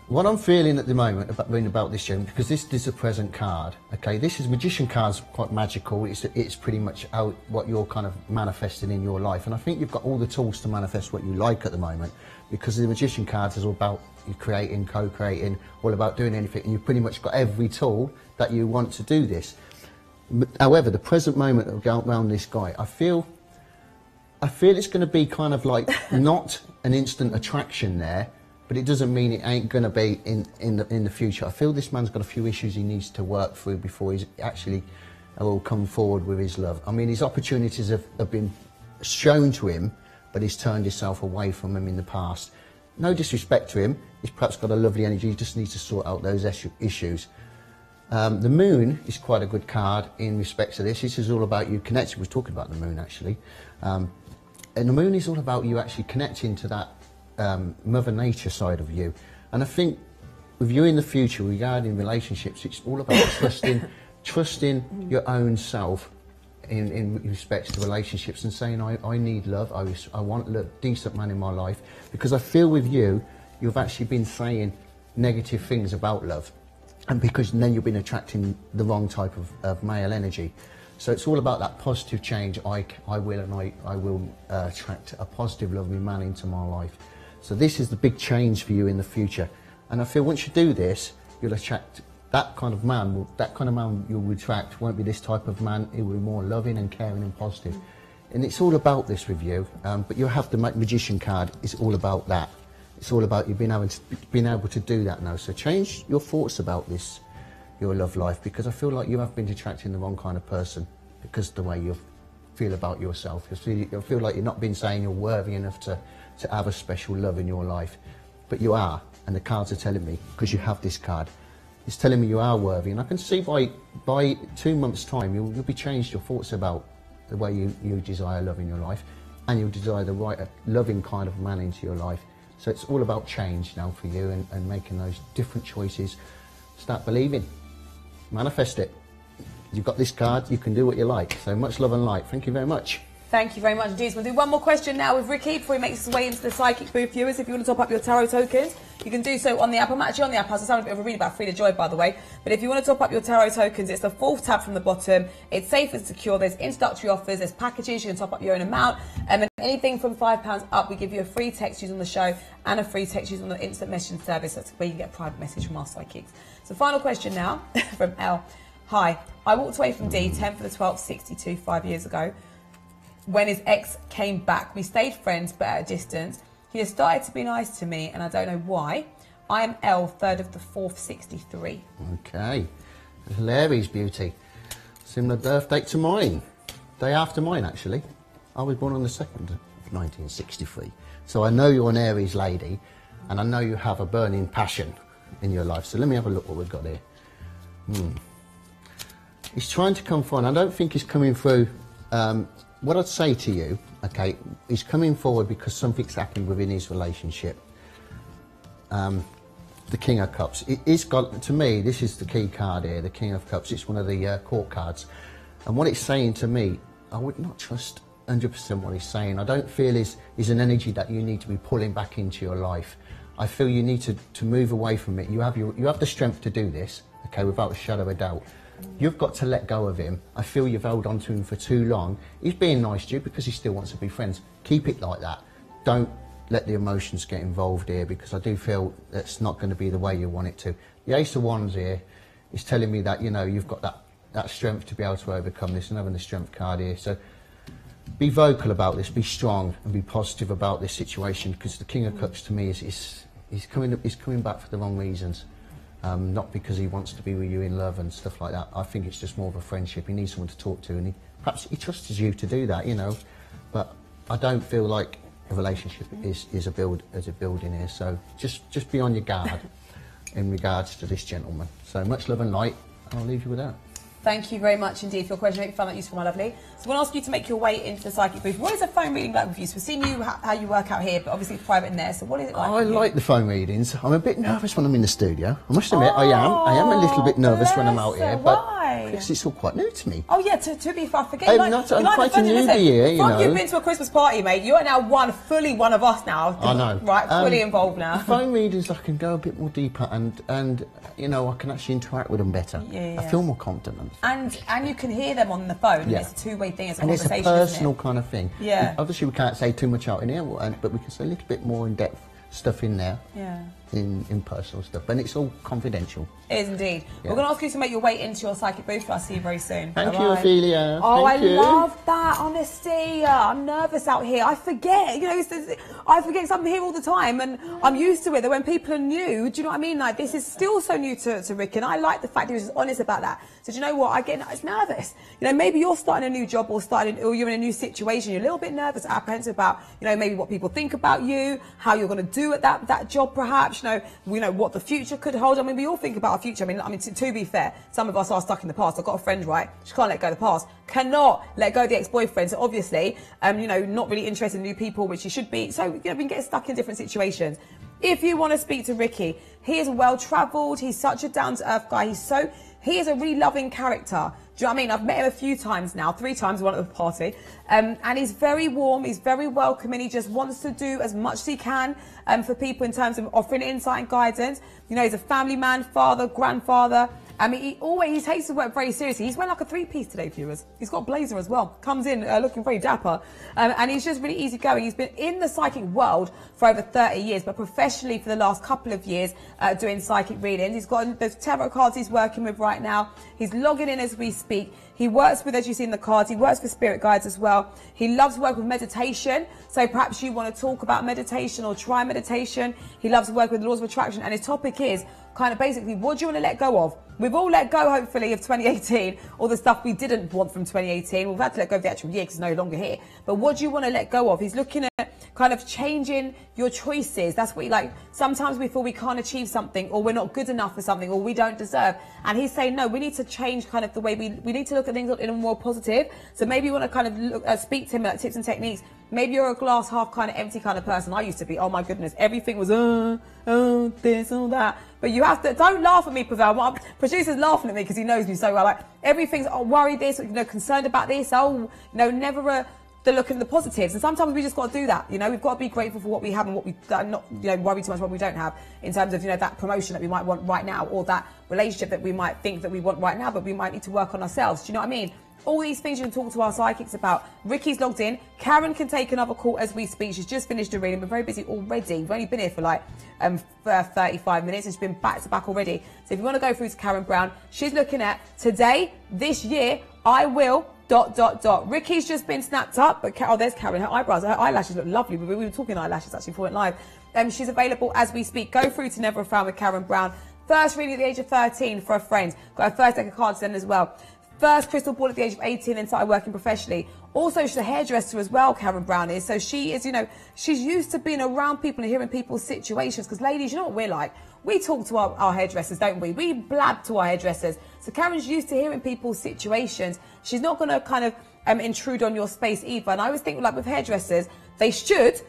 What I'm feeling at the moment about this gem, because this is a present card, okay, this is Magician card's quite magical. It's pretty much out what you're kind of manifesting in your life, and I think you've got all the tools to manifest what you like at the moment, because the Magician cards is all about you creating, co-creating, all about doing anything, and you've pretty much got every tool that you want to do this. However, the present moment around this guy, I feel it's going to be kind of like not an instant attraction there, but it doesn't mean it ain't going to be in the future. I feel this man's got a few issues he needs to work through before he's actually will come forward with his love. I mean, his opportunities have been shown to him, but he's turned himself away from them in the past. No disrespect to him, he's perhaps got a lovely energy, he just needs to sort out those issues. The moon is quite a good card in respect to this. This is all about you connecting. We're talking about the moon actually. And the moon is all about you actually connecting to that Mother Nature side of you. And I think with you in the future regarding relationships, it's all about trusting your own self in respect to relationships and saying, I need love, I want a decent man in my life, because I feel with you, you've actually been saying negative things about love. And because then you've been attracting the wrong type of male energy. So it's all about that positive change. I will attract a positive, lovely man into my life. So this is the big change for you in the future. And I feel once you do this, you'll attract that kind of man. That kind of man you'll attract won't be this type of man. It will be more loving and caring and positive. And it's all about this with you. But you'll have the Magician card. It's all about that. It's all about you being able to do that now. So change your thoughts about this, your love life, because I feel like you have been attracting the wrong kind of person because of the way you feel about yourself. You feel like you're not been saying you're worthy enough to have a special love in your life. But you are, and the cards are telling me, because you have this card, it's telling me you are worthy. And I can see by 2 months' time, you'll be changed your thoughts about the way you desire love in your life, and you'll desire the right loving kind of man into your life. So it's all about change now for you and making those different choices. Start believing. Manifest it. You've got this card, you can do what you like. So much love and light. Thank you very much. Thank you very much indeed. We'll do one more question now with Ricky before he makes his way into the Psychic booth. Viewers, if you want to top up your tarot tokens, you can do so on the app. I'm actually on the app. I was having a bit of a read about Frida Joy, by the way. But if you want to top up your tarot tokens, it's the 4th tab from the bottom. It's safe and secure. There's introductory offers. There's packages. You can top up your own amount. And then anything from £5 up, we give you a free text used on the show and a free text used on the instant messaging service. That's where you can get a private message from our psychics. So final question now from Elle. Hi, I walked away from D 10 for the 12th, 62, 5 years ago. When his ex came back, we stayed friends but at a distance. He has started to be nice to me and I don't know why. I am L, 3rd of the 4th, 63. Okay. Larry's beauty. Similar birth date to mine. Day after mine, actually. I was born on the 2nd of 1963. So I know you're an Aries lady and I know you have a burning passion in your life. So let me have a look what we've got here. He's trying to come forward. I don't think he's coming through. What I'd say to you, okay, he's coming forward because something's happened within his relationship. The King of Cups. It's got, to me, this is the key card here, the King of Cups. It's one of the court cards. And what it's saying to me, I would not trust 100% what he's saying. I don't feel is an energy that you need to be pulling back into your life. I feel you need to move away from it. You have the strength to do this, okay, without a shadow of a doubt. You've got to let go of him. I feel you've held on to him for too long. He's being nice to you because he still wants to be friends. Keep it like that. Don't let the emotions get involved here, because I do feel that's not going to be the way you want it to. The Ace of Wands here is telling me that, you know, you've got that strength to be able to overcome this, and having the Strength card here. So be vocal about this, be strong, and be positive about this situation, because the King of Cups to me is coming back for the wrong reasons. Not because he wants to be with you in love and stuff like that. I think it's just more of a friendship. He needs someone to talk to, and perhaps he trusts you to do that, you know. But I don't feel like a relationship is a building here. So just be on your guard in regards to this gentleman. So much love and light. I'll leave you with that. Thank you very much indeed for your question. I hope you found that useful, my lovely. So we'll ask you to make your way into the psychic booth. What is a phone reading like with you? So we've seen you how you work out here, but obviously it's private in there. So what is it like? I like the phone readings. I'm a bit nervous when I'm in the studio. I must admit, I am a little bit nervous when I'm out here, but because it's all quite new to me. Oh yeah, to be fair, I forget. I'm quite a newbie here, you know. You've been to a Christmas party, mate. You are now fully one of us now. I know. Right, fully involved now. Phone readings, I can go a bit more deeper, and you know, I can actually interact with them better. Yeah. I feel more confident. And you can hear them on the phone. Yeah. It's a two-way thing. It's a and conversation, it's a personal kind of thing. Yeah. Obviously, we can't say too much out in here, but we can say a little bit more in-depth stuff in there. Yeah. In personal stuff, and it's all confidential. It is indeed. Yeah. We're going to ask you to make your way into your psychic booth. I'll see you very soon. Thank you, Ophelia. Oh, Thank you. Love that honesty. I'm nervous out here. I forget, you know, I forget because I'm here all the time, and I'm used to it. That when people are new, do you know what I mean? Like, this is still so new to Rick, and I like the fact he was honest about that. So do you know what? I get nervous. You know, maybe you're starting a new job or you're in a new situation. You're a little bit nervous, apprehensive about, you know, maybe what people think about you, how you're going to do at that job, perhaps. You know what the future could hold. I mean, we all think about our future. I mean, to be fair, some of us are stuck in the past. I've got a friend, right? She can't let go of the past. Cannot let go of the ex-boyfriend. So obviously, you know, not really interested in new people, which she should be. So, you know, we can get stuck in different situations. If you want to speak to Ricky, he is well-travelled. He's such a down-to-earth guy. He is a really loving character. Do you know what I mean? I've met him a few times now, 3 times, one at the party. And he's very warm, he's very welcoming. He just wants to do as much as he can for people in terms of offering insight and guidance. You know, he's a family man, father, grandfather. I mean, he takes his work very seriously. He's wearing like a 3-piece today, viewers. He's got a blazer as well. Comes in looking very dapper. And he's just really easygoing. He's been in the psychic world for over 30 years, but professionally for the last couple of years doing psychic readings. He's got those tarot cards he's working with right now. He's logging in as we speak. He works with, as you see in the cards, he works with spirit guides as well. He loves work with meditation. So perhaps you want to talk about meditation or try meditation. He loves work with laws of attraction. And his topic is kind of basically, what do you want to let go of? We've all let go, hopefully, of 2018, all the stuff we didn't want from 2018. We've had to let go of the actual year because it's no longer here. But what do you want to let go of? He's looking at kind of changing your choices. That's what he like. Sometimes we feel we can't achieve something, or we're not good enough for something, or we don't deserve. And he's saying, no, we need to change kind of the way we need to look at things in a more positive. So maybe you want to kind of speak to him about tips and techniques. Maybe you're a glass half kind of empty kind of person. I used to be. Oh my goodness, everything was this, all that. But you have to, don't laugh at me, Pavel. My producer's laughing at me because he knows me so well. Like, everything's, worried this, you know, concerned about this. Never the look at the positives. And sometimes we just got to do that. You know, we've got to be grateful for what we have and what we not, you know, worry too much what we don't have in terms of, you know, that promotion that we might want right now, or that relationship that we might think that we want right now, but we might need to work on ourselves. Do you know what I mean? All these things you can talk to our psychics about. Ricky's logged in. Karen can take another call as we speak. She's just finished a reading. We're very busy already. We've only been here for like 35 minutes. It's been back to back already. So if you want to go through to Karen Brown, she's looking at today, this year, I will... ... Ricky's just been snapped up, but there's Karen. Her eyebrows, her eyelashes look lovely. We were talking eyelashes actually before it went live. She's available as we speak. Go through to Never a Frown with Karen Brown. First reading at the age of 13 for a friend. Got her first deck of cards then as well. First crystal ball at the age of 18, then started working professionally. Also, she's a hairdresser as well, Karen Brown is. So she is, you know, she's used to being around people and hearing people's situations. Because ladies, you know what we're like? We talk to our hairdressers, don't we? We blab to our hairdressers. So Karen's used to hearing people's situations. She's not going to kind of intrude on your space either. And I always think, like with hairdressers, they should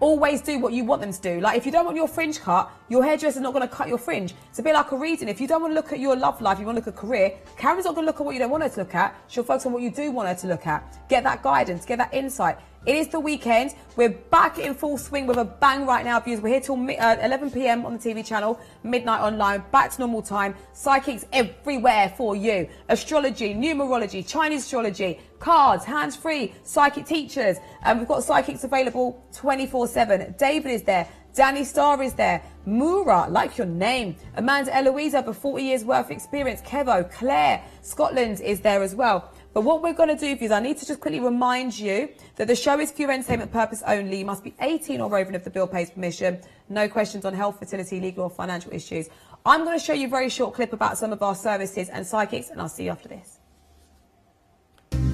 always do what you want them to do. Like, if you don't want your fringe cut, your hairdresser's not going to cut your fringe. It's a bit like a reading. If you don't want to look at your love life, you want to look at career, Karen's not going to look at what you don't want her to look at. She'll focus on what you do want her to look at. Get that guidance, get that insight. It is the weekend. We're back in full swing with a bang right now, viewers. We're here till 11 p.m. on the TV channel, midnight online, back to normal time. Psychics everywhere for you. Astrology, numerology, Chinese astrology, cards, hands-free, psychic teachers. And we've got psychics available 24/7. David is there. Danny Starr is there. Moora, like your name. Amanda Eloise, over 40 years worth of experience. Kevo, Claire, Scotland is there as well. But what we're going to do for you is I need to just quickly remind you that the show is for your entertainment purpose only. You must be 18 or over if the bill pays permission. No questions on health, fertility, legal or financial issues. I'm going to show you a very short clip about some of our services and psychics, and I'll see you after this.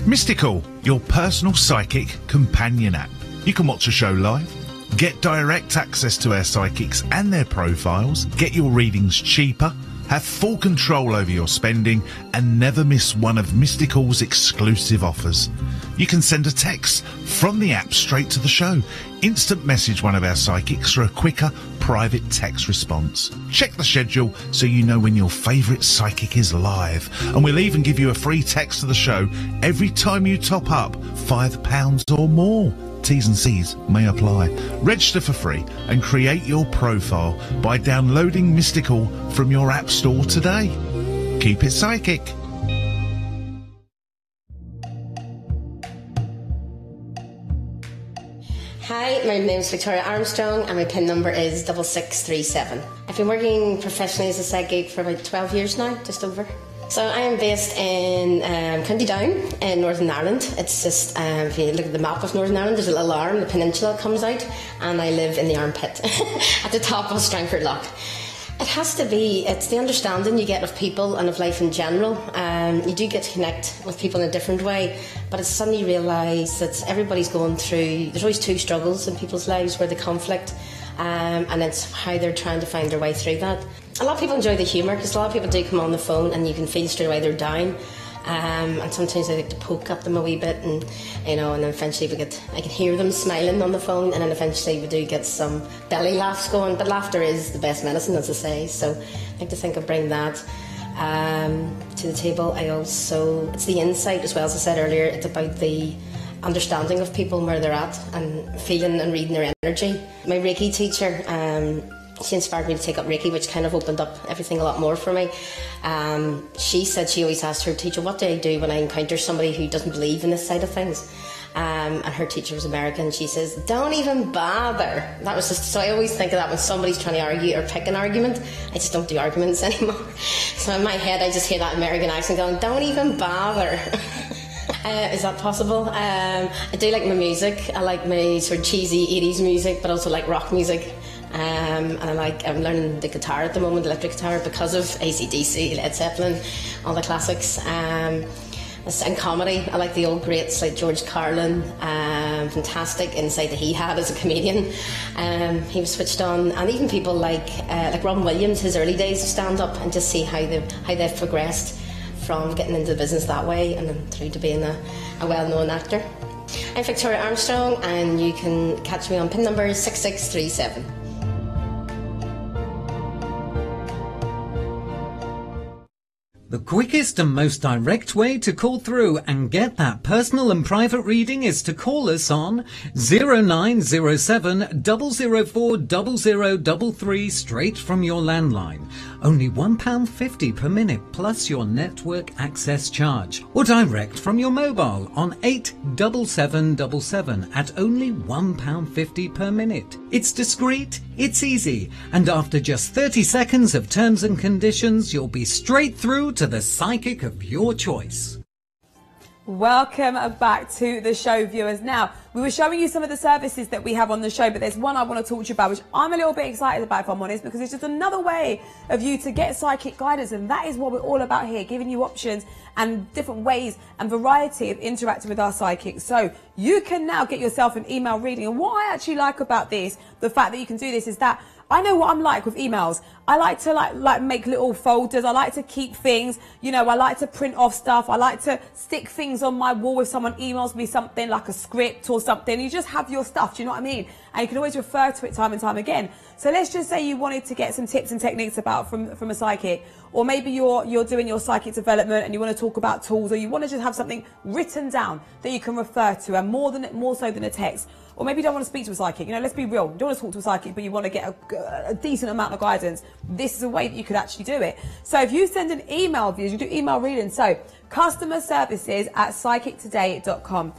Mystical, your personal psychic companion app. You can watch a show live, get direct access to our psychics and their profiles, get your readings cheaper, have full control over your spending, and never miss one of Mystical's exclusive offers. You can send a text from the app straight to the show. Instant message one of our psychics for a quicker, private text response. Check the schedule so you know when your favourite psychic is live. And we'll even give you a free text to the show every time you top up £5 or more. T's and C's may apply. Register for free and create your profile by downloading Mystical from your app store today. Keep it psychic. Hi, my name is Victoria Armstrong and my PIN number is 6637. I've been working professionally as a psychic for about 12 years now, just over. So I am based in County Down in Northern Ireland. It's just, if you look at the map of Northern Ireland, there's a little arm, the peninsula comes out, and I live in the armpit at the top of Strangford Lough. It has to be, it's the understanding you get of people and of life in general. You do get to connect with people in a different way, but it's suddenly you realise that everybody's going through, there's always two struggles in people's lives where the conflict, and it's how they're trying to find their way through that. A lot of people enjoy the humour because a lot of people do come on the phone and you can feel straight away they're down. And sometimes I like to poke at them a wee bit, and you know, and then eventually I can hear them smiling on the phone, and then eventually we do get some belly laughs going. But laughter is the best medicine, as I say. So I like to think of bringing that to the table. It's the insight as well, as I said earlier. It's about the understanding of people and where they're at, and feeling and reading their energy. My Reiki teacher, she inspired me to take up Reiki, which kind of opened up everything a lot more for me. She said she always asked her teacher, what do I do when I encounter somebody who doesn't believe in this side of things? And her teacher was American. She says, don't even bother. That was just, so I always think of that when somebody's trying to argue or pick an argument. I just don't do arguments anymore. So in my head I just hear that American accent going, don't even bother. Is that possible? I do like my music. I like my sort of cheesy 80s music, but also like rock music. And I'm learning the guitar at the moment, electric guitar, because of AC/DC, Led Zeppelin, all the classics. And comedy, I like the old greats like George Carlin, fantastic insight that he had as a comedian. He was switched on, and even people like Robin Williams, his early days of stand-up, and just see how they've progressed from getting into the business that way and then through to being a well-known actor. I'm Victoria Armstrong, and you can catch me on PIN number 6637. The quickest and most direct way to call through and get that personal and private reading is to call us on 0907 004 0033 straight from your landline. Only £1.50 per minute plus your network access charge. Or direct from your mobile on 87777 at only £1.50 per minute. It's discreet, it's easy, and after just 30 seconds of terms and conditions, you'll be straight through to the psychic of your choice. Welcome back to the show, viewers. Now, we were showing you some of the services that we have on the show, but there's one I want to talk to you about, which I'm a little bit excited about, if I'm honest, because it's just another way of you to get psychic guidance, and that is what we're all about here, giving you options and different ways and variety of interacting with our psychics. So you can now get yourself an email reading, and what I actually like about this, the fact that you can do this, is that I know what I'm like with emails. I like to like make little folders. I like to keep things, you know, I like to print off stuff. I like to stick things on my wall if someone emails me something like a script or something. You just have your stuff, do you know what I mean? And you can always refer to it time and time again. So let's just say you wanted to get some tips and techniques about from a psychic, or maybe you're doing your psychic development and you want to talk about tools, or you want to just have something written down that you can refer to, and more so than a text. Or maybe you don't want to speak to a psychic. You know, let's be real. You don't want to talk to a psychic, but you want to get a decent amount of guidance. This is a way that you could actually do it. So if you send an email, viewers, you do email reading. So customerservices@psychictoday.com.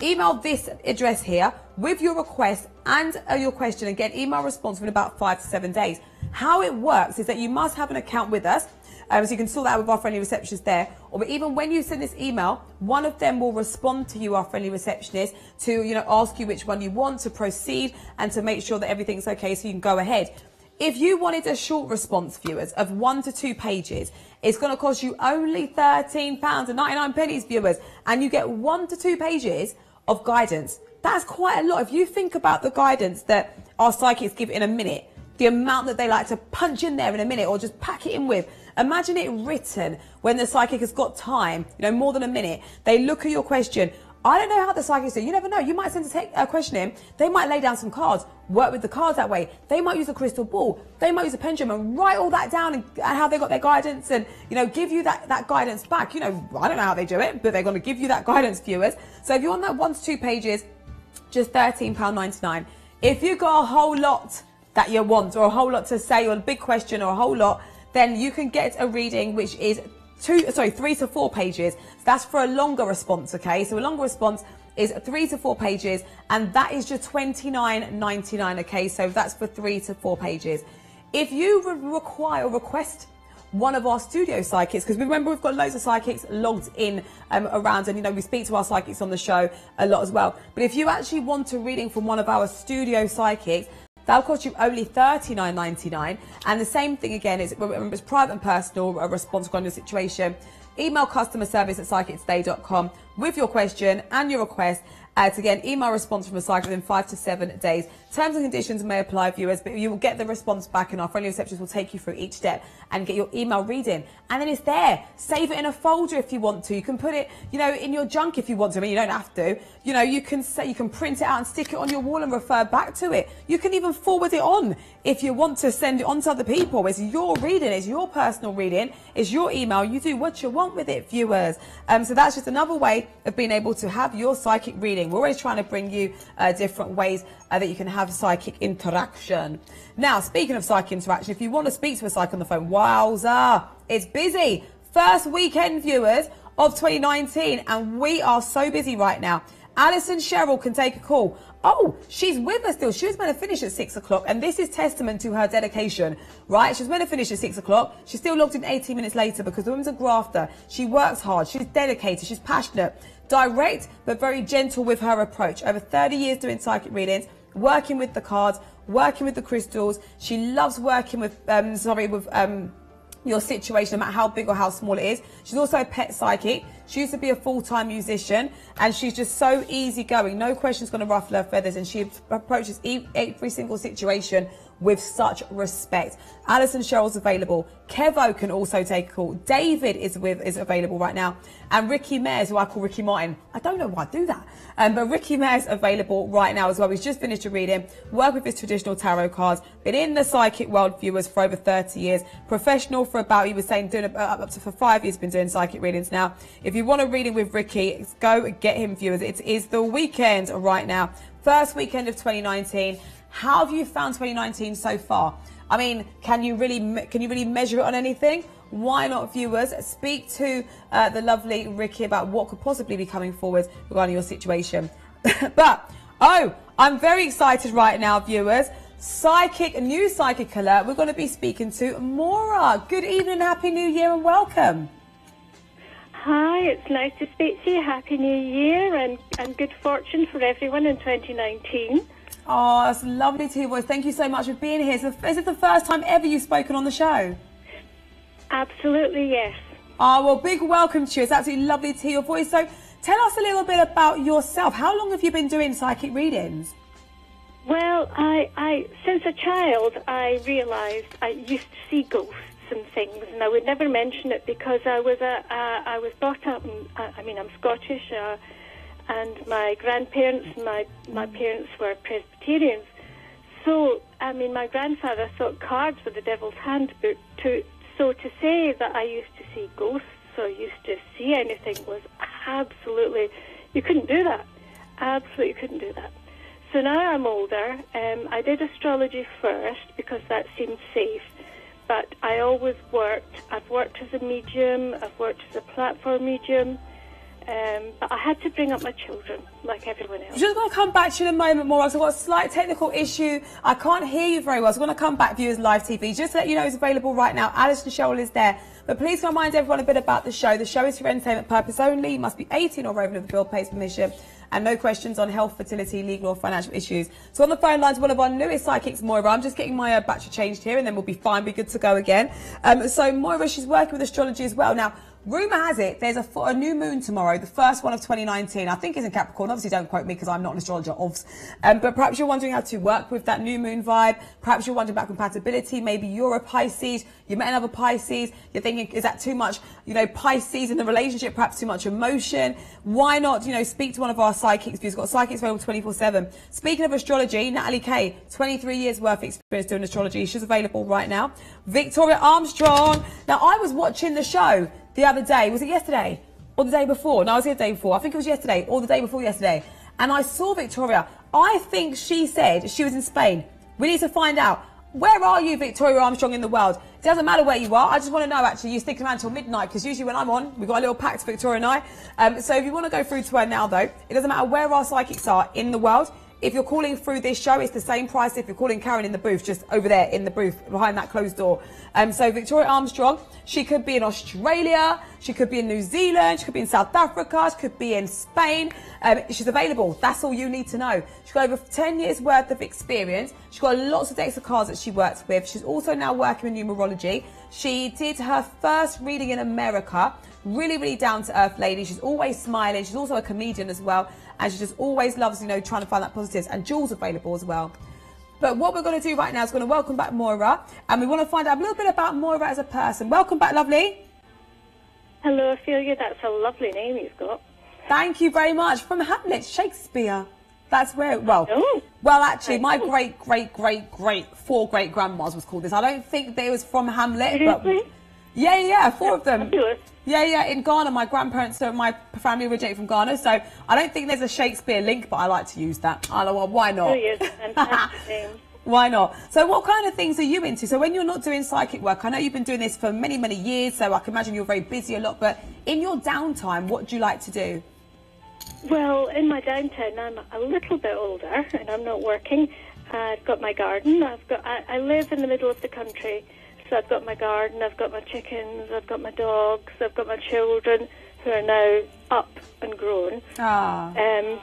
Email this address here with your request and your question, and get email response within about 5 to 7 days. How it works is that you must have an account with us. So you can sort that out with our friendly receptionist there. Or even when you send this email, one of them will respond to you, our friendly receptionist, to, you know, ask you which one you want to proceed and to make sure that everything's okay so you can go ahead. If you wanted a short response, viewers, of 1 to 2 pages, it's going to cost you only £13.99, viewers, and you get 1 to 2 pages of guidance. That's quite a lot. If you think about the guidance that our psychics give in a minute, the amount that they like to punch in there in a minute or just pack it in with, imagine it written when the psychic has got time, you know, more than a minute. They look at your question. I don't know how the psychics do. You never know. You might send a question in. They might lay down some cards, work with the cards that way. They might use a crystal ball. They might use a pendulum and write all that down and how they got their guidance and, you know, give you that guidance back. You know, I don't know how they do it, but they're going to give you that guidance, viewers. So if you want that 1 to 2 pages, just £13.99. If you got a whole lot that you want or a whole lot to say or a big question or a whole lot, then you can get a reading which is 3 to 4 pages. So that's for a longer response, okay? So a longer response is 3 to 4 pages, and that is just $29.99, okay? So that's for 3 to 4 pages. If you request one of our studio psychics, because remember we've got loads of psychics logged in around, and you know we speak to our psychics on the show a lot as well. But if you actually want a reading from one of our studio psychics, that'll cost you only $39.99. And the same thing again is, remember, it's private and personal, a response on your situation. Email customerservice@psychictoday.com with your question and your request. To get an email response from a psychic within 5 to 7 days. Terms and conditions may apply, viewers, but you will get the response back and our friendly receptionist will take you through each step and get your email reading. And then it's there. Save it in a folder if you want to. You can put it, you know, in your junk if you want to. I mean, you don't have to. You know, you can print it out and stick it on your wall and refer back to it. You can even forward it on if you want to send it on to other people. It's your reading. It's your personal reading. It's your email. You do what you want with it, viewers. So that's just another way of being able to have your psychic reading. We're always trying to bring you different ways that you can have psychic interaction. Now, speaking of psychic interaction, if you want to speak to a psychic on the phone, wowza, it's busy. First weekend, viewers, of 2019, and we are so busy right now. Alison Cheryl can take a call. Oh, she's with us still. She was meant to finish at 6 o'clock, and this is testament to her dedication, right? She was meant to finish at 6 o'clock. She's still logged in 18 minutes later because the woman's a grafter. She works hard. She's dedicated. She's passionate. Direct, but very gentle with her approach. Over 30 years doing psychic readings, working with the cards, working with the crystals. She loves working with, your situation, no matter how big or how small it is. She's also a pet psychic. She used to be a full-time musician, and she's just so easygoing. No question's going to ruffle her feathers, and she approaches every single situation with such respect. Alison Cheryl's available. Kevo can also take a call. David is available right now. And Ricky Mayers, who I call Ricky Martin. I don't know why I do that. But Ricky Mayers available right now as well. He's just finished a reading. Worked with his traditional tarot cards. Been in the psychic world, viewers, for over 30 years. Professional for about, he was saying, doing up to for 5 years, been doing psychic readings now. If you want a reading with Ricky, go get him, viewers. It is the weekend right now. First weekend of 2019. How have you found 2019 so far? I mean, can you really measure it on anything? Why not, viewers? Speak to the lovely Ricky about what could possibly be coming forward regarding your situation. But, I'm very excited right now, viewers. New psychic alert. We're going to be speaking to Maura. Good evening, Happy New Year and welcome. Hi, it's nice to speak to you. Happy New Year and good fortune for everyone in 2019. Oh, it's lovely to hear your voice. Thank you so much for being here. Is it the first time ever you've spoken on the show? Absolutely, yes. Oh, well, big welcome to you. It's absolutely lovely to hear your voice. So tell us a little bit about yourself. How long have you been doing psychic readings? Well, I since a child, I realised I used to see ghosts and things, and I would never mention it because I was brought up, I'm Scottish, and my grandparents and my parents were Presbyterians. So, my grandfather thought cards were the devil's handbook. So to say that I used to see ghosts or used to see anything was absolutely, you couldn't do that. Absolutely couldn't do that. So now I'm older. I did astrology first because that seemed safe. But I always I've worked as a medium, I've worked as a platform medium, But I had to bring up my children, like everyone else. I'm just going to come back to you in a moment more. I've got a slight technical issue. I can't hear you very well, so I'm going to come back, viewers live TV. Just to let you know, it's available right now. Alison Shoal is there. But please remind everyone a bit about the show. The show is for entertainment purpose only. You must be 18 or over if the bill pays permission. And no questions on health, fertility, legal or financial issues. So on the phone lines, one of our newest psychics, Moira. I'm just getting my battery changed here and then we'll be fine, be good to go again. So Moira, she's working with astrology as well. Now, rumour has it there's a new moon tomorrow, the first one of 2019. I think it's in Capricorn. Obviously, don't quote me because I'm not an astrologer, but perhaps you're wondering how to work with that new moon vibe. Perhaps you're wondering about compatibility. Maybe you're a Pisces. You met another Pisces. You're thinking, is that too much, Pisces in the relationship? Perhaps too much emotion. Why not, speak to one of our psychics? We've got psychics available 24/7. Speaking of astrology, Natalie Kay, 23 years worth of experience doing astrology. She's available right now. Victoria Armstrong. Now, I was watching the show the other day. Was it yesterday or the day before? No, I was here the day before. I think it was yesterday or the day before yesterday. And I saw Victoria. I think she said she was in Spain. We need to find out. Where are you, Victoria Armstrong, in the world? It doesn't matter where you are. I just want to know, actually, you stick around till midnight, because usually when I'm on, we've got a little pact, Victoria and I. So if you want to go through to her now, though, it doesn't matter where our psychics are in the world. If you're calling through this show, it's the same price if you're calling Karen in the booth, just over there in the booth, behind that closed door. So Victoria Armstrong, she could be in Australia, she could be in New Zealand, she could be in South Africa, she could be in Spain. She's available. That's all you need to know. She's got over 10 years worth of experience. She's got lots of decks of cards that she works with. She's also now working with numerology. She did her first reading in America. Really, really down-to-earth lady. She's always smiling. She's also a comedian as well. And she just always loves, trying to find that positives. And Jules available as well. But what we're going to do right now is going to welcome back Moira. And we want to find out a little bit about Moira as a person. Welcome back, lovely. Hello, Ophelia. That's a lovely name you've got. Thank you very much. From Hamlet, Shakespeare. That's where, well, actually, my four great-grandmas was called this. I don't think they was from Hamlet. Seriously? But yeah, four of them. Fabulous. Yeah, in Ghana, my grandparents, so my family originated from Ghana, so I don't think there's a Shakespeare link, but I like to use that. Well, why not? Brilliant, fantastic name. Why not? So what kind of things are you into? So when you're not doing psychic work, I know you've been doing this for many, many years, so I can imagine you're very busy a lot, but in your downtime, what do you like to do? Well, in my downtime, I'm a little bit older, and I'm not working. I've got my garden. I live in the middle of the country. So I've got my garden, I've got my chickens, I've got my dogs, I've got my children who are now up and grown. And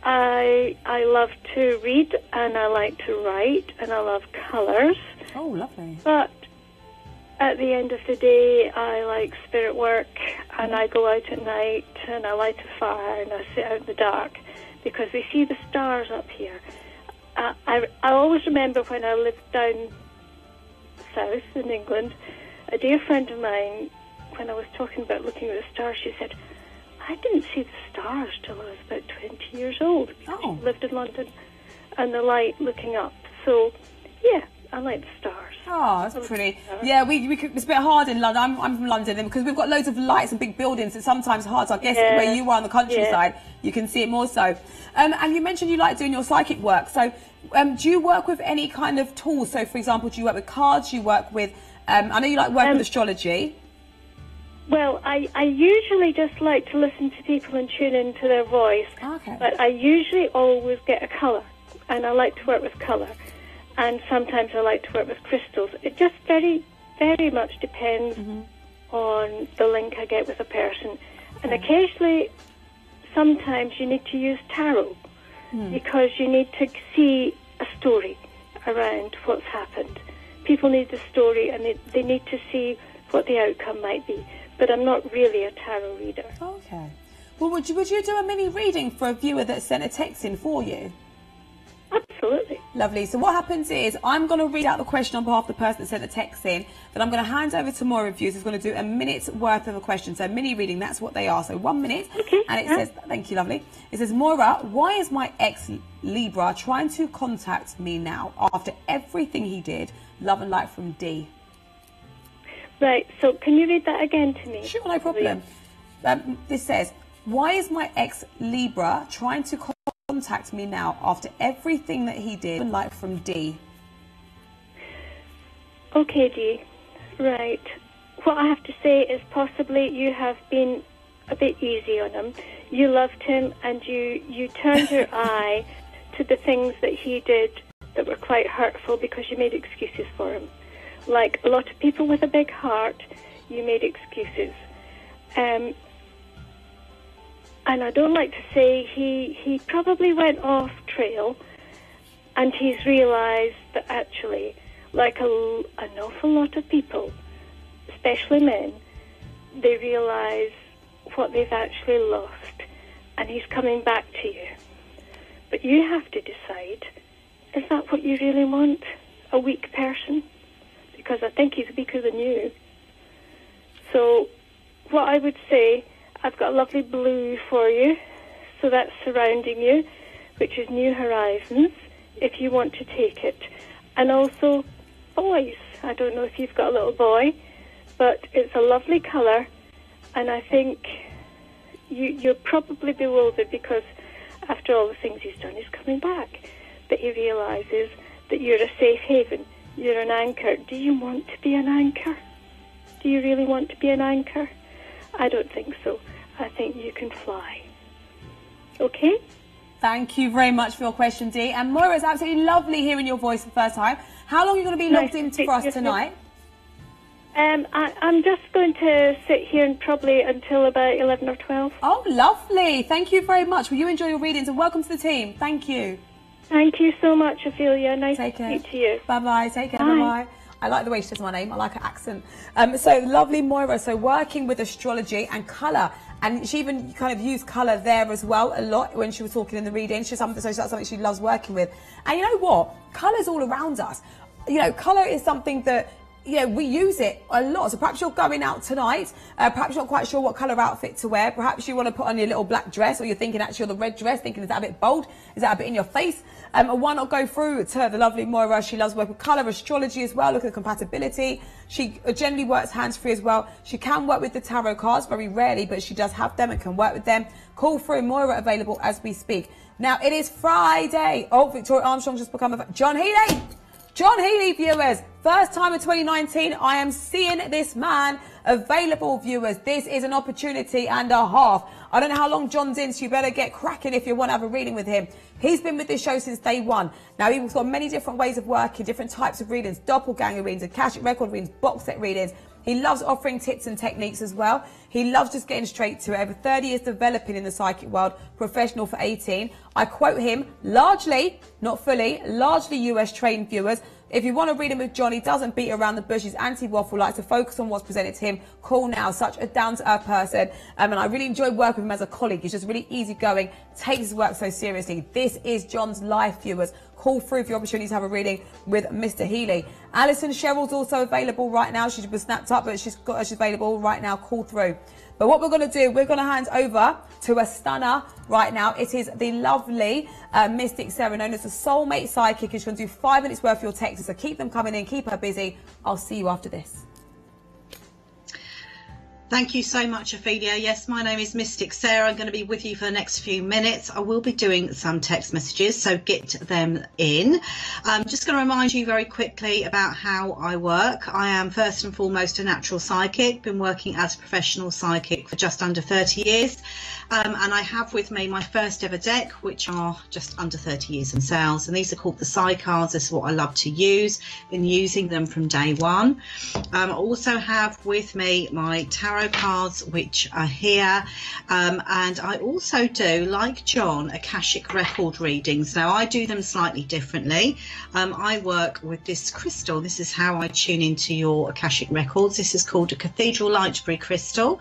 I love to read and I like to write and I love colours. Oh, lovely. But at the end of the day, I like spirit work and I go out at night and I light a fire and I sit out in the dark because we see the stars up here. I always remember when I lived down south in England, a dear friend of mine, when I was talking about looking at the stars, she said, I didn't see the stars till I was about 20 years old because she lived in London, and the light looking up. So, yeah, I like the stars. Oh, that's pretty. Yeah, it's a bit hard in London. I'm from London, and because we've got loads of lights and big buildings, it's sometimes hard. So I guess where you are on the countryside, you can see it more so. And you mentioned you like doing your psychic work. So do you work with any kind of tools? So, for example, do you work with cards? Do you work with... I know you like working with astrology. Well, I usually just like to listen to people and tune into their voice. Okay. But I usually always get a colour, and I like to work with colour. And sometimes I like to work with crystals. It just very, very much depends on the link I get with a person. And occasionally, sometimes you need to use tarot because you need to see a story around what's happened. People need the story and they need to see what the outcome might be. But I'm not really a tarot reader. Okay. Well, would you do a mini reading for a viewer that sent a text in for you? Absolutely. Lovely. So what happens is I'm going to read out the question on behalf of the person that sent the text in. Then I'm going to hand over to Moira Views, who's going to do a minute's worth of a question. So mini reading, that's what they are. So 1 minute. Okay. And it says, thank you, lovely. It says, Moira, why is my ex Libra trying to contact me now after everything he did? Love and light from D. Right. So can you read that again to me? Sure, no problem. This says, why is my ex Libra trying to contact me now after everything that he did? Like from D. Okay, D. Right. what I have to say is possibly you have been a bit easy on him. You loved him, and you turned your eye to the things that he did that were quite hurtful because you made excuses for him. Like a lot of people with a big heart, you made excuses. And I don't like to say he probably went off trail, and he's realised that actually, like an awful lot of people, especially men, they realise what they've actually lost, and he's coming back to you. But you have to decide, is that what you really want? A weak person? Because I think he's weaker than you. So what I would say, I've got a lovely blue for you, so that's surrounding you, which is New Horizons, if you want to take it. And also boys. I don't know if you've got a little boy, but it's a lovely colour, and I think you're probably bewildered because after all the things he's done, he's coming back. But he realises that you're a safe haven, you're an anchor. Do you want to be an anchor? Do you really want to be an anchor? I don't think so. I think you can fly. Okay? Thank you very much for your question, Dee. And Moira, it's absolutely lovely hearing your voice for the first time. How long are you going to be logged in for us tonight? I'm just going to sit here and probably until about 11 or 12. Oh, lovely. Thank you very much. Will you enjoy your readings, and welcome to the team. Thank you. Thank you so much, Ophelia. Nice to speak to you. Bye-bye. Take care. Bye-bye. I like the way she says my name. I like her accent. So lovely, Moira. So working with astrology and colour. And she even kind of used colour there as well a lot when she was talking in the reading. So that's something she loves working with. And you know what? Colour's all around us. You know, colour is something that, you know, we use it a lot. So perhaps you're going out tonight. Perhaps you're not quite sure what colour outfit to wear. Perhaps you want to put on your little black dress, or you're thinking actually of the red dress, thinking is that a bit bold? Is that a bit in your face? Why not go through to the lovely Moira? She loves working with colour, astrology as well. Look at the compatibility. She generally works hands-free as well. She can work with the tarot cards, very rarely, but she does have them and can work with them. Call through. Moira available as we speak. Now, it is Friday. Oh, Victoria Armstrong just become a... John Healy! John Healy, viewers. First time in 2019, I am seeing this man available, viewers. This is an opportunity and a half. I don't know how long John's in, so you better get cracking if you want to have a reading with him. He's been with this show since day one. Now, he's got many different ways of working, different types of readings, doppelganger readings, Akashic record readings, box set readings. He loves offering tips and techniques as well. He loves just getting straight to it. Over 30 years developing in the psychic world, professional for 18. I quote him, largely, not fully, largely US trained, viewers. If you want to read him with John, he doesn't beat around the bush. He's anti-waffle, likes to focus on what's presented to him. Call now, such a down-to-earth person. And I really enjoy working with him as a colleague. He's just really easygoing, takes his work so seriously. This is John's life, viewers. Call through for your opportunity to have a reading with Mr. Healy. Alison Cheryl's also available right now. She was snapped up, but she's available right now. Call through. But what we're going to do, we're going to hand over to a stunner right now. It is the lovely Mystic Sarah, known as the Soulmate Psychic. She's going to do 5 minutes worth of your texts. So keep them coming in, keep her busy. I'll see you after this. Thank you so much, Ophelia. Yes, my name is Mystic Sarah. I'm going to be with you for the next few minutes. I will be doing some text messages, so get them in. I'm just going to remind you very quickly about how I work. I am first and foremost a natural psychic, been working as a professional psychic for just under 30 years. And I have with me my first ever deck, which are just under 30 years themselves. And these are called the Psy cards. This is what I love to use. Been using them from day one. I also have with me my tarot cards, which are here. And I also do, like John, Akashic record readings. Now, I do them slightly differently. I work with this crystal. This is how I tune into your Akashic records. This is called a Cathedral Lightbury crystal.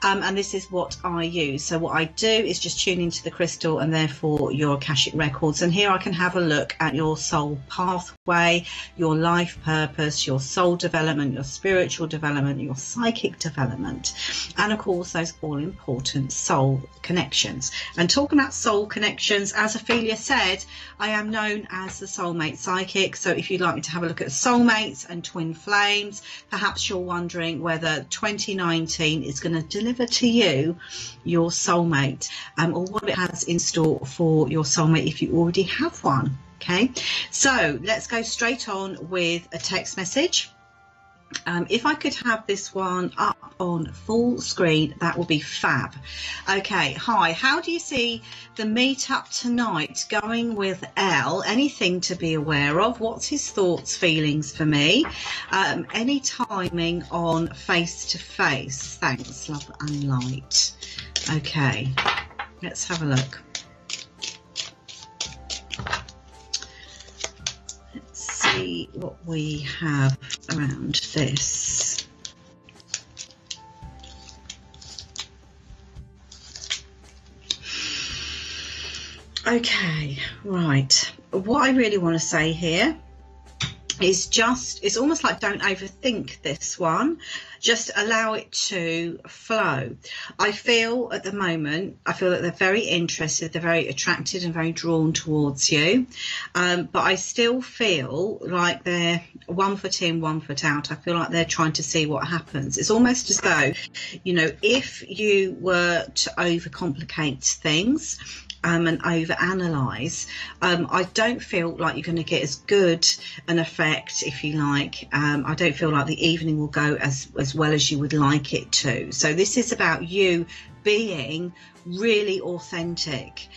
And this is what I use. So what I do is just tune into the crystal and therefore your Akashic records. And here I can have a look at your soul pathway, your life purpose, your soul development, your spiritual development, your psychic development, and of course those all important soul connections. And talking about soul connections, as Ophelia said, I am known as the Soulmate Psychic. So if you'd like me to have a look at soulmates and twin flames, perhaps you're wondering whether 2019 is going to deliver to you your soulmate, or what it has in store for your soulmate if you already have one. Okay, so let's go straight on with a text message. If I could have this one up on full screen, that would be fab. Okay, hi, how do you see the meet-up tonight going with Elle? Anything to be aware of? What's his thoughts, feelings for me? Any timing on face-to-face? Thanks, love and light. Okay, let's have a look. See what we have around this. Okay, right. What I really want to say here is it's almost like don't overthink this one. Just allow it to flow. I feel at the moment, that they're very interested, they're very attracted and very drawn towards you. But I still feel like they're 1 foot in, 1 foot out. I feel like they're trying to see what happens. It's almost as though, you know, if you were to overcomplicate things, and overanalyze, I don't feel like you're going to get as good an effect, if you like. I don't feel like the evening will go as well as you would like it to. So this is about you being really authentic.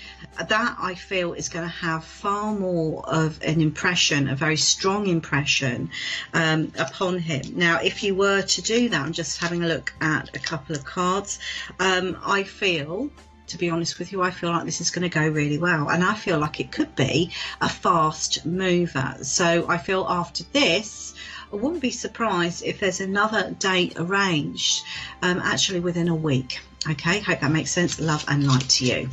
That I feel is going to have far more of an impression, a very strong impression upon him. Now, if you were to do that, I'm just having a look at a couple of cards. I feel, to be honest with you, I feel like this is going to go really well, and I feel like it could be a fast mover. So I feel after this, I wouldn't be surprised if there's another date arranged, actually within a week. Okay, hope that makes sense. Love and light to you.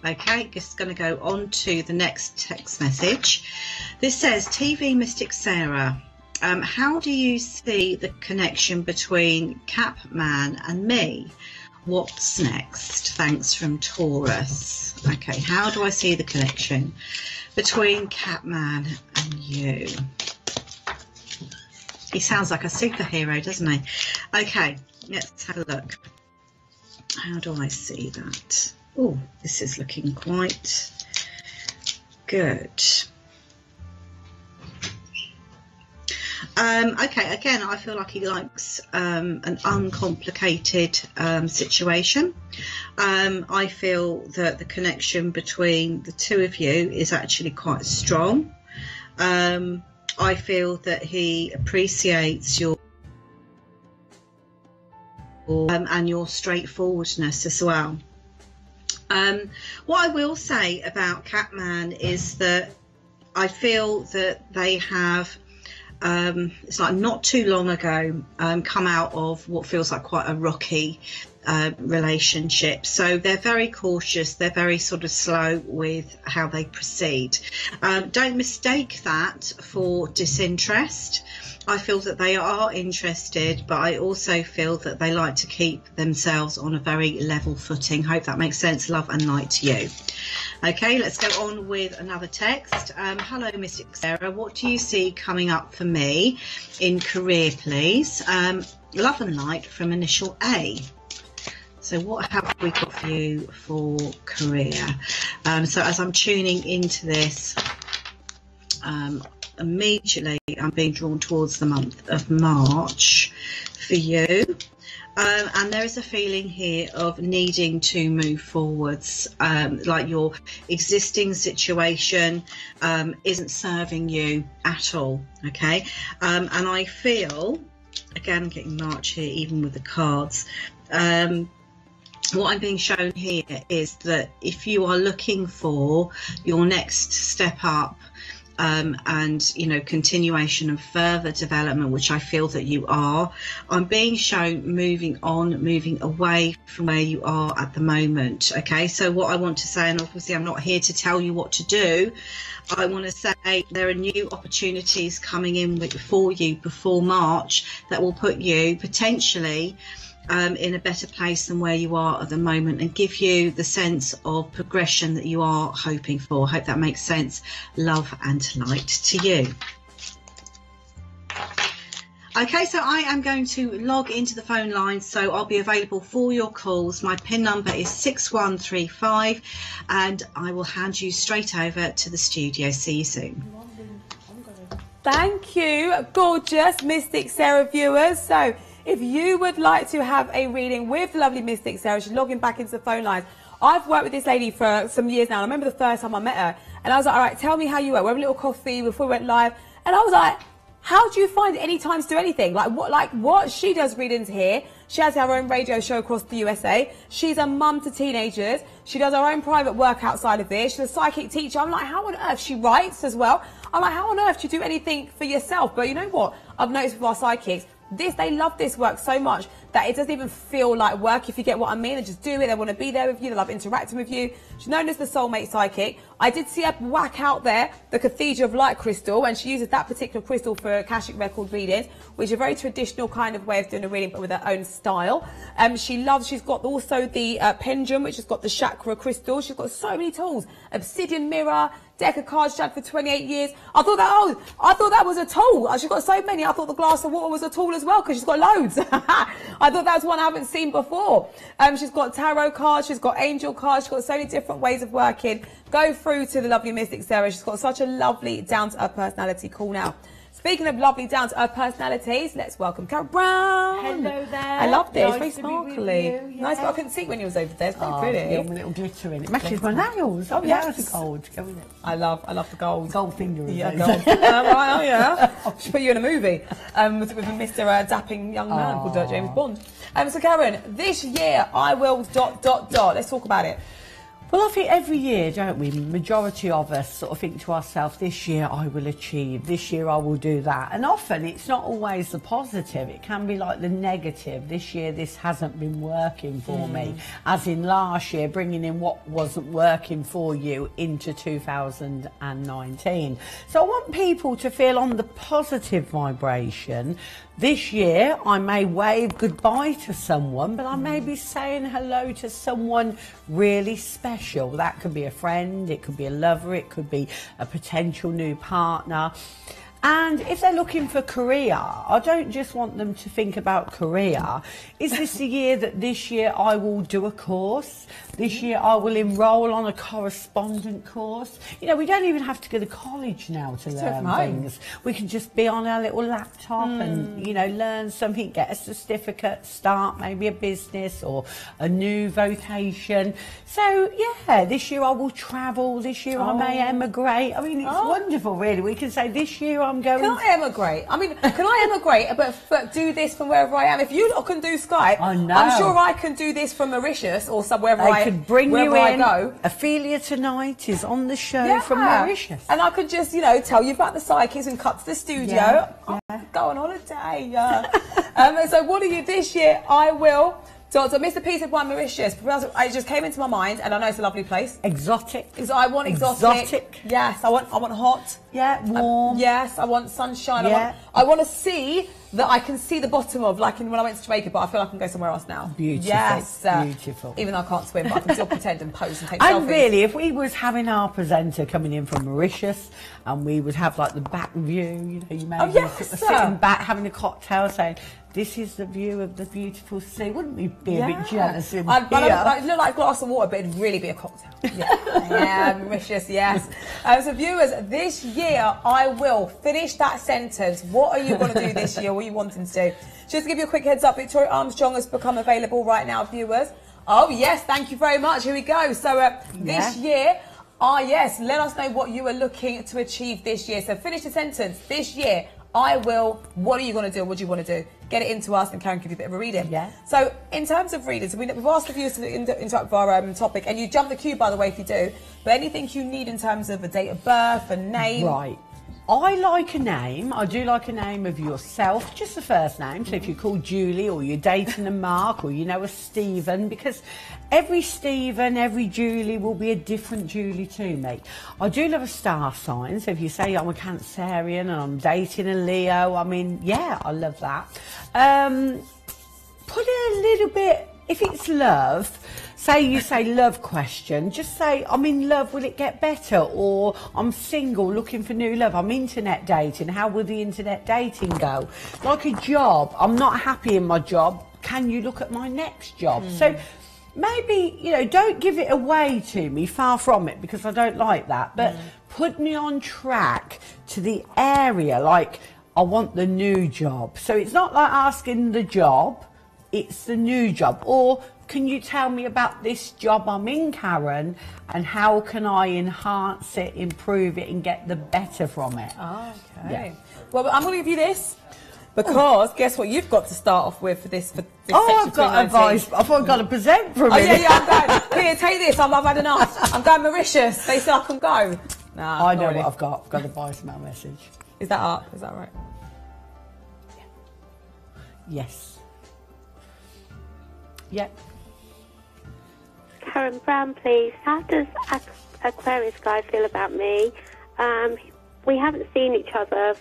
Okay, just going to go on to the next text message. This says, TV Mystic Sarah, how do you see the connection between Capman and me? What's next? Thanks, from Taurus. Okay, how do I see the connection between Catman and you? He sounds like a superhero, doesn't he? Okay, let's have a look. How do I see that? Oh, this is looking quite good. Okay, again, I feel like he likes an uncomplicated situation. I feel that the connection between the two of you is actually quite strong. I feel that he appreciates your and your straightforwardness as well. What I will say about Catman is that I feel that they have it's like not too long ago come out of what feels like quite a rocky relationship. So they're very cautious, they're very sort of slow with how they proceed. Don't mistake that for disinterest. I feel that they are interested, but I also feel that they like to keep themselves on a very level footing. Hope that makes sense. Love and light to you. Okay, let's go on with another text. Hello, Mystic Sarah. What do you see coming up for me in career, please? Love and light from initial A. So what have we got for you for career? So as I'm tuning into this, immediately I'm being drawn towards the month of March for you. And there is a feeling here of needing to move forwards, like your existing situation isn't serving you at all, okay? And I feel, again, getting March here, even with the cards, what I'm being shown here is that if you are looking for your next step up, and you know, continuation and further development, which I feel that you are, I'm being shown moving on, moving away from where you are at the moment. Okay, so what I want to say, and obviously I'm not here to tell you what to do, I want to say there are new opportunities coming in for you before March that will put you potentially in a better place than where you are at the moment and give you the sense of progression that you are hoping for. Hope that makes sense. Love and light to you. Okay, so I am going to log into the phone line, so I'll be available for your calls. My PIN number is 6135 and I will hand you straight over to the studio. See you soon. Thank you, gorgeous Mystic Sarah viewers. So if you would like to have a reading with lovely Mystic Sarah, she's logging back into the phone lines. I've worked with this lady for some years now. I remember the first time I met her, and I was like, all right, tell me how you work. We're having a little coffee before we went live. And I was like, how do you find any time to do anything? Like what she does readings here. She has her own radio show across the USA. She's a mum to teenagers. She does her own private work outside of this. She's a psychic teacher. I'm like, how on earth? She writes as well. I'm like, how on earth do you do anything for yourself? But you know what? I've noticed with our psychics, they love this work so much that it doesn't even feel like work, if you get what I mean. They just do it. They want to be there with you. They love interacting with you. She's known as the Soulmate Psychic. I did see her whack out there the Cathedral of Light crystal, and she uses that particular crystal for Akashic Record readings, which is a very traditional kind of way of doing a reading, but with her own style. She's got also the pendulum, which has got the chakra crystal. She's got so many tools. Obsidian mirror, deck of cards she had for 28 years. I thought that was a tool. She's got so many. I thought the glass of water was a tool as well, because she's got loads. I thought that was one I haven't seen before. She's got tarot cards. She's got angel cards. She's got so many different ways of working. Go through to the lovely Mystic Sarah. She's got such a lovely down-to-earth personality. Cool now. Speaking of lovely down-to-earth personalities, let's welcome Karen Brown. Hello there. I love this. Nice very sparkly. Yeah. Nice, but I couldn't see when you was over there. It's very pretty. Yeah, with a little glitter in it. Matches my nails. Oh, yeah. yes. The gold. Go with it. I love the gold. Gold finger. Yeah, gold. Right, oh, yeah. Should put you in a movie with a Mr. Dapping young man called James Bond. So Karen, this year I will ... Let's talk about it. Well, I think every year, don't we, majority of us sort of think to ourselves, this year I will achieve, this year I will do that. And often it's not always the positive, it can be like the negative. This year this hasn't been working for me. As in last year, bringing in what wasn't working for you into 2019. So I want people to feel on the positive vibration. This year, I may wave goodbye to someone, but I may be saying hello to someone really special. That could be a friend, it could be a lover, it could be a potential new partner. And if they're looking for career, I don't just want them to think about career. Is this the year that this year I will do a course? This year I will enrol on a correspondent course. You know, we don't even have to go to college now to learn things. We can just be on our little laptop and, you know, learn something, get a certificate, start maybe a business or a new vocation. So, yeah, this year I will travel. This year I may emigrate. I mean, it's wonderful, really. We can say this year I'm going... Can I emigrate? I mean, can I emigrate but do this from wherever I am? If you lot can do Skype, I know. I'm sure I can do this from Mauritius or somewhere I could bring you in. I go. Ophelia Tonight is on the show from Mauritius. And I could just, you know, tell you about the psychics and cut to the studio. Yeah. Go on holiday. So what are you this year? I will... So Mr. P said, why Mauritius? Because it just came into my mind, and I know it's a lovely place. Exotic. I want exotic. Yes, I want hot. Yeah, warm. Yes, I want sunshine. Yeah. I want to see that I can see the bottom of, like when I went to Jamaica, but I feel like I can go somewhere else now. Beautiful. Yes. Beautiful. Even though I can't swim, but I can still pretend and pose and take selfies. And really, if we was having our presenter coming in from Mauritius, and we would have like the back view, you know, you may be sitting back having a cocktail saying, this is the view of the beautiful sea. Wouldn't we be a bit jealous in here? I'd look like a glass of water, but it'd really be a cocktail. Yeah, Mauritius, yes. So viewers, this year I will finish that sentence. What are you going to do this year? What are you wanting to do? Just to give you a quick heads up, Victoria Armstrong has become available right now, viewers. Oh, yes, thank you very much. Here we go. So this year... yes, let us know what you are looking to achieve this year. So finish the sentence. This year, I will. What are you going to do? What do you want to do? Get it into us and Karen can give you a bit of a reading. Yeah. So in terms of readings, we've asked the viewers to interact with our topic, and you jump the queue, by the way, if you do. But anything you need in terms of a date of birth, a name. Right. I like a name. I do like a name of yourself, just the first name. So if you're called Julie, or you're dating a Mark, or you know a Stephen, because every Stephen, every Julie will be a different Julie to me. I do love a star sign. So if you say I'm a Cancerian and I'm dating a Leo, I mean, yeah, I love that. Put it a little bit, if it's love, say you say love question, just say I'm in love, will it get better? Or I'm single looking for new love, I'm internet dating, how will the internet dating go? Like a job, I'm not happy in my job, can you look at my next job? So maybe, you know, don't give it away to me, far from it, because I don't like that, but put me on track to the area, like I want the new job. So it's not like asking the job, it's the new job. Or can you tell me about this job I'm in, Karen, and how can I enhance it, improve it, and get the better from it? Oh, okay. Yeah. Well, I'm going to give you this. Because guess what you've got to start off with for this I've got advice. I thought I've got to present for a minute. Oh, yeah, I'm going. Here, take this. I've had enough. I'm going Mauritius. They say I can go. Nah, I know what I've got. I've got a voicemail message. Is that up? Is that right? Yeah. Yes. Yep. Karen Brown, please. How does Aquarius guy feel about me? We haven't seen each other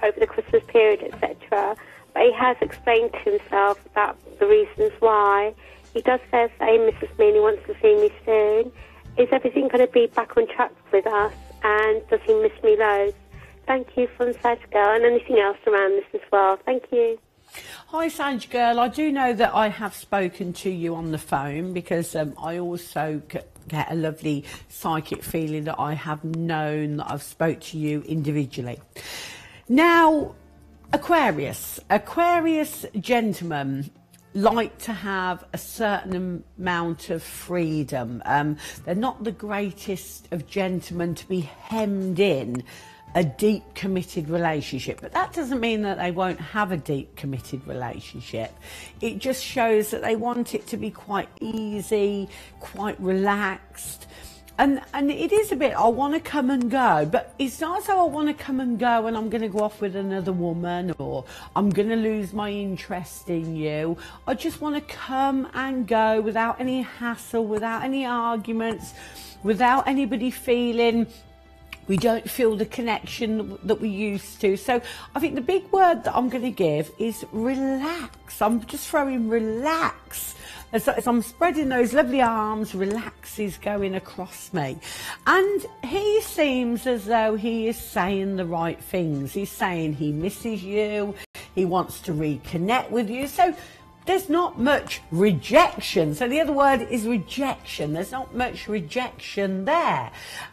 over the Christmas period, etc. But he has explained to himself about the reasons why. He does say he misses me and he wants to see me soon. Is everything going to be back on track with us? And does he miss me loads? Thank you from Sage Girl, and anything else around this as well. Thank you. Hi, Sage Girl. I do know that I have spoken to you on the phone because I also get a lovely psychic feeling that I have known that I've spoke to you individually. Now, Aquarius gentlemen like to have a certain amount of freedom. They're not the greatest of gentlemen to be hemmed in a deep committed relationship, but that doesn't mean that they won't have a deep committed relationship. It just shows that they want it to be quite easy, quite relaxed. And it is a bit, I want to come and go, but it's not as though I want to come and go and I'm going to go off with another woman or I'm going to lose my interest in you. I just want to come and go without any hassle, without any arguments, without anybody feeling we don't feel the connection that we used to. So I think the big word that I'm going to give is relax. I'm just throwing relax. As I'm spreading those lovely arms, relax is going across me. And he seems as though he is saying the right things. He's saying he misses you, he wants to reconnect with you. So there's not much rejection. So the other word is rejection. There's not much rejection there.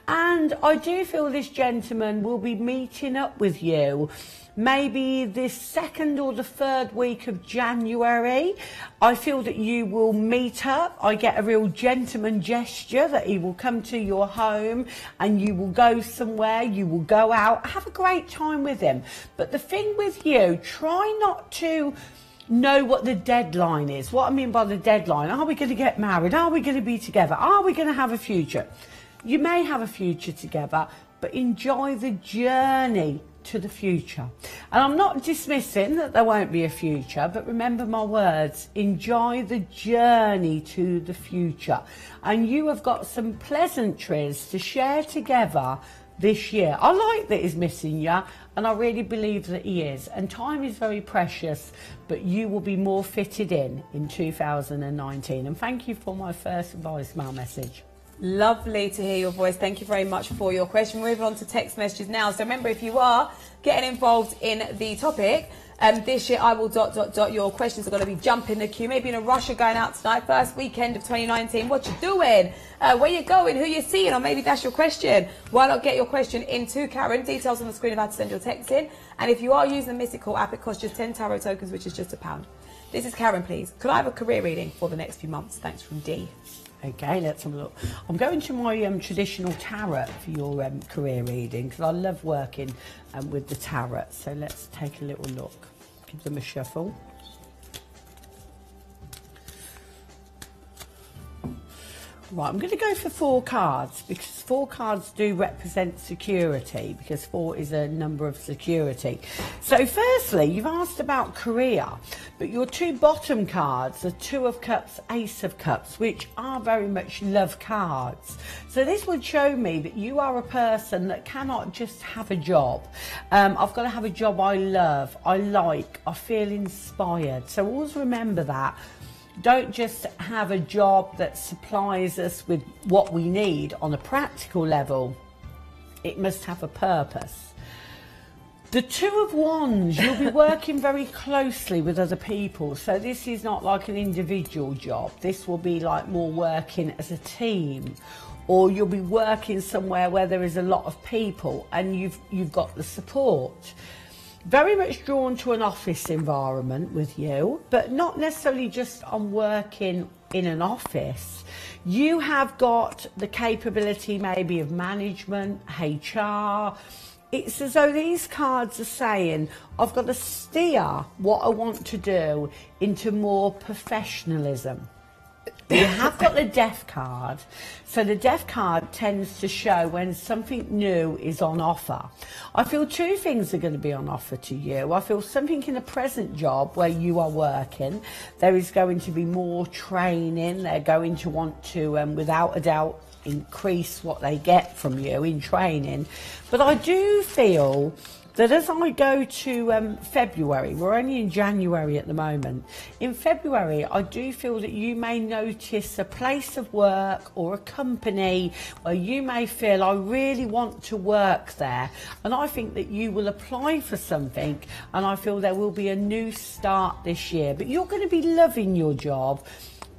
And I do feel this gentleman will be meeting up with you maybe this second or the third week of January. I feel that you will meet up. I get a real gentleman gesture that he will come to your home and you will go somewhere, you will go out, have a great time with him. But the thing with you, try not to know what the deadline is. What I mean by the deadline, are we going to get married? Are we going to be together? Are we going to have a future? You may have a future together, but enjoy the journey to the future. And I'm not dismissing that there won't be a future, but remember my words, enjoy the journey to the future. And you have got some pleasantries to share together this year. I like that he's missing you, and I really believe that he is. And time is very precious, but you will be more fitted in 2019. And thank you for my first voicemail message. Lovely to hear your voice. Thank you very much for your question. We're moving on to text messages now. So remember, if you are getting involved in the topic, this year I will ... Your questions are going to be jumping the queue. Maybe in a rush, you're going out tonight, first weekend of 2019. What you doing? Where you going? Who you seeing? Or maybe that's your question. Why not get your question into Karen? Details on the screen of how to send your text in. And if you are using the Mystical app, it costs just 10 tarot tokens, which is just £1. This is Karen, please. Could I have a career reading for the next few months? Thanks, from D. Okay, let's have a look. I'm going to my traditional tarot for your career reading because I love working with the tarot. So let's take a little look. Give them a shuffle. Right, I'm going to go for 4 cards because 4 cards do represent security, because 4 is a number of security. So firstly, you've asked about career, but your 2 bottom cards are 2 of Cups, Ace of Cups, which are very much love cards. So this would show me that you are a person that cannot just have a job. I've got to have a job I love, I like, I feel inspired. So always remember that. Don't just have a job that supplies us with what we need on a practical level. It must have a purpose. The 2 of Wands, you'll be working very closely with other people. So this is not like an individual job. This will be like more working as a team. or you'll be working somewhere where there is a lot of people and you've got the support. Very much drawn to an office environment with you, but not necessarily just on working in an office. You have got the capability maybe of management, HR. It's as though these cards are saying, I've got to steer what I want to do into more professionalism. You have got the Death card, so the Death card tends to show when something new is on offer. I feel two things are going to be on offer to you. I feel something in a present job where you are working, there is going to be more training. They're going to want to, without a doubt, increase what they get from you in training. But I do feel that as I go to February, we're only in January at the moment, in February I do feel that you may notice a place of work or a company where you may feel, I really want to work there, and I think that you will apply for something, and I feel there will be a new start this year. But you're going to be loving your job.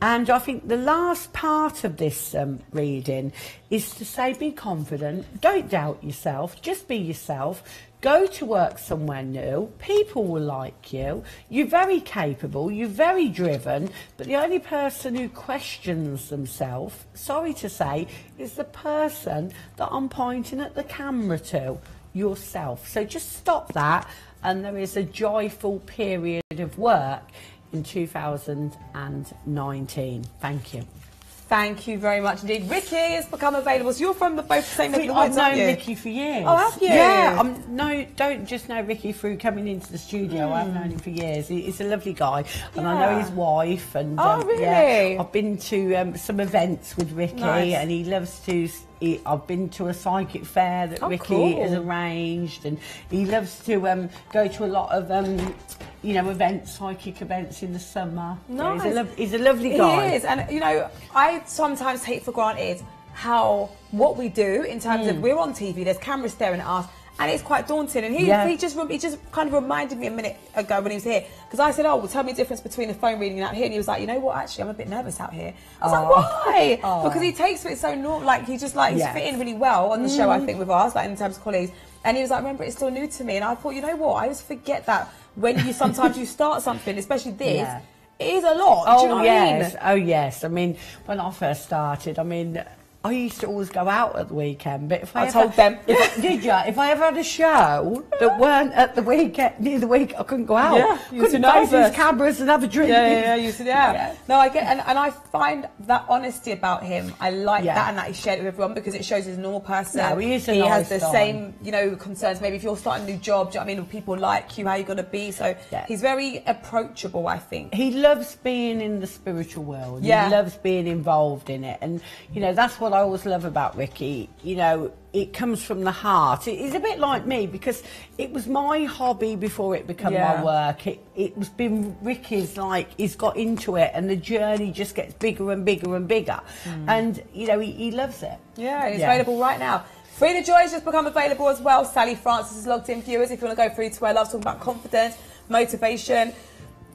And I think the last part of this reading is to say, be confident, don't doubt yourself, just be yourself. Go to work somewhere new, people will like you, you're very capable, you're very driven, but the only person who questions themselves, sorry to say, is the person that I'm pointing at the camera to, yourself. So just stop that, and there is a joyful period of work in 2019. Thank you. Thank you very much indeed. Ricky has become available. So you're from both the same neck of the woods, I've aren't known you? Ricky for years. Oh, have you? Yeah. Don't just know Ricky through coming into the studio. I've known him for years. He's a lovely guy, and I know his wife. And really? Yeah, I've been to some events with Ricky, and he loves to. I've been to a psychic fair that Ricky has arranged, and he loves to go to a lot of events, psychic events in the summer. Nice. Yeah, he's a lovely guy. He is, and I sometimes take for granted what we do in terms of we're on TV. There's cameras staring at us. And it's quite daunting. And he just kind of reminded me a minute ago when he was here, because I said, "Oh, well, tell me the difference between the phone reading and out here." And he was like, "You know what? Actually, I'm a bit nervous out here." I was like, "Why?" Because he takes it so normal. Like he's fitting really well on the show. I think with us, like in terms of colleagues. And he was like, "Remember, it's still new to me." And I thought, you know what? I always forget that when you sometimes you start something, especially this. It is a lot. Do you know what I mean? Oh yes. I mean, when I first started, I used to always go out at the weekend, but if I told them. If I ever had a show that weren't at the weekend, near the week, I couldn't go out. Yeah, you couldn't face these cameras and have a drink. Yeah. No, I get, and I find that honesty about him. I like that, and that he shared it with everyone because it shows he's a normal person. No, he is a He nice has the guy. same, concerns. Maybe if you're starting a new job, do you know what I mean? People like you, how you gonna be? So he's very approachable, I think. He loves being in the spiritual world. Yeah. He loves being involved in it, and that's what I always love about Ricky. It comes from the heart. It's a bit like me, because it was my hobby before it became my work. It was been Ricky's, he's got into it, and the journey just gets bigger and bigger and bigger. And he loves it. Yeah, it's available right now. Frida Joy has just become available as well. Sally Francis has logged in. Viewers, if you want to go through to her, loves talking about confidence, motivation,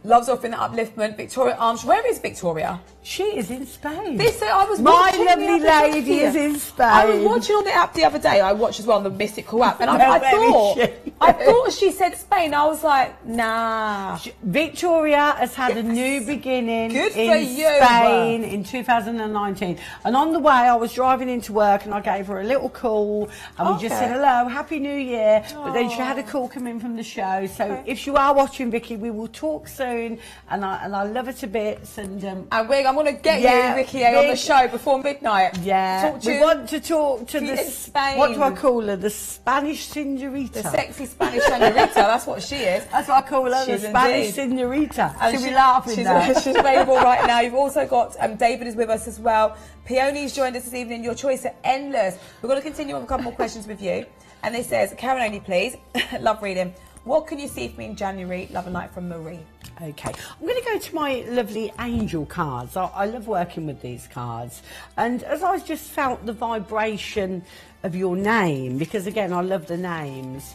loves offering the upliftment. Victoria Arms, where is Victoria? She is in Spain. I was My watching lovely lady is in Spain. I was watching on the app the other day. I watched as well on the Mystical app, and I thought she said Spain. I was like, nah. Victoria has had a new beginning Good for in you. Spain in 2019. And on the way, I was driving into work, and I gave her a little call, and we just said hello, Happy New Year. But then she had a call come in from the show. So if you are watching, Vicky, we will talk soon, and I love her to bits. And I'm going to get you, Ricky, on the show before midnight. Yeah. We want to talk to Spain. What do I call her? The Spanish senorita. The sexy Spanish senorita. That's what she is. That's what I call her, the Spanish senorita. She'll be laughing now. She's available right now. You've also got David is with us as well. Peony's joined us this evening. Your choice are endless. We're going to continue on with a couple more questions with you. And this says, Karen only, please. Love reading. What can you see for me in January? Love and light from Marie. Okay, I'm going to go to my lovely angel cards. I love working with these cards. And as I just felt the vibration of your name, because again, I love the names,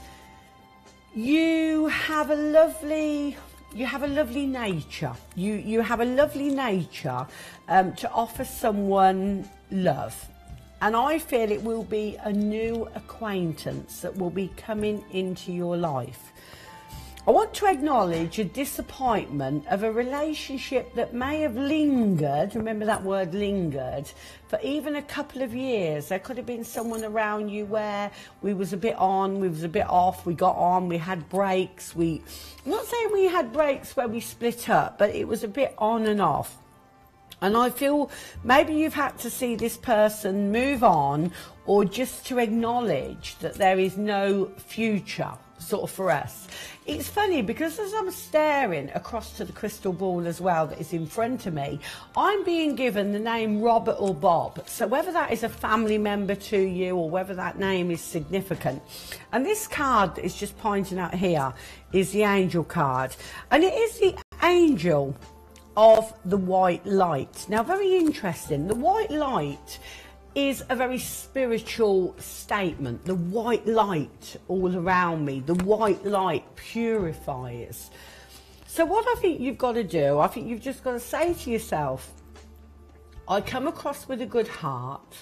you have a lovely nature. You have a lovely nature to offer someone love. And I feel it will be a new acquaintance that will be coming into your life. I want to acknowledge a disappointment of a relationship that may have lingered, remember that word lingered, for even a couple of years. There could have been someone around you where we was a bit on, we was a bit off, we got on, we had breaks. I'm not saying we had breaks where we split up, but it was a bit on and off. And I feel maybe you've had to see this person move on, or just to acknowledge that there is no future sort of for us. It's funny because as I'm staring across to the crystal ball as well that is in front of me, I'm being given the name Robert or Bob. So whether that is a family member to you or whether that name is significant. And this card that is just pointing out here is the angel card. And it is the angel of the white light. Now, very interesting. The white light is a very spiritual statement. The white light all around me, the white light purifies. So what I think you've got to do, I think you've just got to say to yourself, I come across with a good heart.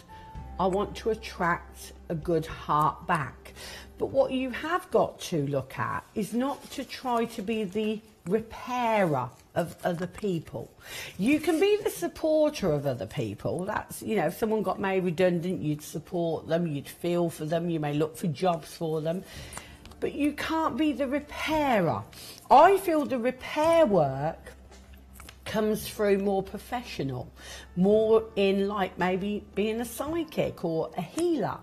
I want to attract a good heart back. But what you have got to look at is not to try to be the repairer of other people. You can be the supporter of other people. That's, you know, if someone got made redundant, you'd support them, you'd feel for them, you may look for jobs for them. But you can't be the repairer. I feel the repair work comes through more professional, more in like maybe being a psychic or a healer.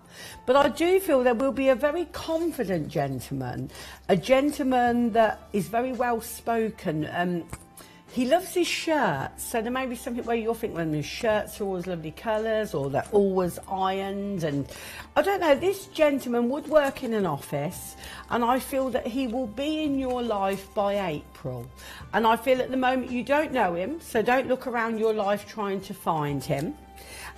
But I do feel there will be a very confident gentleman, a gentleman that is very well spoken. He loves his shirts, so there may be something where you'll think, well, his shirts are always lovely colours or they're always ironed, and I don't know, this gentleman would work in an office, and I feel that he will be in your life by April. And I feel at the moment you don't know him, so don't look around your life trying to find him.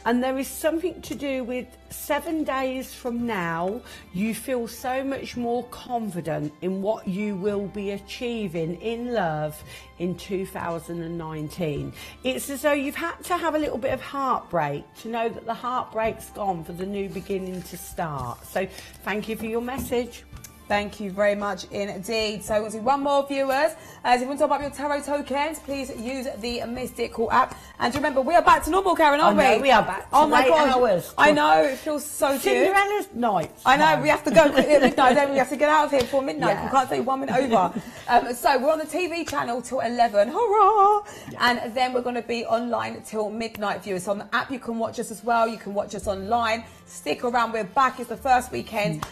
And there is something to do with 7 days from now, you feel so much more confident in what you will be achieving in love in 2019. It's as though you've had to have a little bit of heartbreak to know that the heartbreak's gone for the new beginning to start. So thank you for your message. Thank you very much indeed. So we'll see one more, viewers. If you want to top up your tarot tokens, please use the Mystical app. And remember, we are back to normal, Karen, aren't we? We are back to oh my God. Hours. I know, it feels so good. Cinderella's night. I know, we have to go at midnight, don't we? We have to get out of here before midnight. Yeah. We can't stay 1 minute over. So we're on the TV channel till 11. Hurrah! Yeah. And then we're going to be online till midnight, viewers. So on the app, you can watch us as well. You can watch us online. Stick around. We're back. It's the first weekend.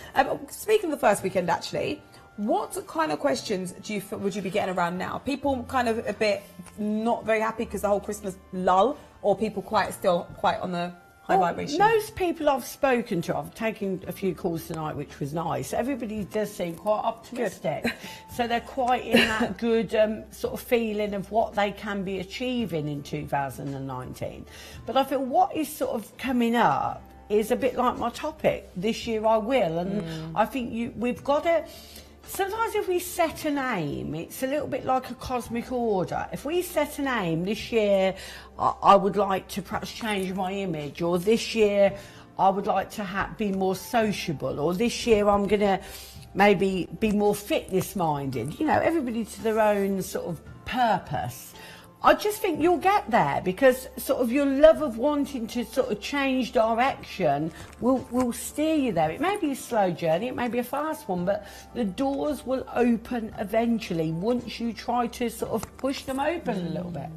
Speaking of the first weekend, actually, what kind of questions would you be getting around now? People kind of a bit not very happy because the whole Christmas lull, or people still quite on the high vibration? Most people I've spoken to, I've taken a few calls tonight, which was nice. Everybody does seem quite optimistic. So they're quite in that good sort of feeling of what they can be achieving in 2019. But I feel what is sort of coming up is a bit like my topic, This Year I Will. And I think we've got to, sometimes if we set an aim, it's a little bit like a cosmic order. If we set an aim, this year I would like to perhaps change my image, or this year I would like to be more sociable, or this year I'm going to maybe be more fitness minded. You know, everybody to their own sort of purpose. I just think you'll get there, because sort of your love of wanting to sort of change direction will steer you there. It may be a slow journey, it may be a fast one, but the doors will open eventually once you try to sort of push them open a little bit.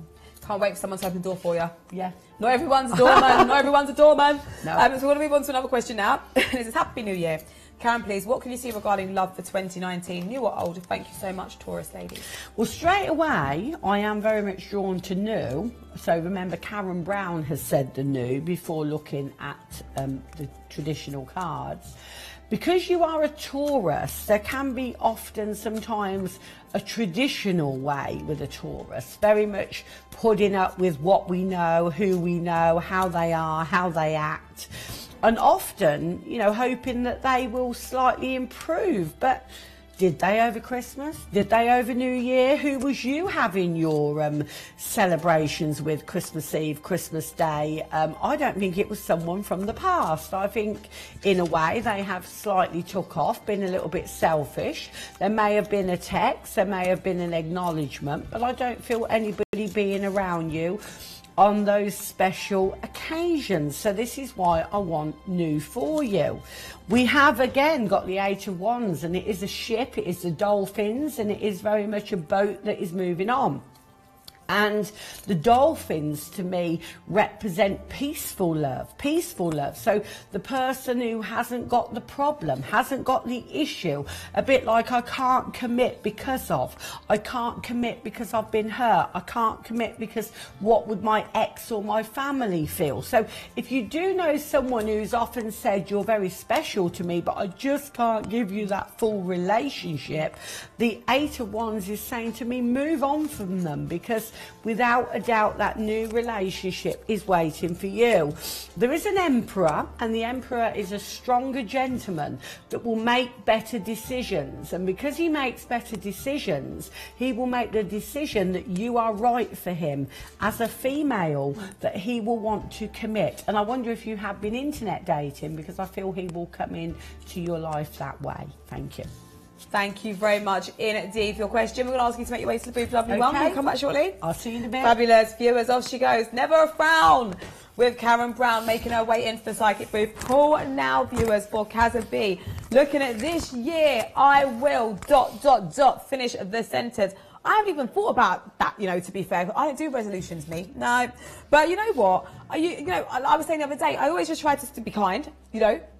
Can't wait for someone to open the door for you. Yeah. Not everyone's a doorman. Not everyone's a doorman. No. So we're going to move on to another question now. This is Happy New Year. Karen, please, what can you see regarding love for 2019, new or old? Thank you so much, Taurus ladies. Well, straight away, I am very much drawn to new. So remember, Karen Brown has said the new before looking at the traditional cards. Because you are a Taurus, there can be often sometimes a traditional way with a Taurus, very much putting up with what we know, who we know, how they are, how they act. And often, you know, hoping that they will slightly improve. But Did they over Christmas? Did they over New Year? Who was you having your celebrations with? Christmas Eve, Christmas Day? I don't think it was someone from the past. I think in a way they have slightly took off, been a little bit selfish. There may have been a text, there may have been an acknowledgement, but I don't feel anybody being around you on those special occasions. So this is why I want new for you. We have again got the Eight of Wands, and it is a ship, it is the dolphins, and it is very much a boat that is moving on. And the dolphins, to me, represent peaceful love, peaceful love. So the person who hasn't got the problem, hasn't got the issue, a bit like I can't commit because of, I can't commit because I've been hurt, I can't commit because what would my ex or my family feel? So if you do know someone who's often said, you're very special to me, but I just can't give you that full relationship, the Eight of Wands is saying to me, move on from them, because without a doubt that new relationship is waiting for you. There is an Emperor, and the Emperor is a stronger gentleman that will make better decisions, and because he makes better decisions, he will make the decision that you are right for him. As a female, that he will want to commit. And I wonder if you have been internet dating, because I feel he will come in to your life that way. Thank you. Thank you very much indeed for your question. We're going to ask you to make your way to the booth, lovely one. We'll come back shortly. I'll see you in a bit. Fabulous. Viewers, off she goes. Never a frown with Karen Brown making her way into the psychic booth. Call now, viewers, for Kazza B. Looking at this year, I will ... finish the sentence. I haven't even thought about that, to be fair. I don't do resolutions, me. No. But you know what? I was saying the other day, I always just try to be kind,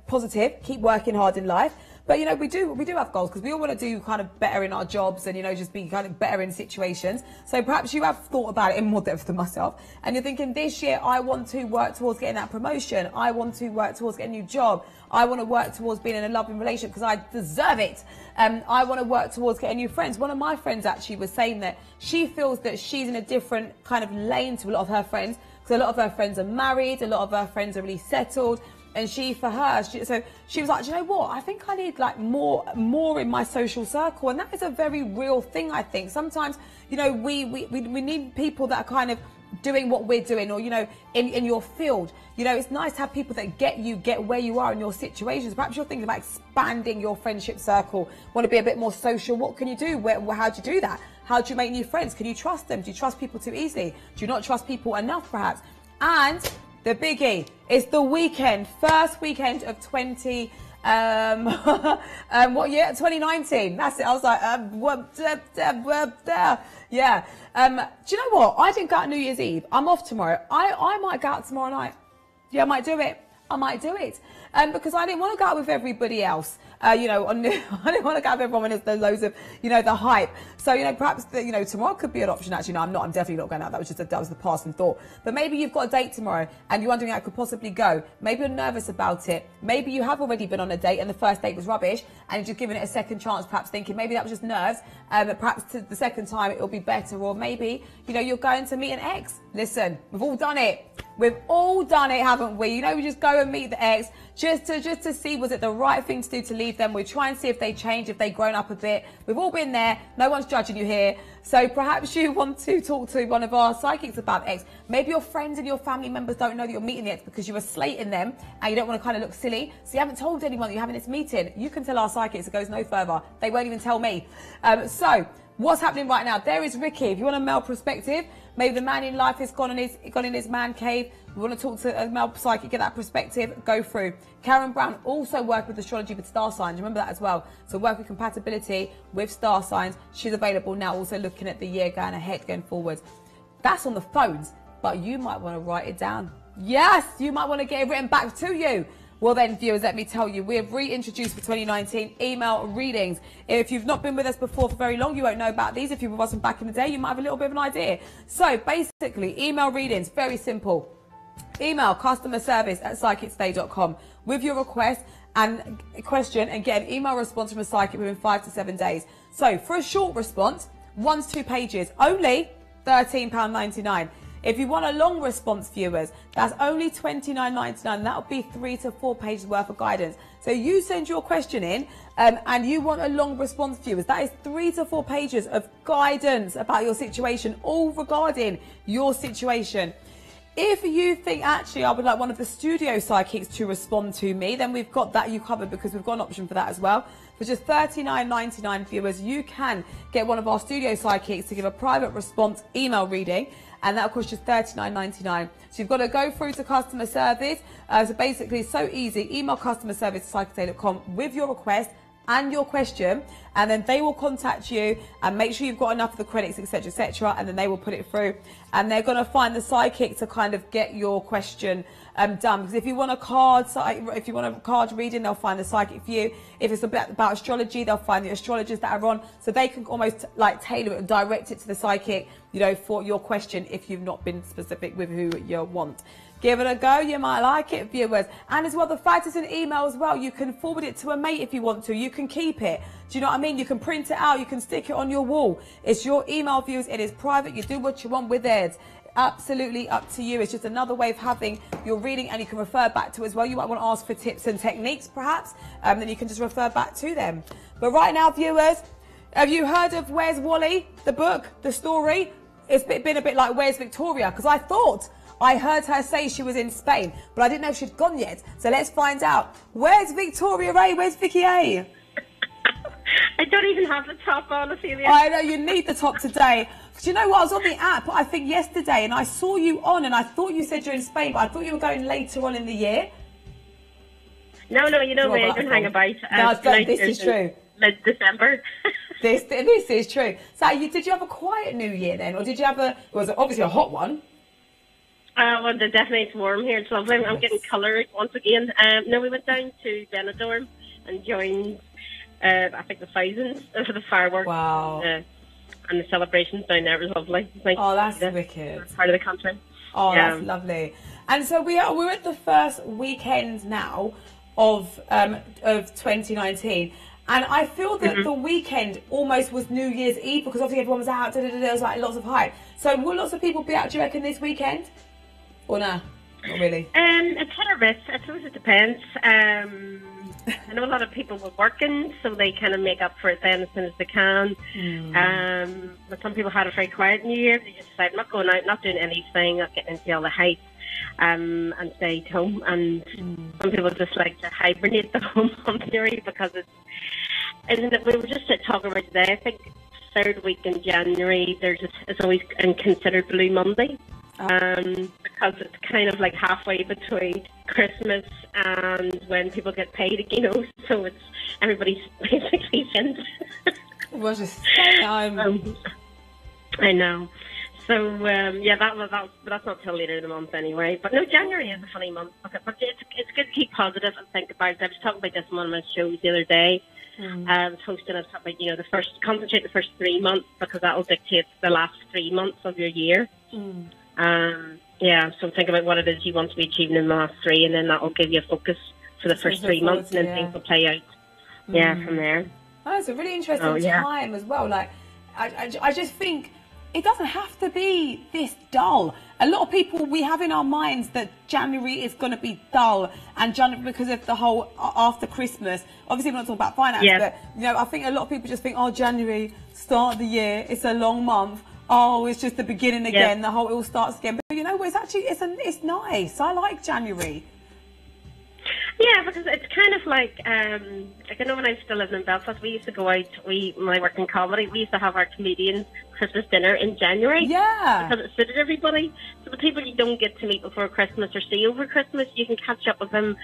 positive, keep working hard in life. But, we do have goals, because we all want to do kind of better in our jobs and, just be kind of better in situations. So perhaps you have thought about it in more depth than myself. And you're thinking, this year, I want to work towards getting that promotion. I want to work towards getting a new job. I want to work towards being in a loving relationship because I deserve it. I want to work towards getting new friends. One of my friends actually was saying that she feels that she's in a different kind of lane to a lot of her friends, because a lot of her friends are married, a lot of her friends are really settled. And she was like, do you know what? I think I need like more in my social circle, and that is a very real thing. I think sometimes, we need people that are kind of doing what we're doing, or in your field. It's nice to have people that get where you are in your situations. Perhaps you're thinking about expanding your friendship circle, want to be a bit more social. What can you do? How do you do that? How do you make new friends? Can you trust them? Do you trust people too easily? Do you not trust people enough, perhaps? And the biggie, it's the weekend, first weekend of what year? 2019. That's it. I was like, yeah. Do you know what? I didn't go out New Year's Eve. I'm off tomorrow. I might go out tomorrow night. Yeah, I might do it. Because I didn't want to go out with everybody else. I didn't want to go out with everyone when there's loads of, the hype. So, perhaps, tomorrow could be an option. Actually, no, I'm not. I'm definitely not going out. That was the passing thought. But maybe you've got a date tomorrow and you're wondering how it could possibly go. Maybe you're nervous about it. Maybe you have already been on a date and the first date was rubbish and you're just giving it a second chance, perhaps thinking maybe that was just nerves. Perhaps the second time it will be better. Or maybe, you're going to meet an ex. Listen, we've all done it. We've all done it, haven't we? We just go and meet the ex just to see, was it the right thing to do to leave them? We try and see if they change, if they've grown up a bit. We've all been there. No one's judging you here. So perhaps you want to talk to one of our psychics about ex. Maybe your friends and your family members don't know that you're meeting the ex because you were slating them and you don't want to kind of look silly. So you haven't told anyone that you're having this meeting. You can tell our psychics. It goes no further. They won't even tell me. So what's happening right now? There is Ricky. If you want a male perspective, maybe the man in life has gone in his man cave. We want to talk to a male psychic, get that perspective, go through. Karen Brown also worked with astrology with star signs. Remember that as well. So work with compatibility with star signs. She's available now, also looking at the year going ahead, going forward. That's on the phones, but you might want to write it down. Yes, you might want to get it written back to you. Well then, viewers, let me tell you, we have reintroduced for 2019 email readings. If you've not been with us before for very long, you won't know about these. If you were with us from back in the day, you might have a little bit of an idea. So basically, email readings, very simple. Email customerservice@psychicstay.com with your request and question and get an email response from a psychic within 5 to 7 days. So for a short response, 1 to 2 pages, only £13.99. If you want a long response, viewers, that's only £29.99. That'll be 3 to 4 pages worth of guidance. So you send your question in and you want a long response, viewers. That is 3 to 4 pages of guidance about your situation, all regarding your situation. If you think, actually, I would like one of the studio psychics to respond to me, then we've got that you covered, because we've got an option for that as well. For just $39.99, viewers, you can get one of our studio psychics to give a private response email reading, and that'll cost just $39.99. So you've got to go through to customer service. So basically, it's so easy. Email customer service at psychictoday.com with your request and your question, and then they will contact you and make sure you've got enough of the credits, etc., etc., and then they will put it through, and they're going to find the psychic to kind of get your question done. Because if you want a card reading, they'll find the psychic for you. If it's about astrology, they'll find the astrologers that are on, so they can almost like tailor it and direct it to the psychic, you know, for your question if you've not been specific with who you want. Give it a go, you might like it, viewers. And as well, the fact it's an email as well, you can forward it to a mate if you want to. You can keep it. Do you know what I mean? You can print it out, you can stick it on your wall. It's your email, viewers. It is private. You do what you want with it. Absolutely up to you. It's just another way of having your reading, and you can refer back to as well. You might want to ask for tips and techniques, perhaps, then you can just refer back to them. But right now, viewers, have you heard of Where's Wally? The book, the story? It's been a bit like Where's Victoria? Because I thought I heard her say she was in Spain, but I didn't know she'd gone yet. So let's find out. Where's Victoria A? Where's Vicky A? I don't even have the top on, Ophelia. I know, you need the top today. Because you know what, I was on the app, I think yesterday, and I saw you on, and I thought you said you're in Spain, but I thought you were going later on in the year. No, you know me, I don't hang about. No, this is true. Mid-December. This is true. So did you have a quiet New Year then, or did you have was it obviously a hot one? Well, definitely it's warm here. It's lovely. I'm getting colour once again. No, we went down to Benidorm and joined, I think, the thousands for the fireworks. Wow. And the celebrations down there. It was lovely. Nice. Oh, that's wicked. Part of the country. Oh, that's lovely. And so we're at the first weekend now of 2019. And I feel that the weekend almost was New Year's Eve, because obviously everyone was out, there was like lots of hype. So will lots of people be out, do you reckon, this weekend? Or no? Not really? It's hit or miss. I suppose it depends. I know a lot of people were working, so they kind of make up for it then as soon as they can. But some people had a very quiet New Year. They just decided, not going out, not doing anything, not getting into all the hype, and stayed home. And some people just like to hibernate the home on theory, because we were just talking about today, I think third week in January, it's always considered Blue Monday. Because it's kind of like halfway between Christmas and when people get paid, you know, so it's everybody's basically sent. We'll just stay home. I know. So but that's not till later in the month anyway. But no, January is a funny month. Okay, but it's good to keep positive and think about it. I was talking about this on one of my shows the other day. I was hosting a topic, you know, concentrate the first 3 months, because that will dictate the last 3 months of your year. So think about what it is you want to be achieving in the last 3, and then that will give you a focus for the first 3 months, and then things will play out from there. Oh, it's a really interesting time as well. Like, I just think it doesn't have to be this dull. A lot of people, we have in our minds that January is going to be dull, and January, because of the whole after Christmas. Obviously, we're not talking about finance, but you know, I think a lot of people just think, oh, January, start of the year, it's a long month. Oh, it's just the beginning again. It all starts again. But you know, it's actually it's nice. I like January. Yeah, because it's kind of like I know when I was still living in Belfast, we used to go out. When I worked in comedy, we used to have our comedian Christmas dinner in January. Yeah, because it suited everybody. So the people you don't get to meet before Christmas or see over Christmas, you can catch up with them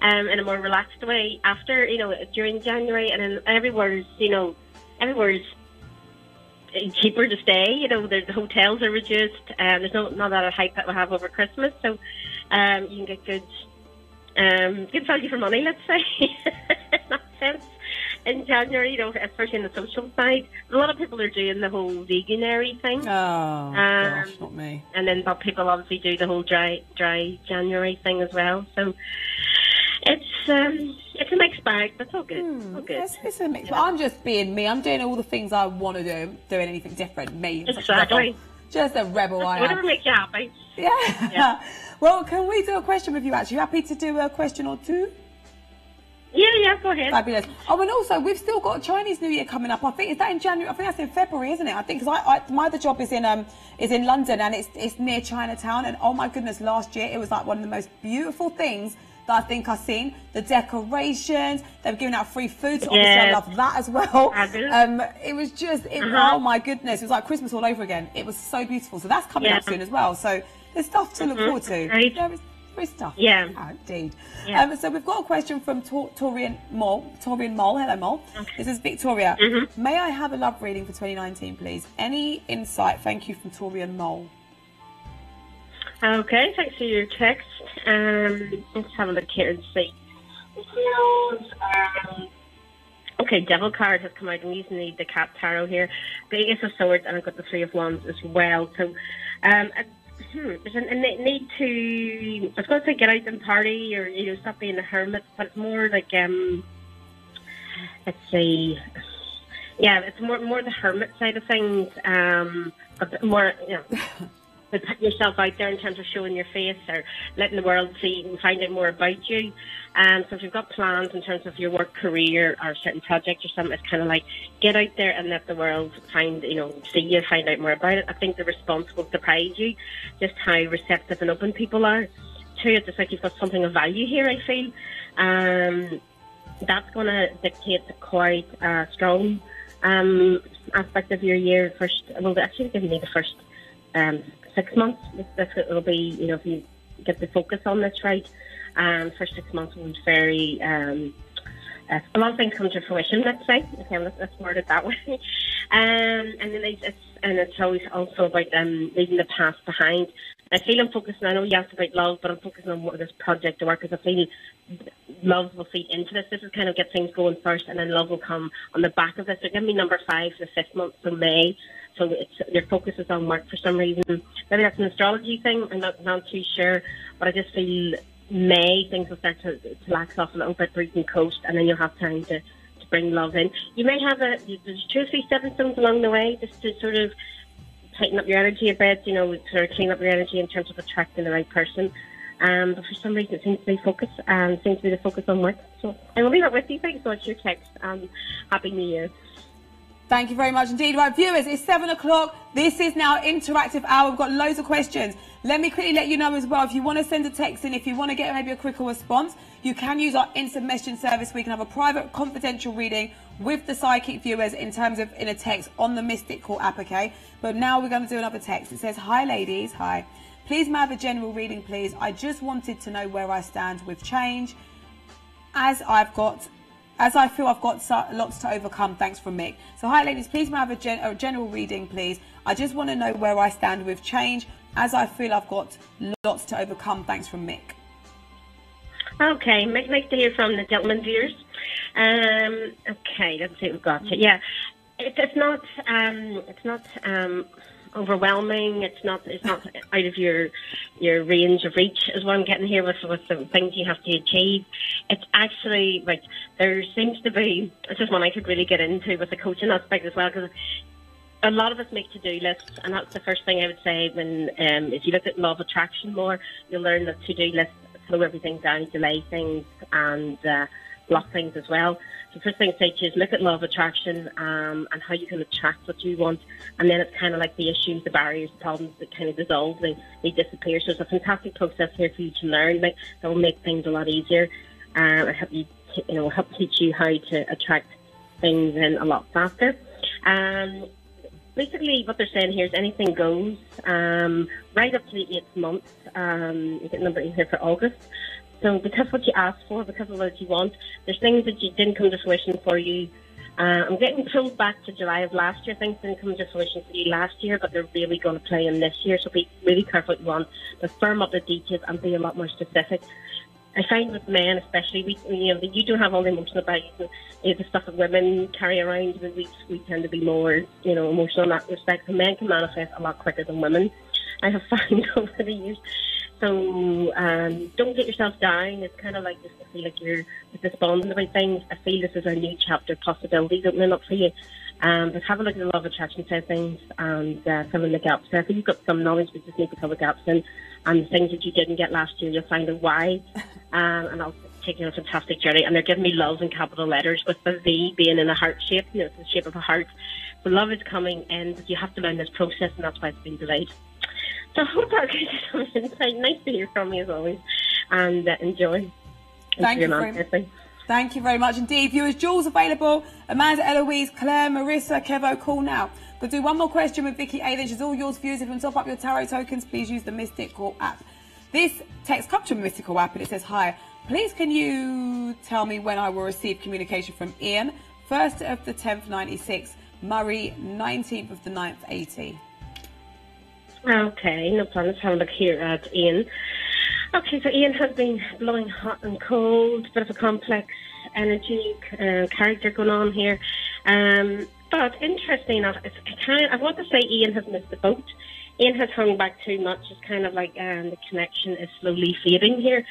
in a more relaxed way after, you know, during January. And then everywhere's cheaper to stay, you know, the hotels are reduced, there's not that hype that we have over Christmas, so you can get good value for money, let's say, in that sense, in January, you know, especially in the social side. A lot of people are doing the whole veganary thing. Oh, gosh, not me. And then people obviously do the whole dry January thing as well, so it's a mixed bag, but it's all good. All good. It's a mix. I'm just being me. I'm doing all the things I want to do. Doing anything different. Me. Exactly. Just a rebel I am. Whatever makes you happy. Yeah. Well, can we do a question with you, actually? You happy to do a question or two? Yeah, go ahead. Fabulous. Oh, and also, we've still got a Chinese New Year coming up. I think, is that in January? I think that's in February, isn't it? I think, because my other job is in London, and it's near Chinatown. And oh my goodness, last year it was like one of the most beautiful things that I think I've seen. The decorations, they were giving out free food, so obviously I love that as well. It was just, oh my goodness, it was like Christmas all over again. It was so beautiful. So that's coming up soon as well. So there's stuff to look forward to. Right. There is stuff. Yeah. Oh, indeed. Yeah. So we've got a question from Torian Mole. Hello, Mole. Okay. This is Victoria. May I have a love reading for 2019, please? Any insight? Thank you from Torian Mole. Okay, thanks for your text. Let's have a look here and see. Okay, Devil card has come out. I'm using the Cat Tarot here. The Ace of Swords, and I've got the Three of Wands as well. So, there's a need to, I was going to say get out and party or, stop being a hermit, but it's more like, let's see, it's more the hermit side of things, a bit more, but putting yourself out there in terms of showing your face or letting the world see and find out more about you. So if you've got plans in terms of your work career or a certain project or something, it's kind of like get out there and let the world find, see you, find out more about it. I think the response will surprise you, just how receptive and open people are to it. It's like you've got something of value here, I feel. That's going to dictate quite a strong aspect of your year. Well, actually giving me the first 6 months. It'll be, if you get the focus on this right. First 6 months will be very, a lot of things come to fruition, let's say. Okay, let's word it that way. And then it's always also about leaving the past behind. I feel I'm focusing, I know you asked about love, but I'm focusing on what this project of work, because I feel love will feed into this. This is kind of get things going first, and then love will come on the back of this. So give me number 5, the 5th month, so May. So your focus is on work for some reason. Maybe that's an astrology thing. I'm not too sure, but I just feel May things will start to lax off a little bit, where you can coast, and then you'll have time to bring love in. You may have there's 2 or 3 stepping stones along the way, just to sort of tighten up your energy a bit, sort of clean up your energy in terms of attracting the right person. But for some reason it seems to be focused, and seems to be the focus on work. So I will leave it with you. Thanks so much for your text, and Happy New Year. Thank you very much indeed. Right, viewers, it's 7 o'clock. This is now interactive hour. We've got loads of questions. Let me quickly let you know as well, if you want to send a text in, if you want to get maybe a quicker response, you can use our instant messaging service. We can have a private confidential reading with the psychic viewers in terms of in a text on the Mystic Call app, okay? But now we're going to do another text. It says, hi ladies, hi. Please may I have a general reading, please. I just wanted to know where I stand with change, as I feel I've got lots to overcome. Thanks from Mick. So, hi ladies, please may I have a general reading, please. I just want to know where I stand with change, as I feel I've got lots to overcome. Thanks from Mick. Okay, nice to hear from the gentleman viewers. Okay, let's see what we've got. Yeah, it's not overwhelming. It's not out of your range of reach, is what I'm getting here with the things you have to achieve. It's actually like there seems to be. It's just one I could really get into with the coaching aspect as well, because a lot of us make to-do lists, and that's the first thing I would say when if you look at law of attraction more, you'll learn that to-do lists slow everything down, delay things, and block things as well. So first thing I say to you is look at law of attraction and how you can attract what you want, and then it's kind of like the issues, the barriers, the problems that kind of dissolve, they disappear. So it's a fantastic process here for you to learn. That will make things a lot easier and help you, help teach you how to attract things in a lot faster. Basically, what they're saying here is anything goes, right up to the 8th month. You get number 8 here for August. So because what you asked for, because of what you want, there's things that you didn't come to fruition for you. I'm getting pulled back to July of last year. Things didn't come to fruition for you last year, but they're really going to play in this year. So be really careful what you want, but firm up the details and be a lot more specific. I find with men especially, you don't have all the emotion about you, the stuff that women carry around. We tend to be more, emotional in that respect. So men can manifest a lot quicker than women, I have found over the years. So don't get yourself down. It's kind of like this, I feel like you're despondent about things. I feel this is a new chapter, possibilities opening up for you. But have a look at the law of attraction side of things and fill in the gaps. So I think you've got some knowledge, but just need to fill the gaps in. And the things that you didn't get last year, you'll find out why. And taking a fantastic journey, and they're giving me love in capital letters with the V being in a heart shape, you know, it's the shape of a heart. The love is coming, and you have to learn this process, and that's why it's been delayed. So I hope that gives you some insight. Nice to hear from you as always, and enjoy. Thank you very much indeed. Viewers, Jules available, Amanda, Eloise, Claire, Marissa, Kevo, call now. We'll do one more question with Vicky A, then she's all yours. Viewers, if you want to top up your tarot tokens, please use the Mystical app. This text comes from Mystical app and it says, hi, please can you tell me when I will receive communication from Ian, 1st of the 10th, 96, Murray, 19th of the 9th, 80. Okay, no problem. Let's have a look here at Ian. Okay, so Ian has been blowing hot and cold, bit of a complex energy character going on here. But interesting enough, I want to say Ian has missed the boat. Ian has hung back too much. It's kind of like the connection is slowly fading here.